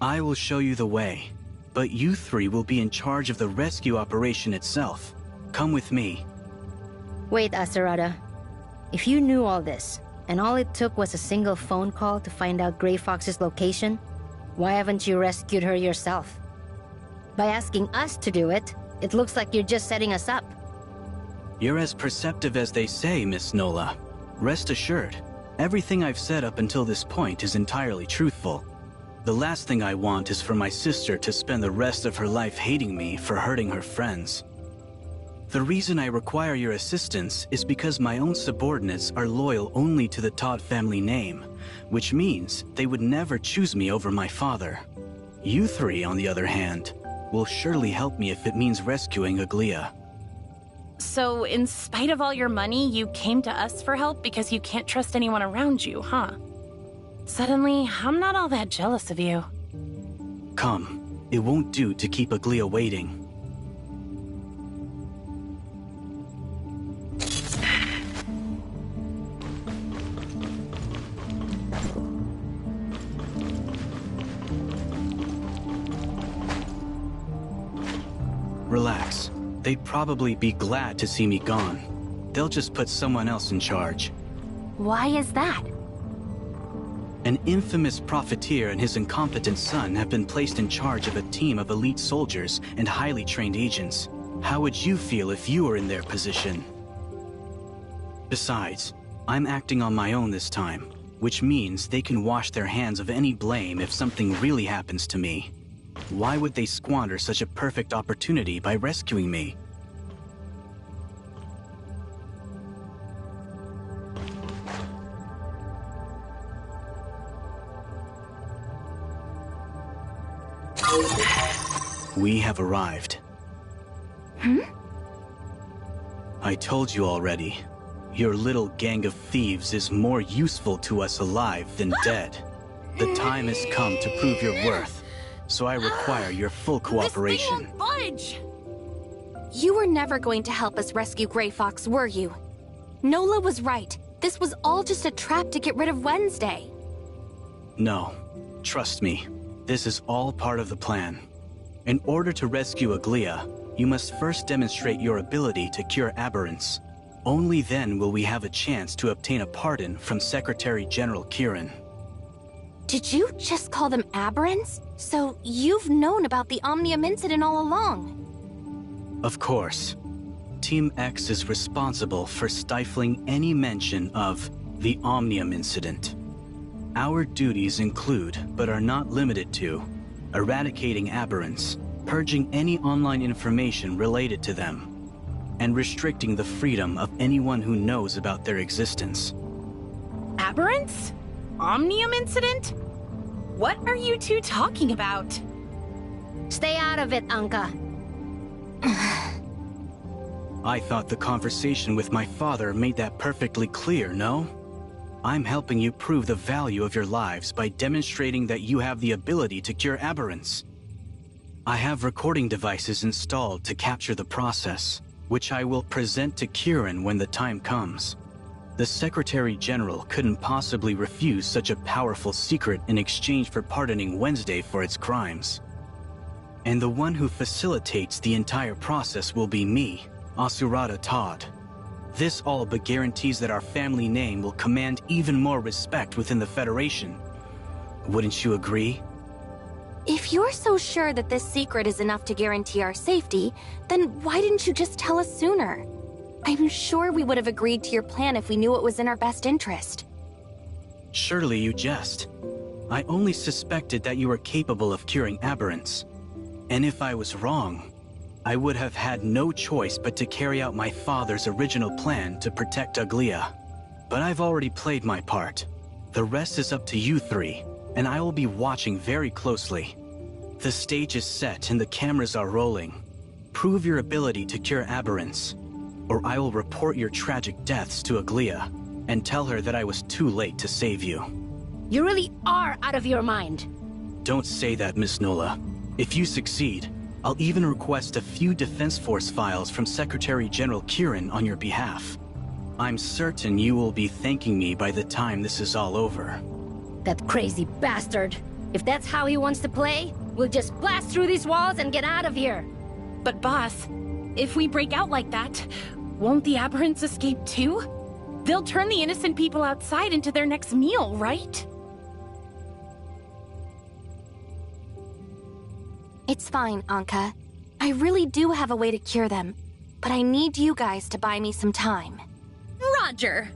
I will show you the way, but you three will be in charge of the rescue operation itself. Come with me. Wait, Asurada. If you knew all this, and all it took was a single phone call to find out Grey Fox's location, why haven't you rescued her yourself? By asking us to do it, it looks like you're just setting us up. You're as perceptive as they say, Miss Nola. Rest assured, everything I've said up until this point is entirely truthful. The last thing I want is for my sister to spend the rest of her life hating me for hurting her friends. The reason I require your assistance is because my own subordinates are loyal only to the Todd family name, which means they would never choose me over my father. You three, on the other hand, will surely help me if it means rescuing Aglaya. So, in spite of all your money, you came to us for help because you can't trust anyone around you, huh? Suddenly, I'm not all that jealous of you. Come, it won't do to keep Aglaya waiting. Relax. They'd probably be glad to see me gone. They'll just put someone else in charge. Why is that? An infamous profiteer and his incompetent son have been placed in charge of a team of elite soldiers and highly trained agents. How would you feel if you were in their position? Besides, I'm acting on my own this time, which means they can wash their hands of any blame if something really happens to me. Why would they squander such a perfect opportunity by rescuing me? We have arrived. I told you already. Your little gang of thieves is more useful to us alive than dead. The time has come to prove your worth. So I require your full cooperation. This thing won't budge! You were never going to help us rescue Grey Fox, were you? Nola was right. This was all just a trap to get rid of Wednesday. No. Trust me. This is all part of the plan. In order to rescue Aglia, you must first demonstrate your ability to cure aberrants. Only then will we have a chance to obtain a pardon from Secretary General Kieran. Did you just call them aberrants? So you've known about the Omnium incident all along? Of course. Team X is responsible for stifling any mention of the Omnium incident. Our duties include, but are not limited to, eradicating aberrants, purging any online information related to them, and restricting the freedom of anyone who knows about their existence. Aberrants? Omnium incident? What are you two talking about? Stay out of it, Anka. I thought the conversation with my father made that perfectly clear, no? I'm helping you prove the value of your lives by demonstrating that you have the ability to cure aberrants. I have recording devices installed to capture the process, which I will present to Kieran when the time comes. The Secretary General couldn't possibly refuse such a powerful secret in exchange for pardoning Wednesday for its crimes. And the one who facilitates the entire process will be me, Asurada Todd. This all but guarantees that our family name will command even more respect within the Federation. Wouldn't you agree? If you're so sure that this secret is enough to guarantee our safety, then why didn't you just tell us sooner? I'm sure we would have agreed to your plan if we knew it was in our best interest. Surely you jest. I only suspected that you were capable of curing aberrants. And if I was wrong, I would have had no choice but to carry out my father's original plan to protect Aglia. But I've already played my part. The rest is up to you three, and I will be watching very closely. The stage is set and the cameras are rolling. Prove your ability to cure aberrants, or I will report your tragic deaths to Aglia and tell her that I was too late to save you. You really are out of your mind. Don't say that, Miss Nola. If you succeed, I'll even request a few Defense Force files from Secretary General Kieran on your behalf. I'm certain you will be thanking me by the time this is all over. That crazy bastard. If that's how he wants to play, we'll just blast through these walls and get out of here. But boss, if we break out like that, won't the aberrants escape too? They'll turn the innocent people outside into their next meal, right? It's fine, Anka. I really do have a way to cure them, but I need you guys to buy me some time. Roger!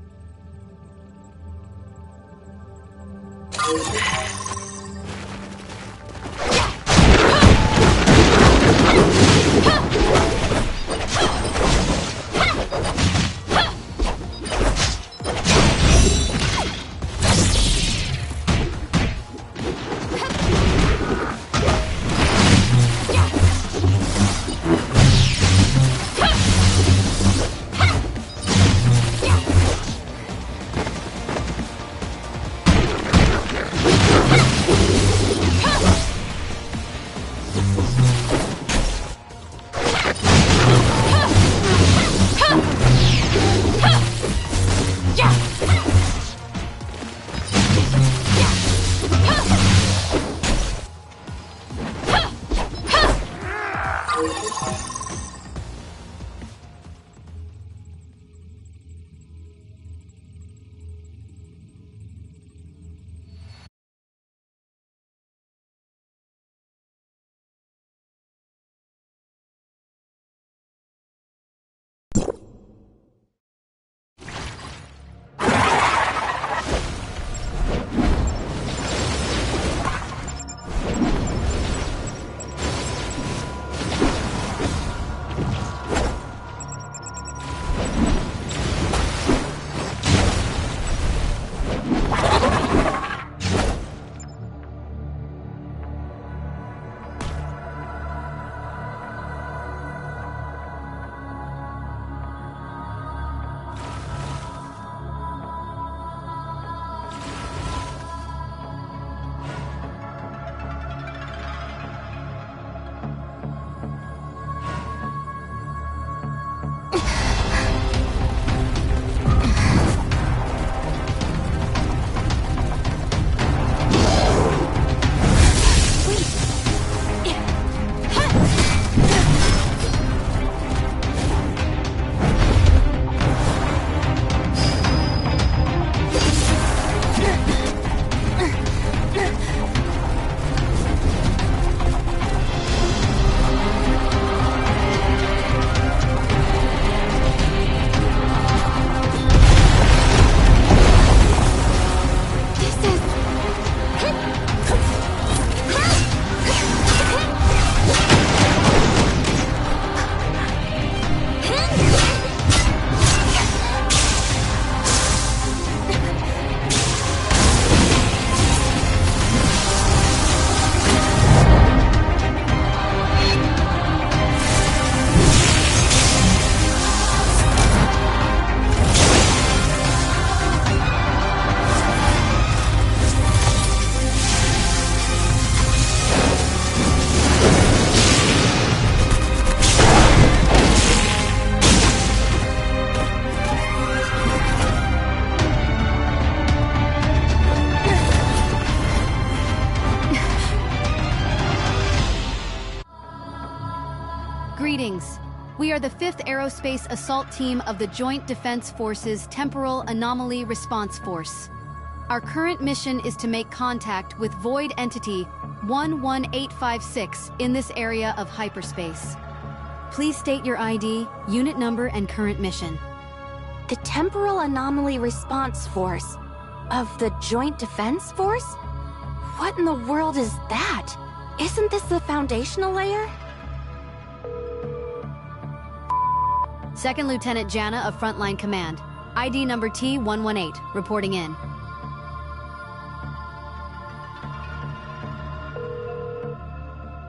Greetings. We are the 5th Aerospace Assault Team of the Joint Defense Forces Temporal Anomaly Response Force. Our current mission is to make contact with Void Entity 11856 in this area of hyperspace. Please state your ID, unit number, and current mission. The Temporal Anomaly Response Force of the Joint Defense Force? What in the world is that? Isn't this the foundational layer? Second Lieutenant Jana of Frontline Command. ID number T118, reporting in.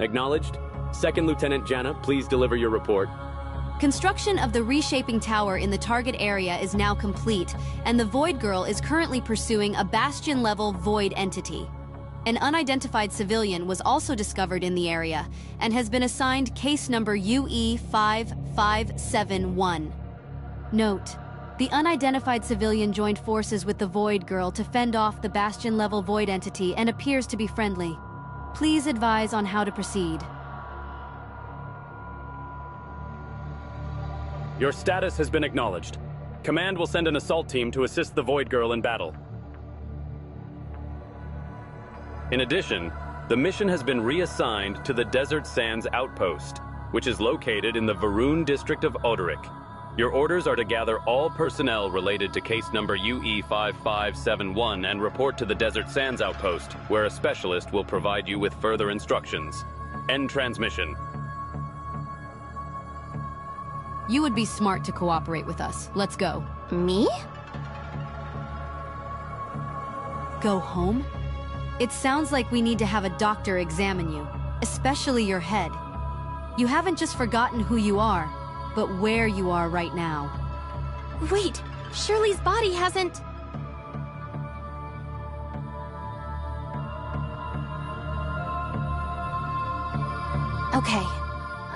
Acknowledged. Second Lieutenant Jana, please deliver your report. Construction of the reshaping tower in the target area is now complete, and the Void Girl is currently pursuing a Bastion-level Void entity. An unidentified civilian was also discovered in the area and has been assigned case number UE5571. Note: the unidentified civilian joined forces with the Void Girl to fend off the Bastion-level Void entity and appears to be friendly. Please advise on how to proceed. Your status has been acknowledged. Command will send an assault team to assist the Void Girl in battle. In addition, the mission has been reassigned to the Desert Sands Outpost, which is located in the Varun district of Oderic. Your orders are to gather all personnel related to case number UE5571 and report to the Desert Sands Outpost, where a specialist will provide you with further instructions. End transmission. You would be smart to cooperate with us. Let's go. Me? Go home? It sounds like we need to have a doctor examine you, especially your head. You haven't just forgotten who you are, but where you are right now. Wait, Shirley's body hasn't... Okay,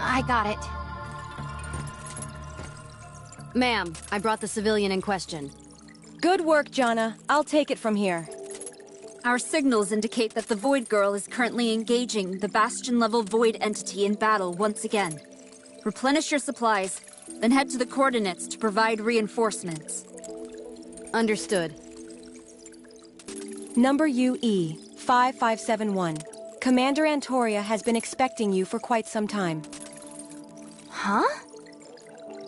I got it. Ma'am, I brought the civilian in question. Good work, Jana. I'll take it from here. Our signals indicate that the Void Girl is currently engaging the Bastion-level Void entity in battle once again. Replenish your supplies, then head to the coordinates to provide reinforcements. Understood. Number UE 5571. Commander Antoria has been expecting you for quite some time. Huh?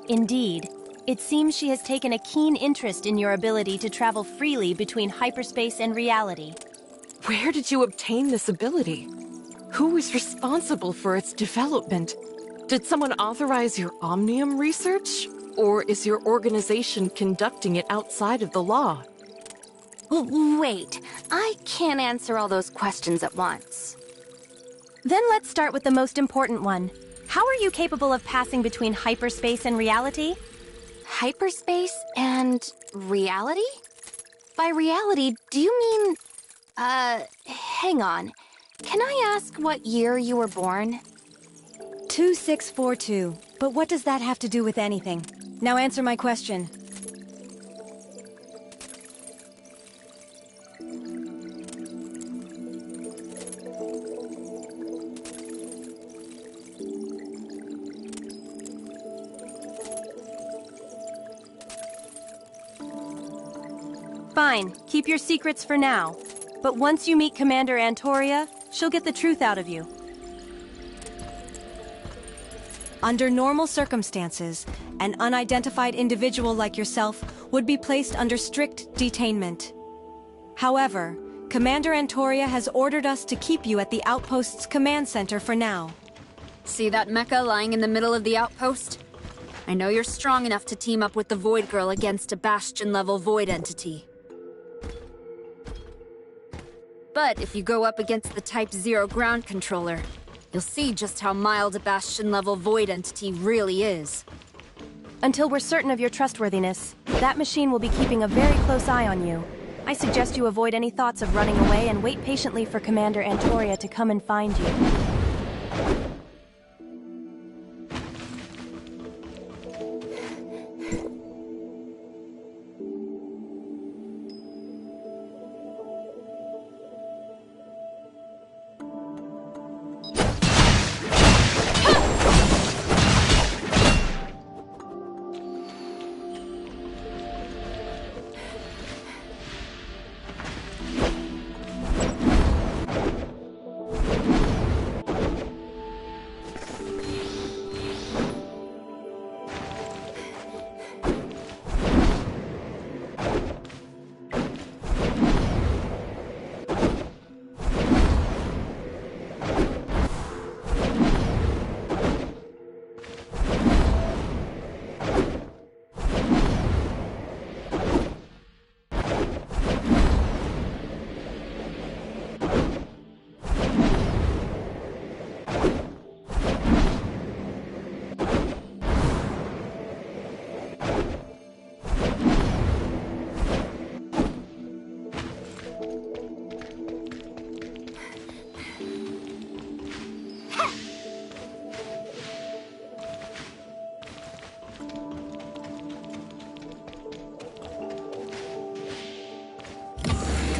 Indeed. It seems she has taken a keen interest in your ability to travel freely between hyperspace and reality. Where did you obtain this ability? Who is responsible for its development? Did someone authorize your Omnium research? Or is your organization conducting it outside of the law? Wait, I can't answer all those questions at once. Then let's start with the most important one. How are you capable of passing between hyperspace and reality? Hyperspace and reality? By reality, do you mean... hang on. Can I ask what year you were born? 2642. But what does that have to do with anything? Now answer my question. Fine, keep your secrets for now. But once you meet Commander Antoria, she'll get the truth out of you. Under normal circumstances, an unidentified individual like yourself would be placed under strict detainment. However, Commander Antoria has ordered us to keep you at the outpost's command center for now. See that mecha lying in the middle of the outpost? I know you're strong enough to team up with the Void Girl against a Bastion-level Void entity. But if you go up against the Type 0 ground controller, you'll see just how mild a Bastion-level Void entity really is. Until we're certain of your trustworthiness, that machine will be keeping a very close eye on you. I suggest you avoid any thoughts of running away and wait patiently for Commander Antoria to come and find you.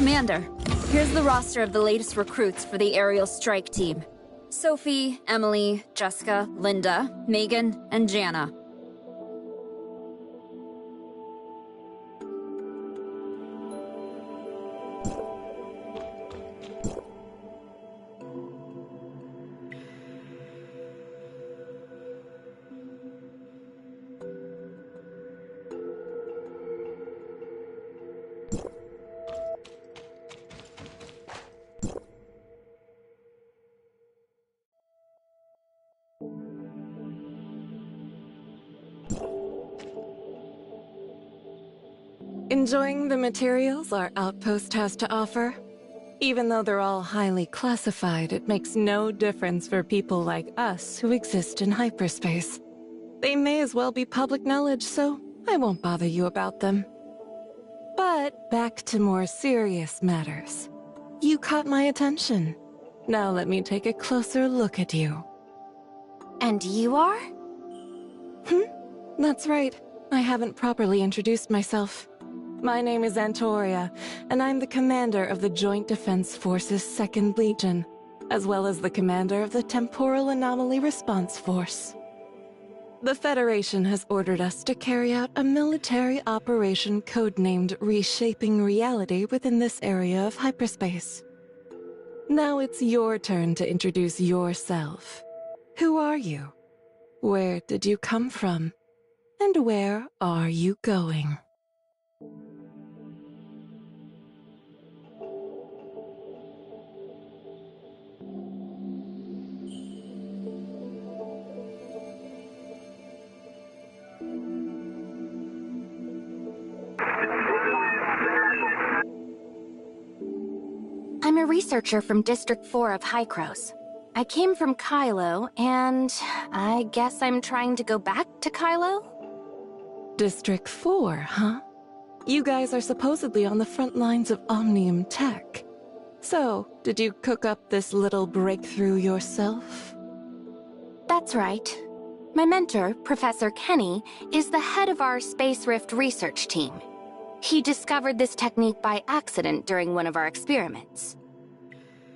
Commander, here's the roster of the latest recruits for the aerial strike team. Sophie, Emily, Jessica, Linda, Megan, and Jana. Enjoying the materials our outpost has to offer? Even though they're all highly classified, it makes no difference for people like us who exist in hyperspace. They may as well be public knowledge, so I won't bother you about them. But back to more serious matters. You caught my attention. Now let me take a closer look at you. And you are? That's right. I haven't properly introduced myself. My name is Antoria, and I'm the commander of the Joint Defense Force's 2nd Legion, as well as the commander of the Temporal Anomaly Response Force. The Federation has ordered us to carry out a military operation codenamed Reshaping Reality within this area of hyperspace. Now it's your turn to introduce yourself. Who are you? Where did you come from? And where are you going? I'm a researcher from District 4 of Hykros. I came from Kylo, and I guess I'm trying to go back to Kylo? District 4, huh? You guys are supposedly on the front lines of Omnium tech. So, did you cook up this little breakthrough yourself? That's right. My mentor, Professor Kenny, is the head of our Space Rift research team. He discovered this technique by accident during one of our experiments.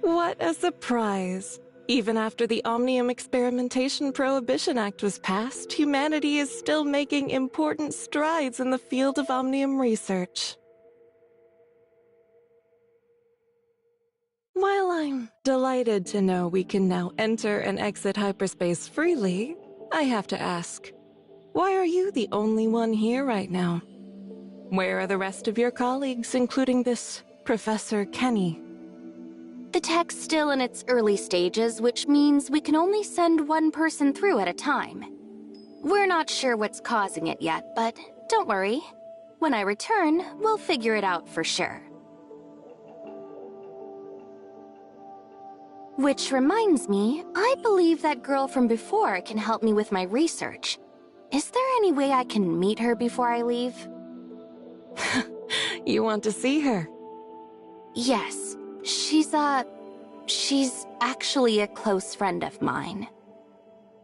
What a surprise! Even after the Omnium Experimentation Prohibition Act was passed, humanity is still making important strides in the field of Omnium research. While I'm delighted to know we can now enter and exit hyperspace freely, I have to ask, why are you the only one here right now? Where are the rest of your colleagues, including this Professor Kenny? The tech's still in its early stages, which means we can only send one person through at a time. We're not sure what's causing it yet, but don't worry. When I return, we'll figure it out for sure. Which reminds me, I believe that girl from before can help me with my research. Is there any way I can meet her before I leave? You want to see her? Yes. She's actually a close friend of mine.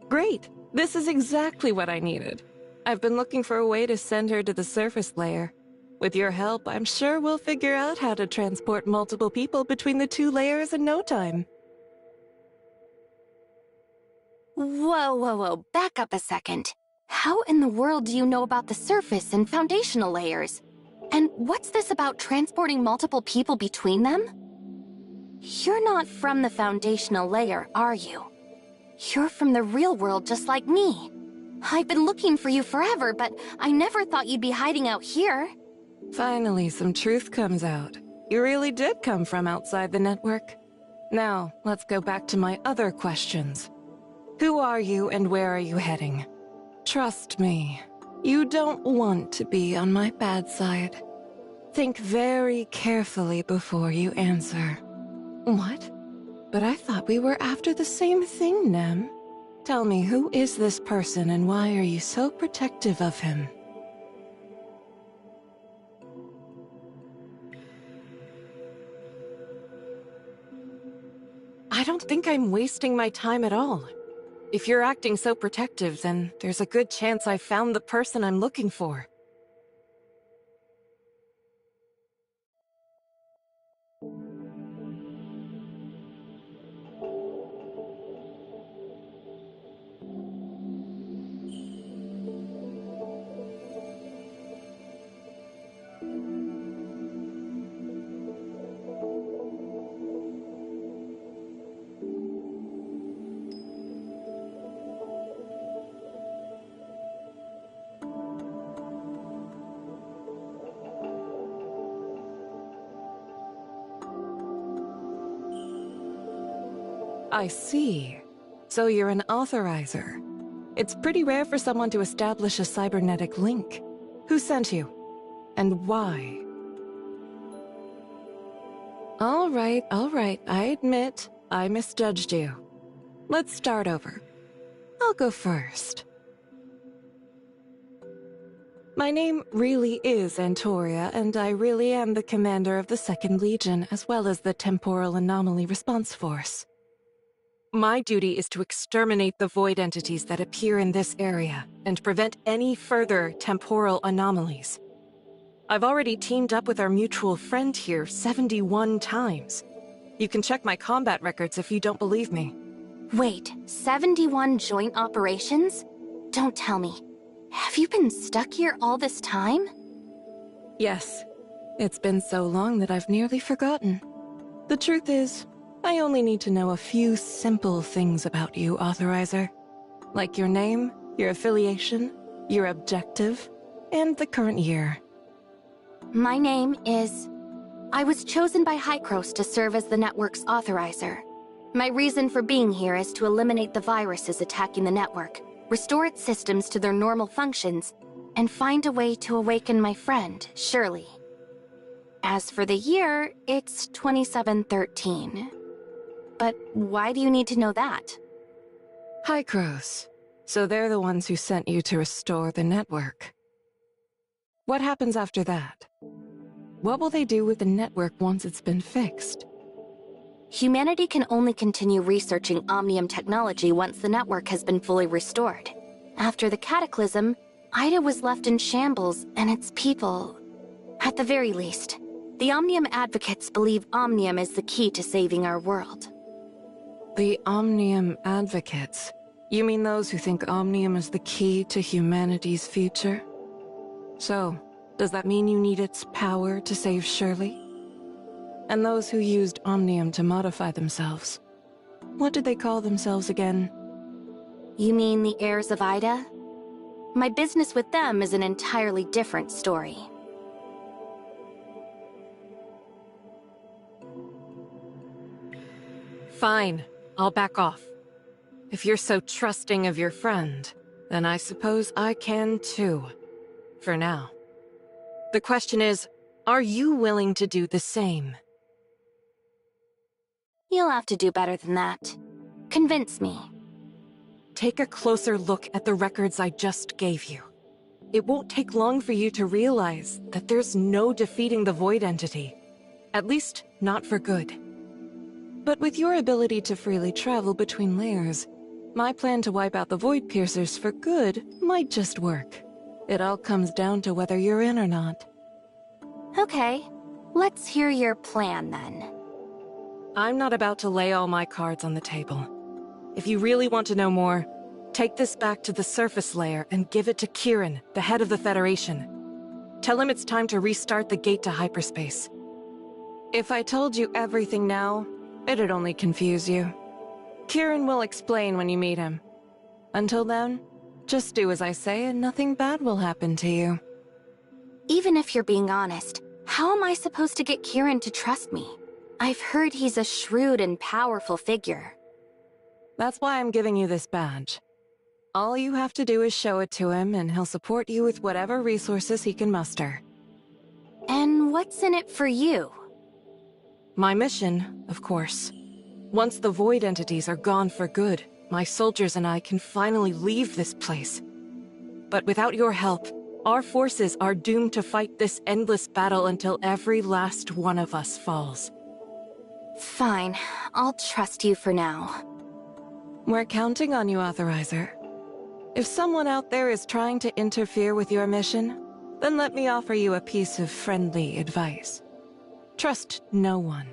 Great! This is exactly what I needed. I've been looking for a way to send her to the surface layer. With your help, I'm sure we'll figure out how to transport multiple people between the 2 layers in no time. Whoa. Back up a second. How in the world do you know about the surface and foundational layers? And what's this about transporting multiple people between them? You're not from the foundational layer, are you? You're from the real world just like me. I've been looking for you forever, but I never thought you'd be hiding out here. Finally, some truth comes out. You really did come from outside the network. Now, let's go back to my other questions. Who are you and where are you heading? Trust me, you don't want to be on my bad side. Think very carefully before you answer. What? But I thought we were after the same thing, Nem. Tell me, who is this person and why are you so protective of him? I don't think I'm wasting my time at all. If you're acting so protective, then there's a good chance I found the person I'm looking for. I see. So you're an authorizer. It's pretty rare for someone to establish a cybernetic link. Who sent you? And why? All right, I admit I misjudged you. Let's start over. I'll go first. My name really is Antoria, and I really am the commander of the 2nd Legion, as well as the Temporal Anomaly Response Force. My duty is to exterminate the void entities that appear in this area, and prevent any further temporal anomalies. I've already teamed up with our mutual friend here 71 times. You can check my combat records if you don't believe me. Wait, 71 joint operations? Don't tell me. Have you been stuck here all this time? Yes. It's been so long that I've nearly forgotten. The truth is, I only need to know a few simple things about you, Authorizer. Like your name, your affiliation, your objective, and the current year. My name is... I was chosen by Hycros to serve as the network's authorizer. My reason for being here is to eliminate the viruses attacking the network, restore its systems to their normal functions, and find a way to awaken my friend, Shirley. As for the year, it's 2713. But why do you need to know that? Hycros. So they're the ones who sent you to restore the network. What happens after that? What will they do with the network once it's been fixed? Humanity can only continue researching Omnium technology once the network has been fully restored. After the cataclysm, Ida was left in shambles, and its people... At the very least, the Omnium advocates believe Omnium is the key to saving our world. The Omnium advocates? You mean those who think Omnium is the key to humanity's future? So, does that mean you need its power to save Shirley? And those who used Omnium to modify themselves? What did they call themselves again? You mean the heirs of Ida? My business with them is an entirely different story. Fine, I'll back off. If you're so trusting of your friend, then I suppose I can too. For now. The question is, are you willing to do the same? You'll have to do better than that. Convince me. Take a closer look at the records I just gave you. It won't take long for you to realize that there's no defeating the Void Entity. At least, not for good. But with your ability to freely travel between layers, my plan to wipe out the Void Piercers for good might just work. It all comes down to whether you're in or not. Okay, let's hear your plan then. I'm not about to lay all my cards on the table. If you really want to know more, take this back to the surface layer and give it to Kieran, the head of the Federation. Tell him it's time to restart the gate to hyperspace. If I told you everything now, it'd only confuse you. Kieran will explain when you meet him. Until then, just do as I say and nothing bad will happen to you. Even if you're being honest, how am I supposed to get Kieran to trust me? I've heard he's a shrewd and powerful figure. That's why I'm giving you this badge. All you have to do is show it to him and he'll support you with whatever resources he can muster. And what's in it for you? My mission, of course. Once the Void Entities are gone for good, my soldiers and I can finally leave this place. But without your help, our forces are doomed to fight this endless battle until every last one of us falls. Fine, I'll trust you for now. We're counting on you, Authorizer. If someone out there is trying to interfere with your mission, then let me offer you a piece of friendly advice. Trust no one,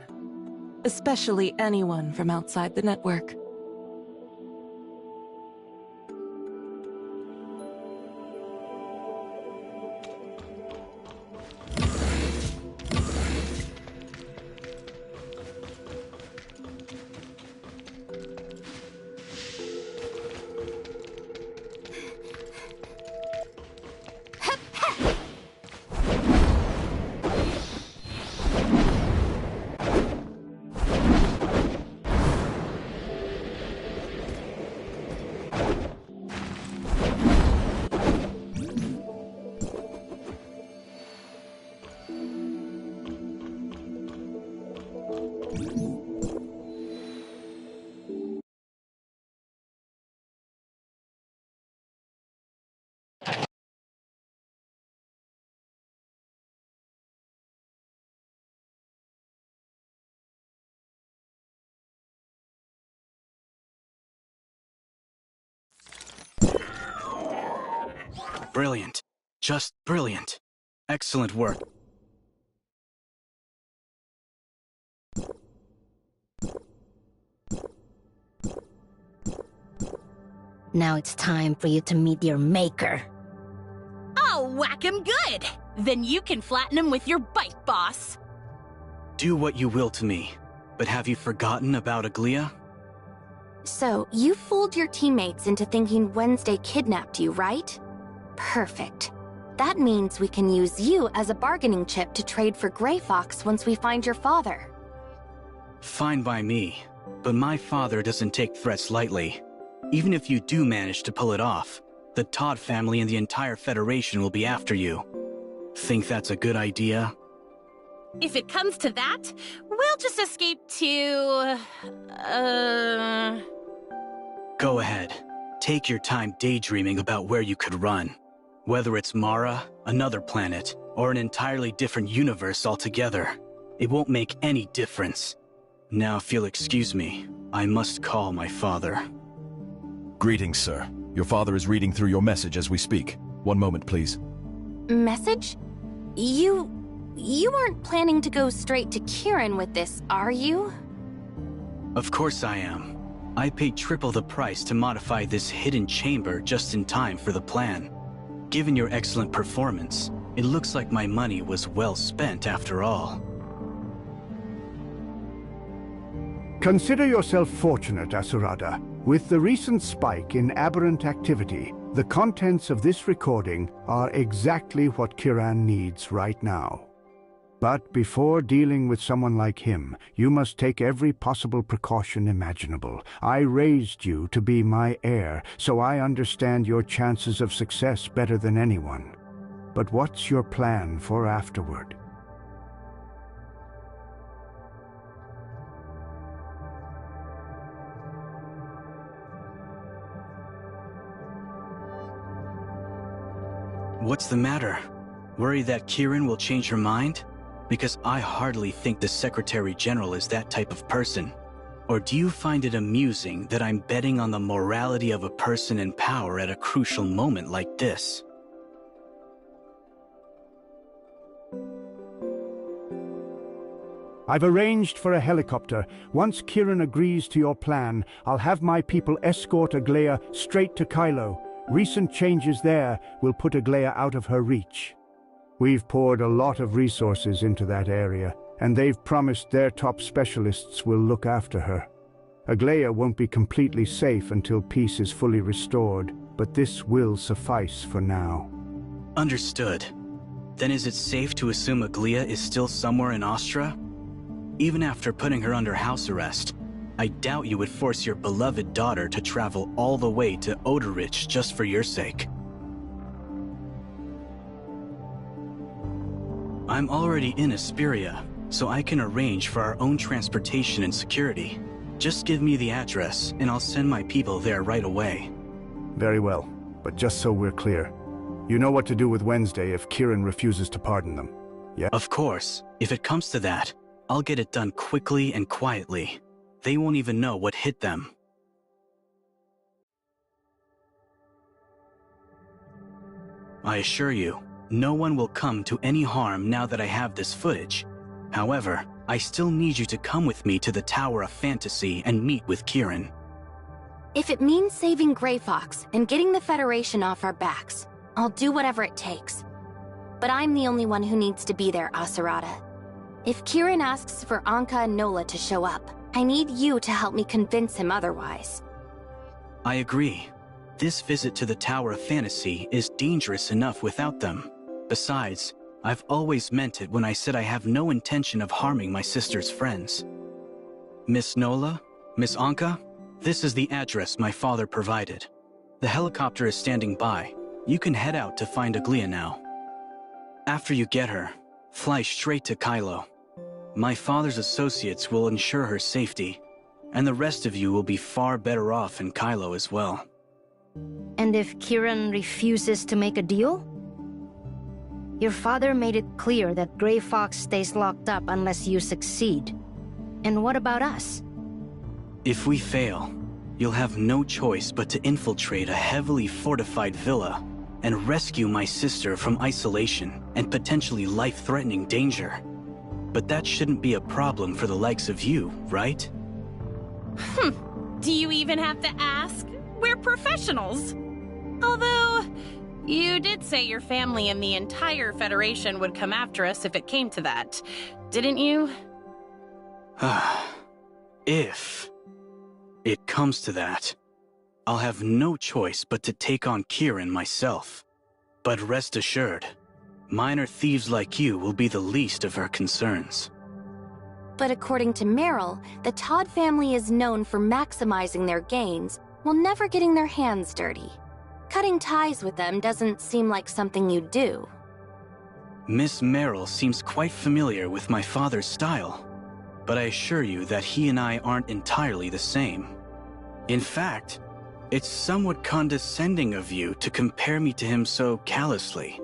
especially anyone from outside the network. Brilliant. Just brilliant. Excellent work. Now it's time for you to meet your maker. I'll whack him good! Then you can flatten him with your bite, boss. Do what you will to me, but have you forgotten about Aglia? So, you fooled your teammates into thinking Wednesday kidnapped you, right? Perfect. That means we can use you as a bargaining chip to trade for Grey Fox once we find your father. Fine by me, but my father doesn't take threats lightly. Even if you do manage to pull it off, the Todd family and the entire Federation will be after you. Think that's a good idea? If it comes to that, we'll just escape to... Go ahead. Take your time daydreaming about where you could run. Whether it's Mara, another planet, or an entirely different universe altogether. It won't make any difference. Now, if you'll excuse me, I must call my father. Greetings, sir. Your father is reading through your message as we speak. One moment, please. Message? You aren't planning to go straight to Kieran with this, are you? Of course I am. I paid triple the price to modify this hidden chamber just in time for the plan. Given your excellent performance, it looks like my money was well spent after all. Consider yourself fortunate, Asurada. With the recent spike in aberrant activity, the contents of this recording are exactly what Kieran needs right now. But before dealing with someone like him, you must take every possible precaution imaginable. I raised you to be my heir, so I understand your chances of success better than anyone. But what's your plan for afterward? What's the matter? Worried that Kieran will change her mind? Because I hardly think the Secretary General is that type of person. Or do you find it amusing that I'm betting on the morality of a person in power at a crucial moment like this? I've arranged for a helicopter. Once Kieran agrees to your plan, I'll have my people escort Aglia straight to Kylo. Recent changes there will put Aglia out of her reach. We've poured a lot of resources into that area, and they've promised their top specialists will look after her. Aglia won't be completely safe until peace is fully restored, but this will suffice for now. Understood. Then is it safe to assume Aglia is still somewhere in Astra? Even after putting her under house arrest, I doubt you would force your beloved daughter to travel all the way to Odorich just for your sake. I'm already in Asperia, so I can arrange for our own transportation and security. Just give me the address, and I'll send my people there right away. Very well, but just so we're clear, you know what to do with Wednesday if Kieran refuses to pardon them, yeah? Of course. If it comes to that, I'll get it done quickly and quietly. They won't even know what hit them. I assure you, no one will come to any harm now that I have this footage. However, I still need you to come with me to the Tower of Fantasy and meet with Kieran. If it means saving Grey Fox and getting the Federation off our backs, I'll do whatever it takes. But I'm the only one who needs to be there, Asurada. If Kieran asks for Anka and Nola to show up, I need you to help me convince him otherwise. I agree. This visit to the Tower of Fantasy is dangerous enough without them. Besides, I've always meant it when I said I have no intention of harming my sister's friends. Miss Nola? Miss Anka? This is the address my father provided. The helicopter is standing by. You can head out to find Aglia now. After you get her, fly straight to Kylo. My father's associates will ensure her safety, and the rest of you will be far better off in Kylo as well. And if Kieran refuses to make a deal? Your father made it clear that Grey Fox stays locked up unless you succeed. And what about us? If we fail, you'll have no choice but to infiltrate a heavily fortified villa and rescue my sister from isolation and potentially life-threatening danger. But that shouldn't be a problem for the likes of you, right? Do you even have to ask? We're professionals. Although, you did say your family and the entire Federation would come after us if it came to that, didn't you? If it comes to that, I'll have no choice but to take on Kieran myself. But rest assured, minor thieves like you will be the least of her concerns. But according to Meryl, the Todd family is known for maximizing their gains while never getting their hands dirty. Cutting ties with them doesn't seem like something you do. Miss Meryl seems quite familiar with my father's style, but I assure you that he and I aren't entirely the same. In fact, it's somewhat condescending of you to compare me to him so callously.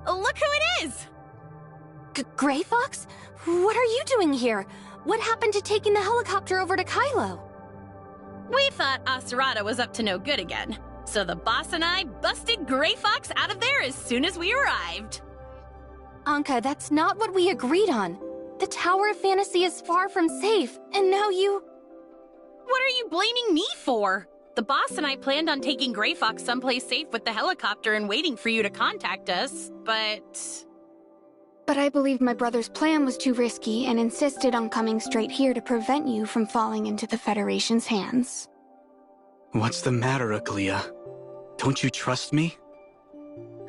Look who it is! Gray Fox? What are you doing here? What happened to taking the helicopter over to Kylo? We thought Asurada was up to no good again, so the boss and I busted Gray Fox out of there as soon as we arrived. Anka, that's not what we agreed on. The Tower of Fantasy is far from safe, and now you... What are you blaming me for? The boss and I planned on taking Gray Fox someplace safe with the helicopter and waiting for you to contact us, but I believed my brother's plan was too risky and insisted on coming straight here to prevent you from falling into the Federation's hands. What's the matter, Aglia? Don't you trust me?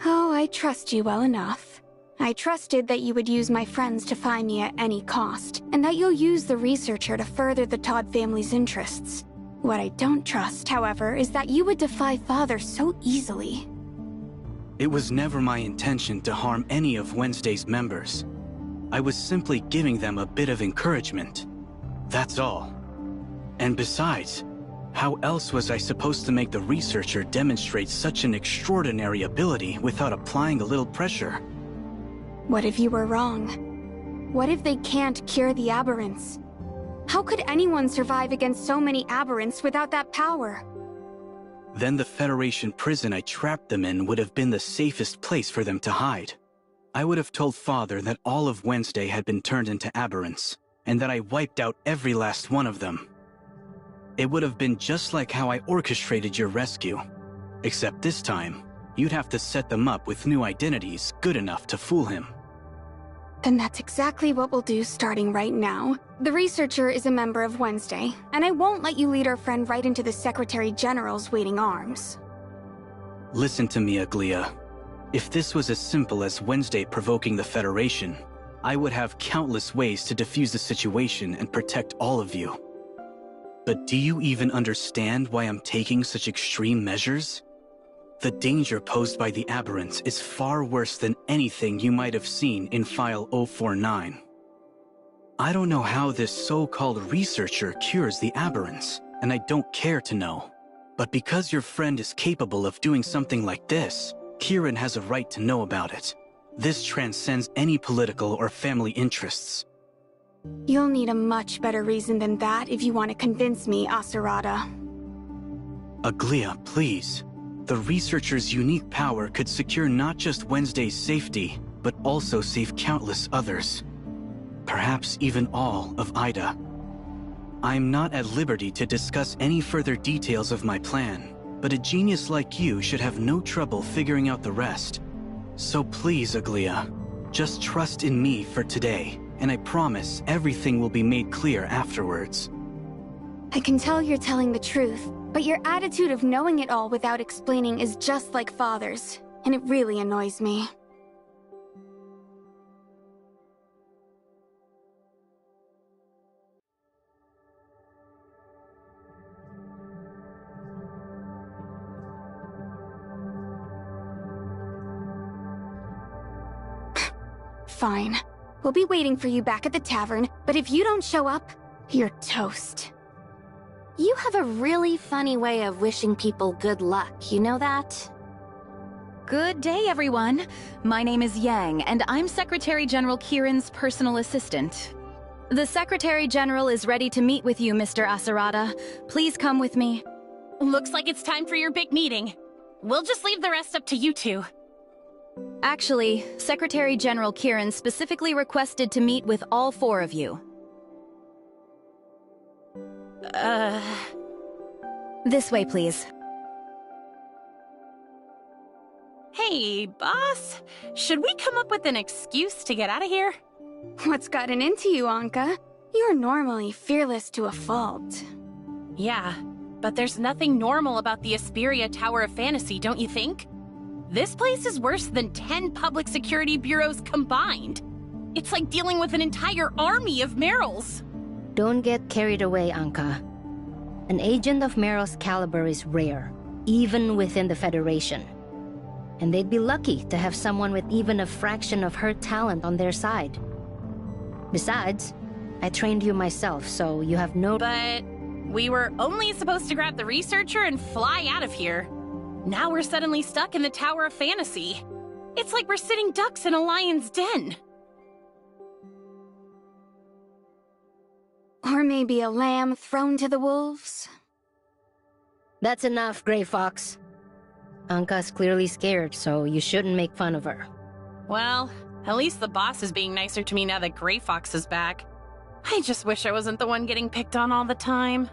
Oh, I trust you well enough. I trusted that you would use my friends to find me at any cost, and that you'll use the researcher to further the Todd family's interests. What I don't trust, however, is that you would defy Father so easily. It was never my intention to harm any of Wednesday's members. I was simply giving them a bit of encouragement. That's all. And besides, how else was I supposed to make the researcher demonstrate such an extraordinary ability without applying a little pressure? What if you were wrong? What if they can't cure the aberrants? How could anyone survive against so many aberrants without that power? Then the Federation prison I trapped them in would have been the safest place for them to hide. I would have told Father that all of Wednesday had been turned into aberrants, and that I wiped out every last one of them. It would have been just like how I orchestrated your rescue. Except this time, you'd have to set them up with new identities good enough to fool him. Then that's exactly what we'll do starting right now. The researcher is a member of Wednesday, and I won't let you lead our friend right into the Secretary General's waiting arms. Listen to me, Aglia. If this was as simple as Wednesday provoking the Federation, I would have countless ways to defuse the situation and protect all of you. But do you even understand why I'm taking such extreme measures? The danger posed by the aberrants is far worse than anything you might have seen in File 049. I don't know how this so-called researcher cures the aberrants, and I don't care to know. But because your friend is capable of doing something like this, Kieran has a right to know about it. This transcends any political or family interests. You'll need a much better reason than that if you want to convince me, Asurada. Aglia, please. The researcher's unique power could secure not just Wednesday's safety, but also save countless others. Perhaps even all of Ida. I'm not at liberty to discuss any further details of my plan, but a genius like you should have no trouble figuring out the rest. So please, Aglia, just trust in me for today, and I promise everything will be made clear afterwards. I can tell you're telling the truth, but your attitude of knowing it all without explaining is just like Father's, and it really annoys me. Fine. We'll be waiting for you back at the tavern, but if you don't show up, you're toast. You have a really funny way of wishing people good luck, you know that? Good day, everyone. My name is Yang, and I'm Secretary General Kieran's personal assistant. The Secretary General is ready to meet with you, Mr. Asurada. Please come with me. Looks like it's time for your big meeting. We'll just leave the rest up to you two. Actually, Secretary General Kieran specifically requested to meet with all four of you. This way, please. Hey, boss. Should we come up with an excuse to get out of here? What's gotten into you, Anka? You're normally fearless to a fault. Yeah, but there's nothing normal about the Asperia Tower of Fantasy, don't you think? This place is worse than 10 public security bureaus combined. It's like dealing with an entire army of Merrills. Don't get carried away, Anka. An agent of Merrill's caliber is rare, even within the Federation. And they'd be lucky to have someone with even a fraction of her talent on their side. Besides, I trained you myself, so you have no— But we were only supposed to grab the researcher and fly out of here. Now we're suddenly stuck in the Tower of Fantasy. It's like we're sitting ducks in a lion's den. Or maybe a lamb thrown to the wolves? That's enough, Gray Fox. Anka's clearly scared, so you shouldn't make fun of her. Well, at least the boss is being nicer to me now that Gray Fox is back. I just wish I wasn't the one getting picked on all the time.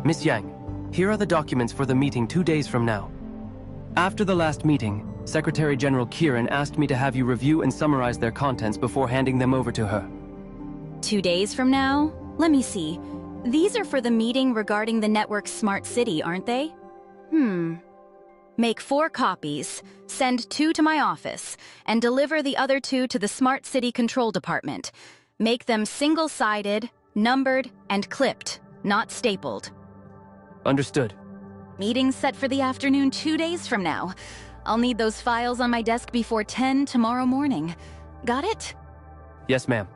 Miss Yang, here are the documents for the meeting 2 days from now. After the last meeting, Secretary General Kieran asked me to have you review and summarize their contents before handing them over to her. 2 days from now? Let me see. These are for the meeting regarding the network's smart city, aren't they? Make 4 copies, send 2 to my office, and deliver the other 2 to the Smart City Control Department. Make them single-sided, numbered, and clipped, not stapled. Understood. Meeting set for the afternoon 2 days from now. I'll need those files on my desk before 10 tomorrow morning. Got it? Yes, ma'am.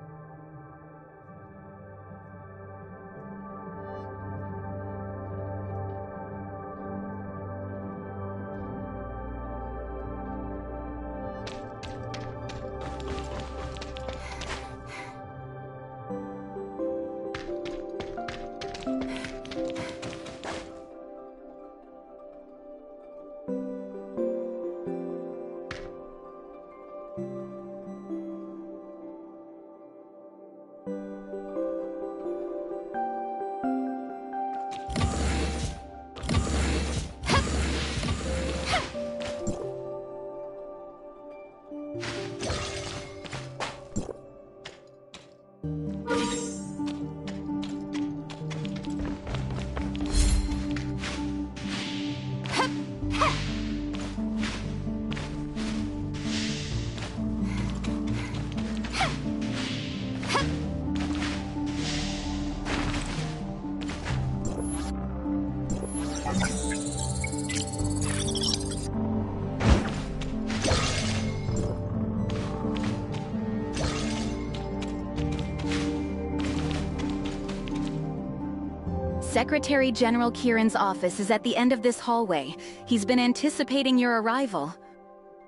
Secretary General Kieran's office is at the end of this hallway. He's been anticipating your arrival.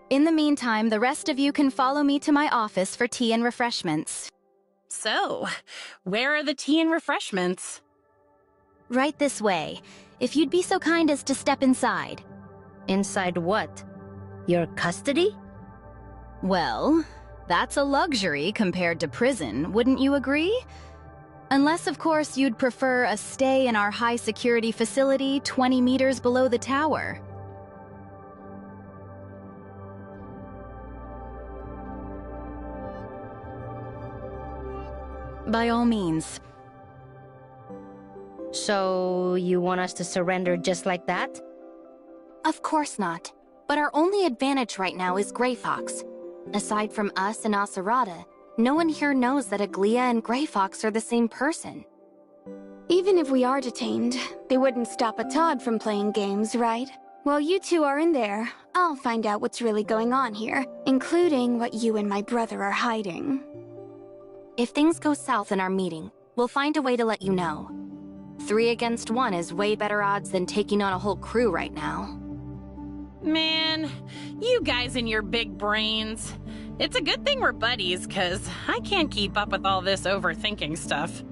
In the meantime, the rest of you can follow me to my office for tea and refreshments. So, where are the tea and refreshments? Right this way. If you'd be so kind as to step inside. Inside what? Your custody? Well, that's a luxury compared to prison, wouldn't you agree? Unless, of course, you'd prefer a stay in our high-security facility 20 meters below the tower. By all means. So, you want us to surrender just like that? Of course not. But our only advantage right now is Gray Fox. Aside from us and Asurada, no one here knows that Aglia and Gray Fox are the same person. Even if we are detained, they wouldn't stop a Todd from playing games, right? While you two are in there, I'll find out what's really going on here, including what you and my brother are hiding. If things go south in our meeting, we'll find a way to let you know. 3 against 1 is way better odds than taking on a whole crew right now. Man, you guys and your big brains. It's a good thing we're buddies, 'cause I can't keep up with all this overthinking stuff.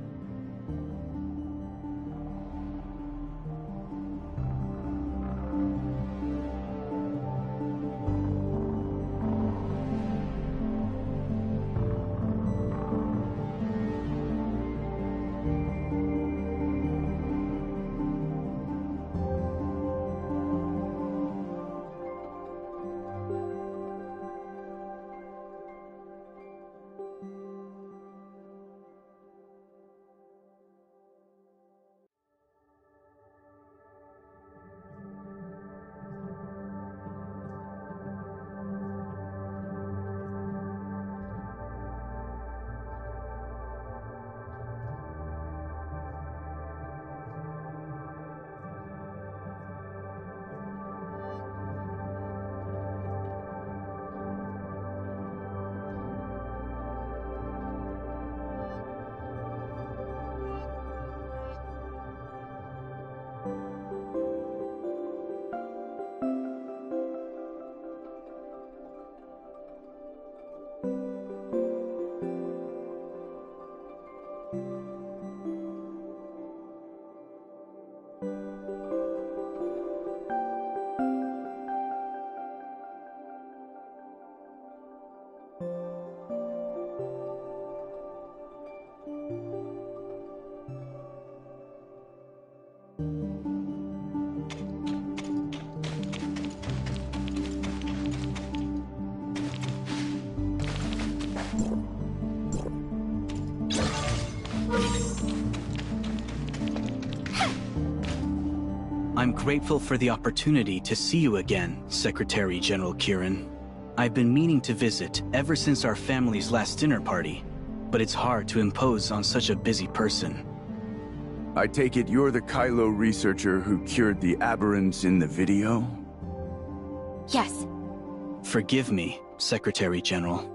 I'm grateful for the opportunity to see you again, Secretary General Kieran. I've been meaning to visit ever since our family's last dinner party, but it's hard to impose on such a busy person. I take it you're the Kylo researcher who cured the aberrants in the video? Yes. Forgive me, Secretary General.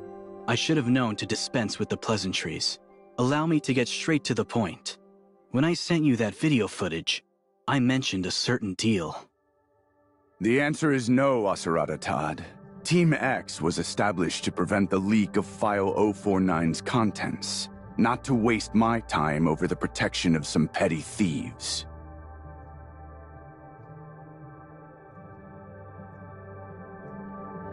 I should have known to dispense with the pleasantries. Allow me to get straight to the point. When I sent you that video footage, I mentioned a certain deal. The answer is no, Asarada Todd. Team X was established to prevent the leak of File 049's contents, not to waste my time over the protection of some petty thieves.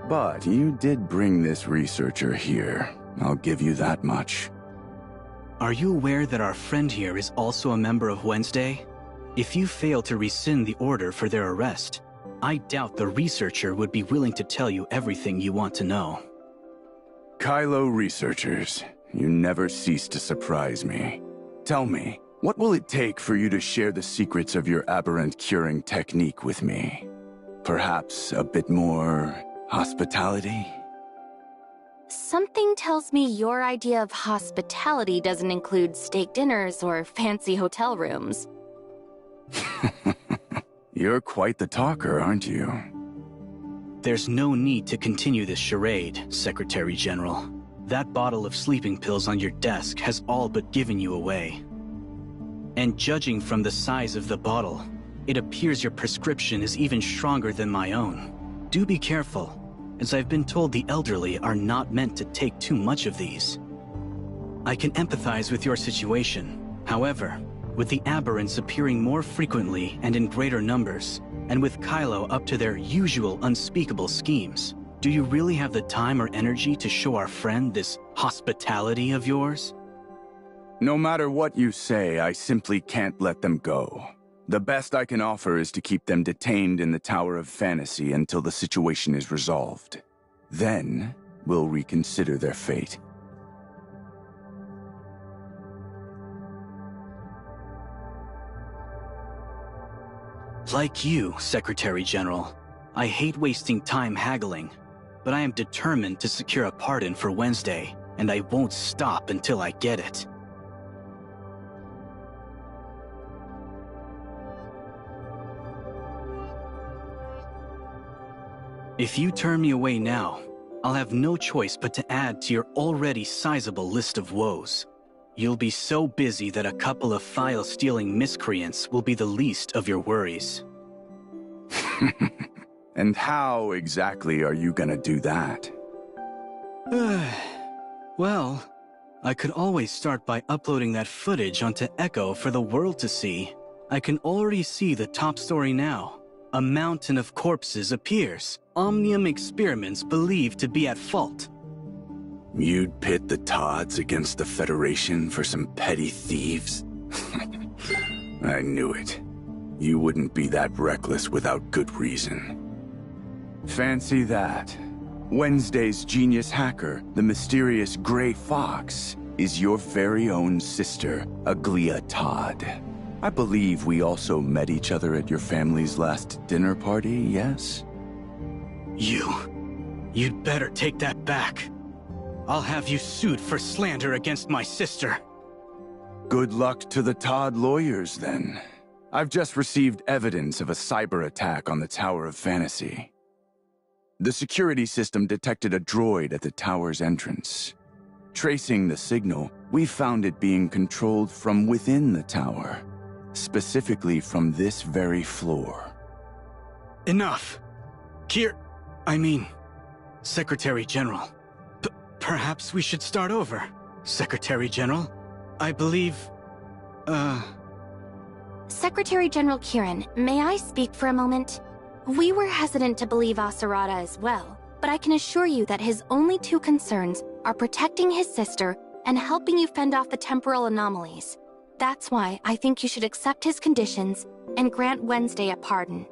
But you did bring this researcher here. I'll give you that much. Are you aware that our friend here is also a member of Wednesday? If you fail to rescind the order for their arrest, I doubt the researcher would be willing to tell you everything you want to know. Kylo researchers, you never cease to surprise me. Tell me, what will it take for you to share the secrets of your aberrant curing technique with me? Perhaps a bit more hospitality? Something tells me your idea of hospitality doesn't include steak dinners or fancy hotel rooms. You're quite the talker, aren't you? There's no need to continue this charade, Secretary General. That bottle of sleeping pills on your desk has all but given you away. And judging from the size of the bottle, it appears your prescription is even stronger than my own. Do be careful, as I've been told the elderly are not meant to take too much of these. I can empathize with your situation. However, with the aberrants appearing more frequently and in greater numbers, and with Kylo up to their usual unspeakable schemes, do you really have the time or energy to show our friend this hospitality of yours? No matter what you say, I simply can't let them go. The best I can offer is to keep them detained in the Tower of Fantasy until the situation is resolved. Then, we'll reconsider their fate. Like you, Secretary General, I hate wasting time haggling, but I am determined to secure a pardon for Wednesday, and I won't stop until I get it. If you turn me away now, I'll have no choice but to add to your already sizable list of woes. You'll be so busy that a couple of file-stealing miscreants will be the least of your worries. And how exactly are you gonna do that? Well, I could always start by uploading that footage onto Echo for the world to see. I can already see the top story now. A mountain of corpses appears. Omnium experiments believed to be at fault. You'd pit the Todds against the Federation for some petty thieves? I knew it. You wouldn't be that reckless without good reason. Fancy that. Wednesday's genius hacker, the mysterious Gray Fox, is your very own sister, Aglia Todd. I believe we also met each other at your family's last dinner party, yes? You'd better take that back. I'll have you sued for slander against my sister. Good luck to the Todd lawyers, then. I've just received evidence of a cyber attack on the Tower of Fantasy. The security system detected a droid at the tower's entrance. Tracing the signal, we found it being controlled from within the tower, specifically from this very floor. Enough! Secretary General. Perhaps we should start over, Secretary General. I believe, Secretary General Kieran, may I speak for a moment? We were hesitant to believe Asarada as well, but I can assure you that his only two concerns are protecting his sister and helping you fend off the temporal anomalies. That's why I think you should accept his conditions and grant Wednesday a pardon.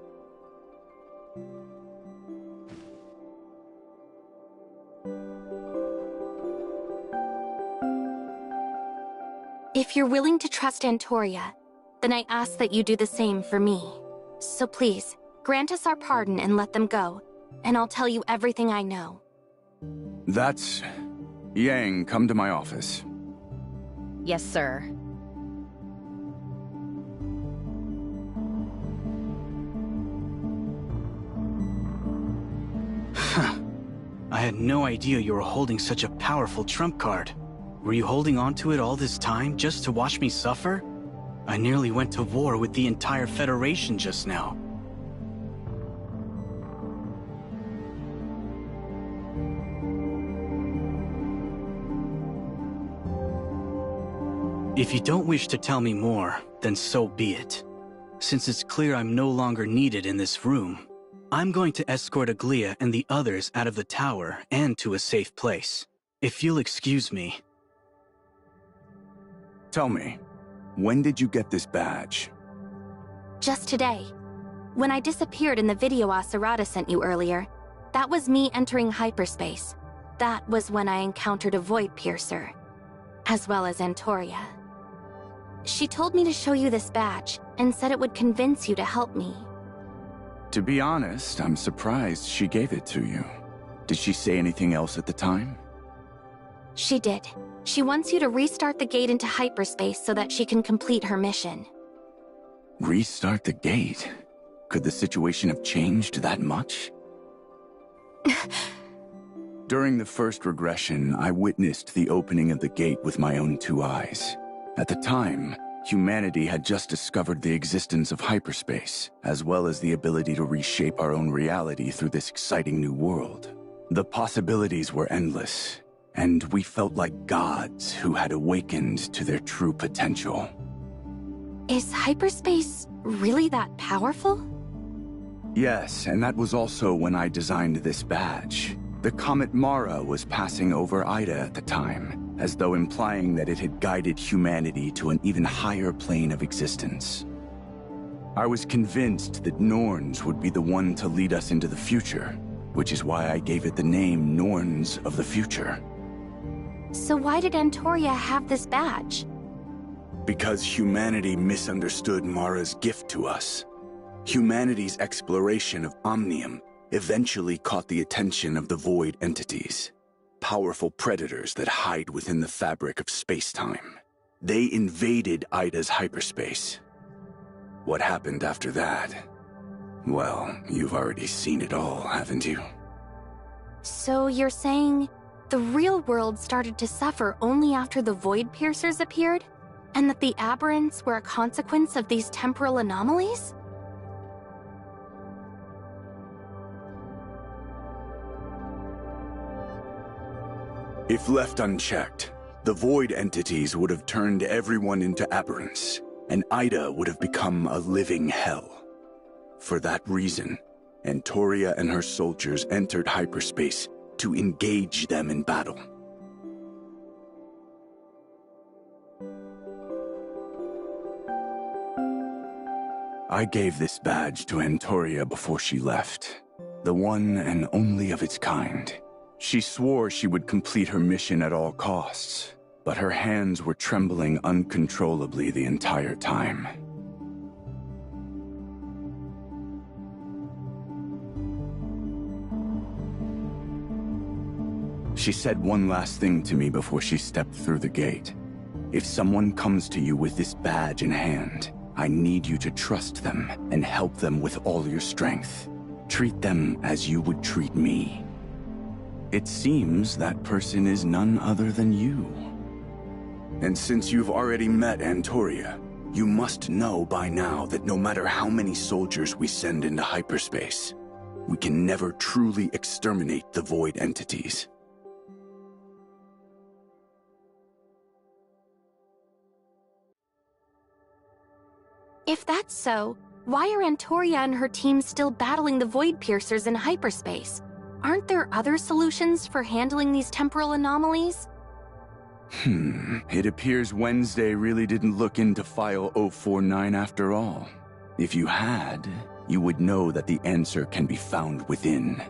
If you're willing to trust Antoria, then I ask that you do the same for me. So please, grant us our pardon and let them go, and I'll tell you everything I know. That's... Yang, come to my office. Yes, sir. I had no idea you were holding such a powerful trump card. Were you holding on to it all this time just to watch me suffer? I nearly went to war with the entire Federation just now. If you don't wish to tell me more, then so be it. Since it's clear I'm no longer needed in this room, I'm going to escort Aglia and the others out of the tower and to a safe place. If you'll excuse me. Tell me, when did you get this badge? Just today. When I disappeared in the video Asurata sent you earlier, that was me entering hyperspace. That was when I encountered a Void Piercer, as well as Antoria. She told me to show you this badge, and said it would convince you to help me. To be honest, I'm surprised she gave it to you. Did she say anything else at the time? She did. She wants you to restart the gate into hyperspace so that she can complete her mission. Restart the gate? Could the situation have changed that much? During the first regression, I witnessed the opening of the gate with my own 2 eyes. At the time, humanity had just discovered the existence of hyperspace, as well as the ability to reshape our own reality through this exciting new world. The possibilities were endless, and we felt like gods who had awakened to their true potential. Is hyperspace really that powerful? Yes, and that was also when I designed this badge. The comet Mara was passing over Ida at the time, as though implying that it had guided humanity to an even higher plane of existence. I was convinced that Norns would be the one to lead us into the future, which is why I gave it the name Norns of the Future. So why did Antoria have this badge? Because humanity misunderstood Mara's gift to us. Humanity's exploration of Omnium eventually caught the attention of the Void entities, powerful predators that hide within the fabric of space-time. They invaded Ida's hyperspace. What happened after that? Well, you've already seen it all, haven't you? So you're saying the real world started to suffer only after the Void Piercers appeared? And that the aberrants were a consequence of these temporal anomalies? If left unchecked, the Void entities would have turned everyone into aberrants, and Ida would have become a living hell. For that reason, Antoria and her soldiers entered hyperspace to engage them in battle. I gave this badge to Antoria before she left, the one and only of its kind. She swore she would complete her mission at all costs, but her hands were trembling uncontrollably the entire time. She said one last thing to me before she stepped through the gate. If someone comes to you with this badge in hand, I need you to trust them and help them with all your strength. Treat them as you would treat me. It seems that person is none other than you. And since you've already met Antoria, you must know by now that no matter how many soldiers we send into hyperspace, we can never truly exterminate the Void entities. If that's so, why are Antoria and her team still battling the Void Piercers in hyperspace? Aren't there other solutions for handling these temporal anomalies? It appears Wednesday really didn't look into File 049 after all. If you had, you would know that the answer can be found within.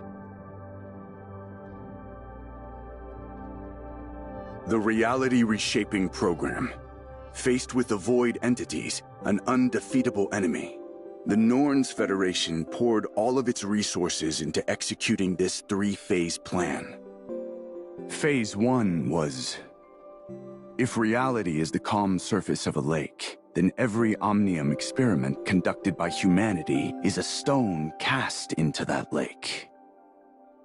The Reality Reshaping Program. Faced with the Void entities, an undefeatable enemy, The Norns Federation poured all of its resources into executing this three-phase plan. Phase 1 was... if reality is the calm surface of a lake, then every omnium experiment conducted by humanity is a stone cast into that lake.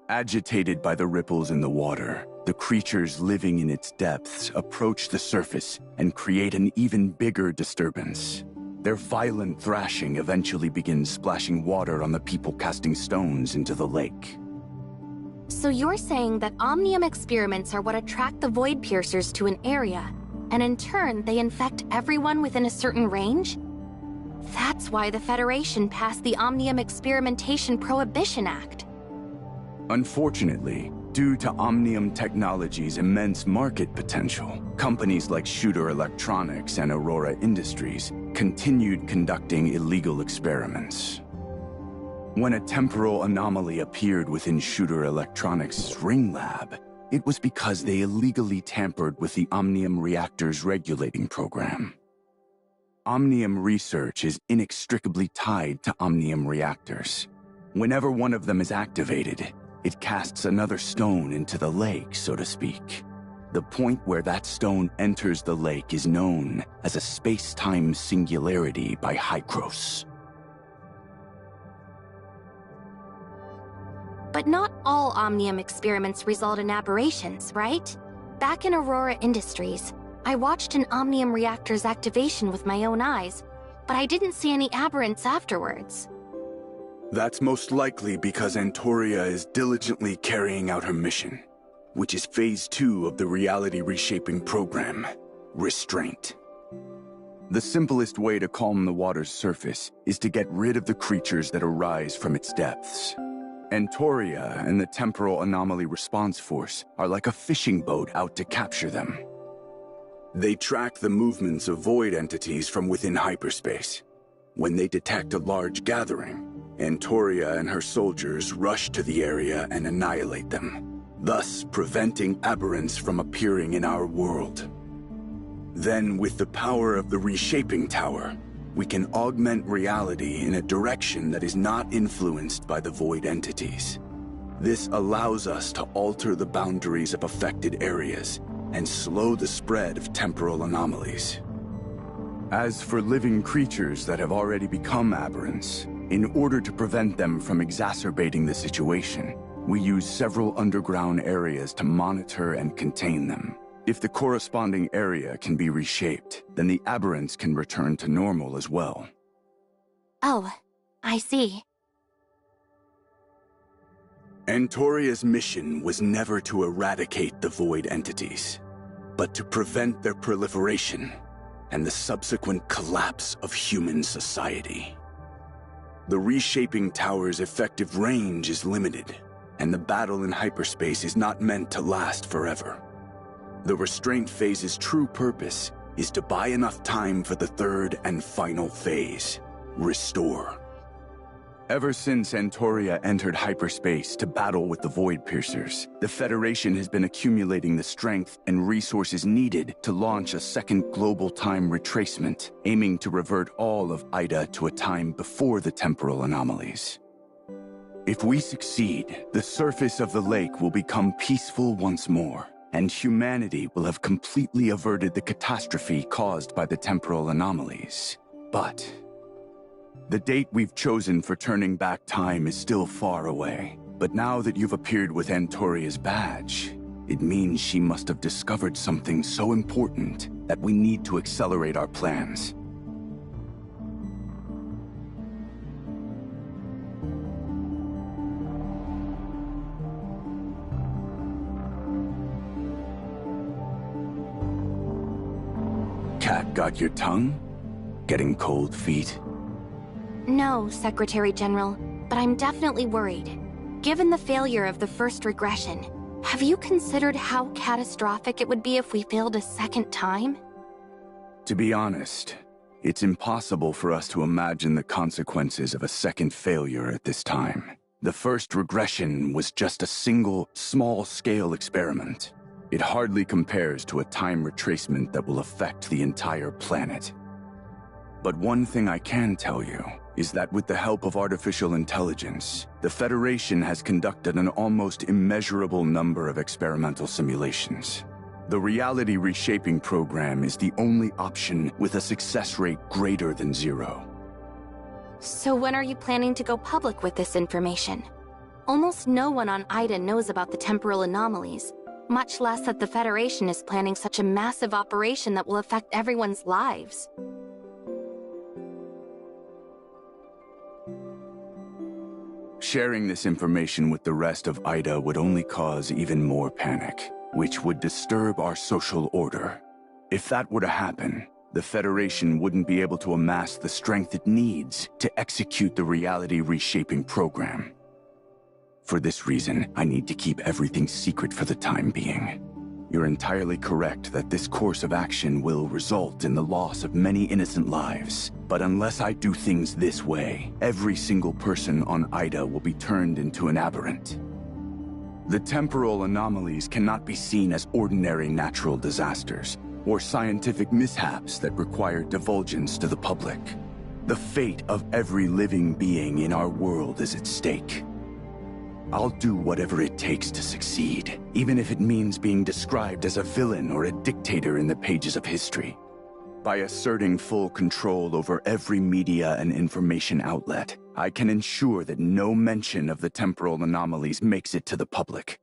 Agitated by the ripples in the water, the creatures living in its depths approach the surface and create an even bigger disturbance. Their violent thrashing eventually begins splashing water on the people casting stones into the lake. So you're saying that omnium experiments are what attract the void piercers to an area, and in turn they infect everyone within a certain range? That's why the Federation passed the Omnium Experimentation Prohibition Act. Unfortunately, due to Omnium Technology's immense market potential, companies like Shooter Electronics and Aurora Industries continued conducting illegal experiments. When a temporal anomaly appeared within Shooter Electronics' ring lab, it was because they illegally tampered with the Omnium Reactor's regulating program. Omnium research is inextricably tied to Omnium reactors. Whenever one of them is activated, it casts another stone into the lake, so to speak. The point where that stone enters the lake is known as a space-time singularity by Hykros. But not all Omnium experiments result in aberrations, right? Back in Aurora Industries, I watched an Omnium reactor's activation with my own eyes, but I didn't see any aberrants afterwards. That's most likely because Antoria is diligently carrying out her mission, which is Phase 2 of the reality reshaping program, Restraint. The simplest way to calm the water's surface is to get rid of the creatures that arise from its depths. Antoria and the Temporal Anomaly Response Force are like a fishing boat out to capture them. They track the movements of void entities from within hyperspace. When they detect a large gathering, Antoria and her soldiers rush to the area and annihilate them, thus preventing aberrants from appearing in our world. Then, with the power of the Reshaping Tower, we can augment reality in a direction that is not influenced by the void entities. This allows us to alter the boundaries of affected areas and slow the spread of temporal anomalies. As for living creatures that have already become aberrants, in order to prevent them from exacerbating the situation, we use several underground areas to monitor and contain them. If the corresponding area can be reshaped, then the aberrants can return to normal as well. Oh, I see. Antoria's mission was never to eradicate the void entities, but to prevent their proliferation and the subsequent collapse of human society. The Reshaping Tower's effective range is limited, and the battle in hyperspace is not meant to last forever. The Restraint Phase's true purpose is to buy enough time for the third and final phase, Restore. Ever since Antoria entered hyperspace to battle with the Void Piercers, the Federation has been accumulating the strength and resources needed to launch a second global time retracement, aiming to revert all of Ida to a time before the temporal anomalies. If we succeed, the surface of the lake will become peaceful once more, and humanity will have completely averted the catastrophe caused by the temporal anomalies. But the date we've chosen for turning back time is still far away. But now that you've appeared with Antoria's badge, it means she must have discovered something so important that we need to accelerate our plans. Cat got your tongue? Getting cold feet? No, Secretary General, but I'm definitely worried. Given the failure of the first regression, have you considered how catastrophic it would be if we failed a second time? To be honest, it's impossible for us to imagine the consequences of a second failure at this time. The first regression was just a single, small-scale experiment. It hardly compares to a time retracement that will affect the entire planet. But one thing I can tell you is that with the help of artificial intelligence, the Federation has conducted an almost immeasurable number of experimental simulations. The reality reshaping program is the only option with a success rate greater than 0. So when are you planning to go public with this information? Almost no one on Ida knows about the temporal anomalies, much less that the Federation is planning such a massive operation that will affect everyone's lives. Sharing this information with the rest of Ida would only cause even more panic, which would disturb our social order. If that were to happen, the Federation wouldn't be able to amass the strength it needs to execute the reality reshaping program. For this reason, I need to keep everything secret for the time being. You're entirely correct that this course of action will result in the loss of many innocent lives. But unless I do things this way, every single person on Ida will be turned into an aberrant. The temporal anomalies cannot be seen as ordinary natural disasters or scientific mishaps that require divulgence to the public. The fate of every living being in our world is at stake. I'll do whatever it takes to succeed, even if it means being described as a villain or a dictator in the pages of history. By asserting full control over every media and information outlet, I can ensure that no mention of the temporal anomalies makes it to the public.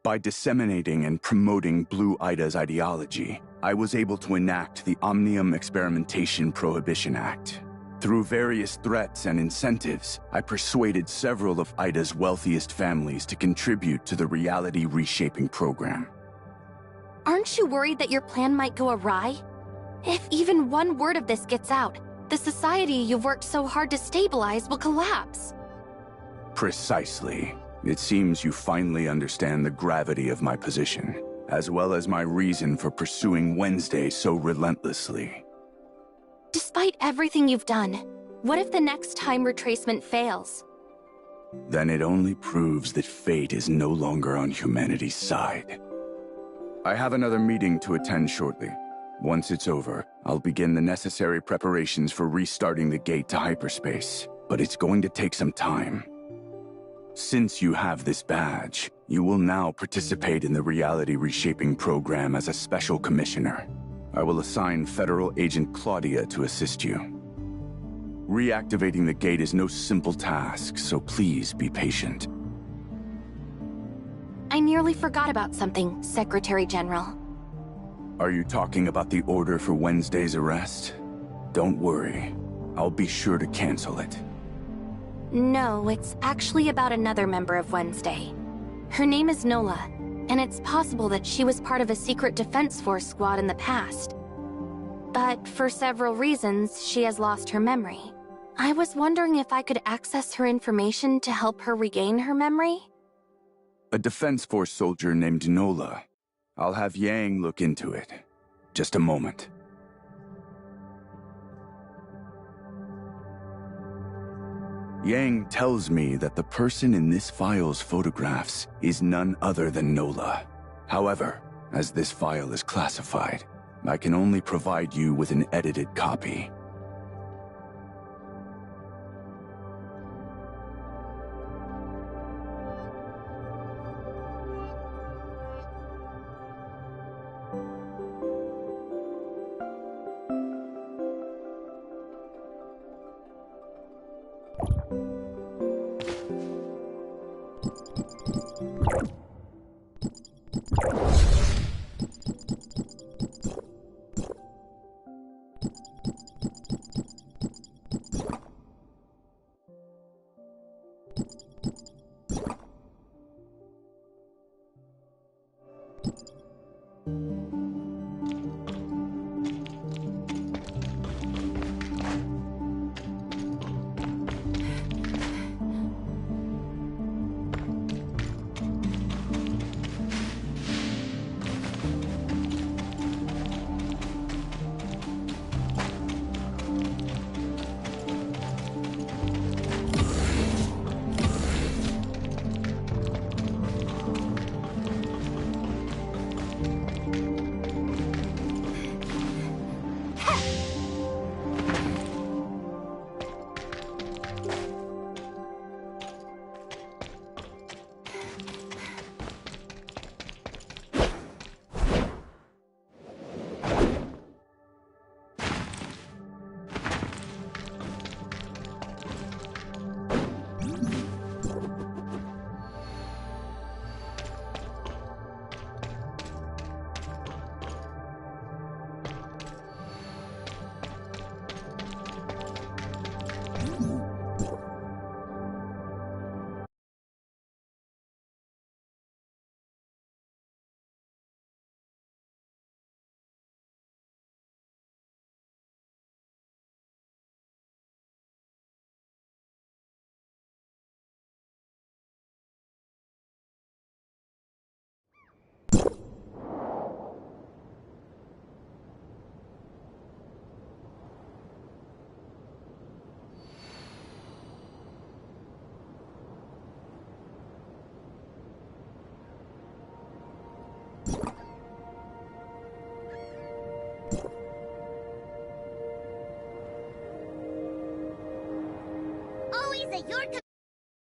By disseminating and promoting Blue Ida's ideology, I was able to enact the Omnium Experimentation Prohibition Act. Through various threats and incentives, I persuaded several of Ida's wealthiest families to contribute to the reality reshaping program. Aren't you worried that your plan might go awry? If even one word of this gets out, the society you've worked so hard to stabilize will collapse. Precisely. It seems you finally understand the gravity of my position, as well as my reason for pursuing Wednesday so relentlessly. Despite everything you've done, what if the next time retracement fails? Then it only proves that fate is no longer on humanity's side. I have another meeting to attend shortly. Once it's over, I'll begin the necessary preparations for restarting the gate to hyperspace, but it's going to take some time. Since you have this badge, you will now participate in the reality reshaping program as a special commissioner. I will assign Federal Agent Claudia to assist you. Reactivating the gate is no simple task, so please be patient. I nearly forgot about something, Secretary General. Are you talking about the order for Wednesday's arrest? Don't worry. I'll be sure to cancel it. No, it's actually about another member of Wednesday. Her name is Nola, and it's possible that she was part of a secret defense force squad in the past. But for several reasons, she has lost her memory. I was wondering if I could access her information to help her regain her memory? A defense force soldier named Nola. I'll have Yang look into it. Just a moment. Yang tells me that the person in this file's photographs is none other than Nola. However, as this file is classified, I can only provide you with an edited copy. that you're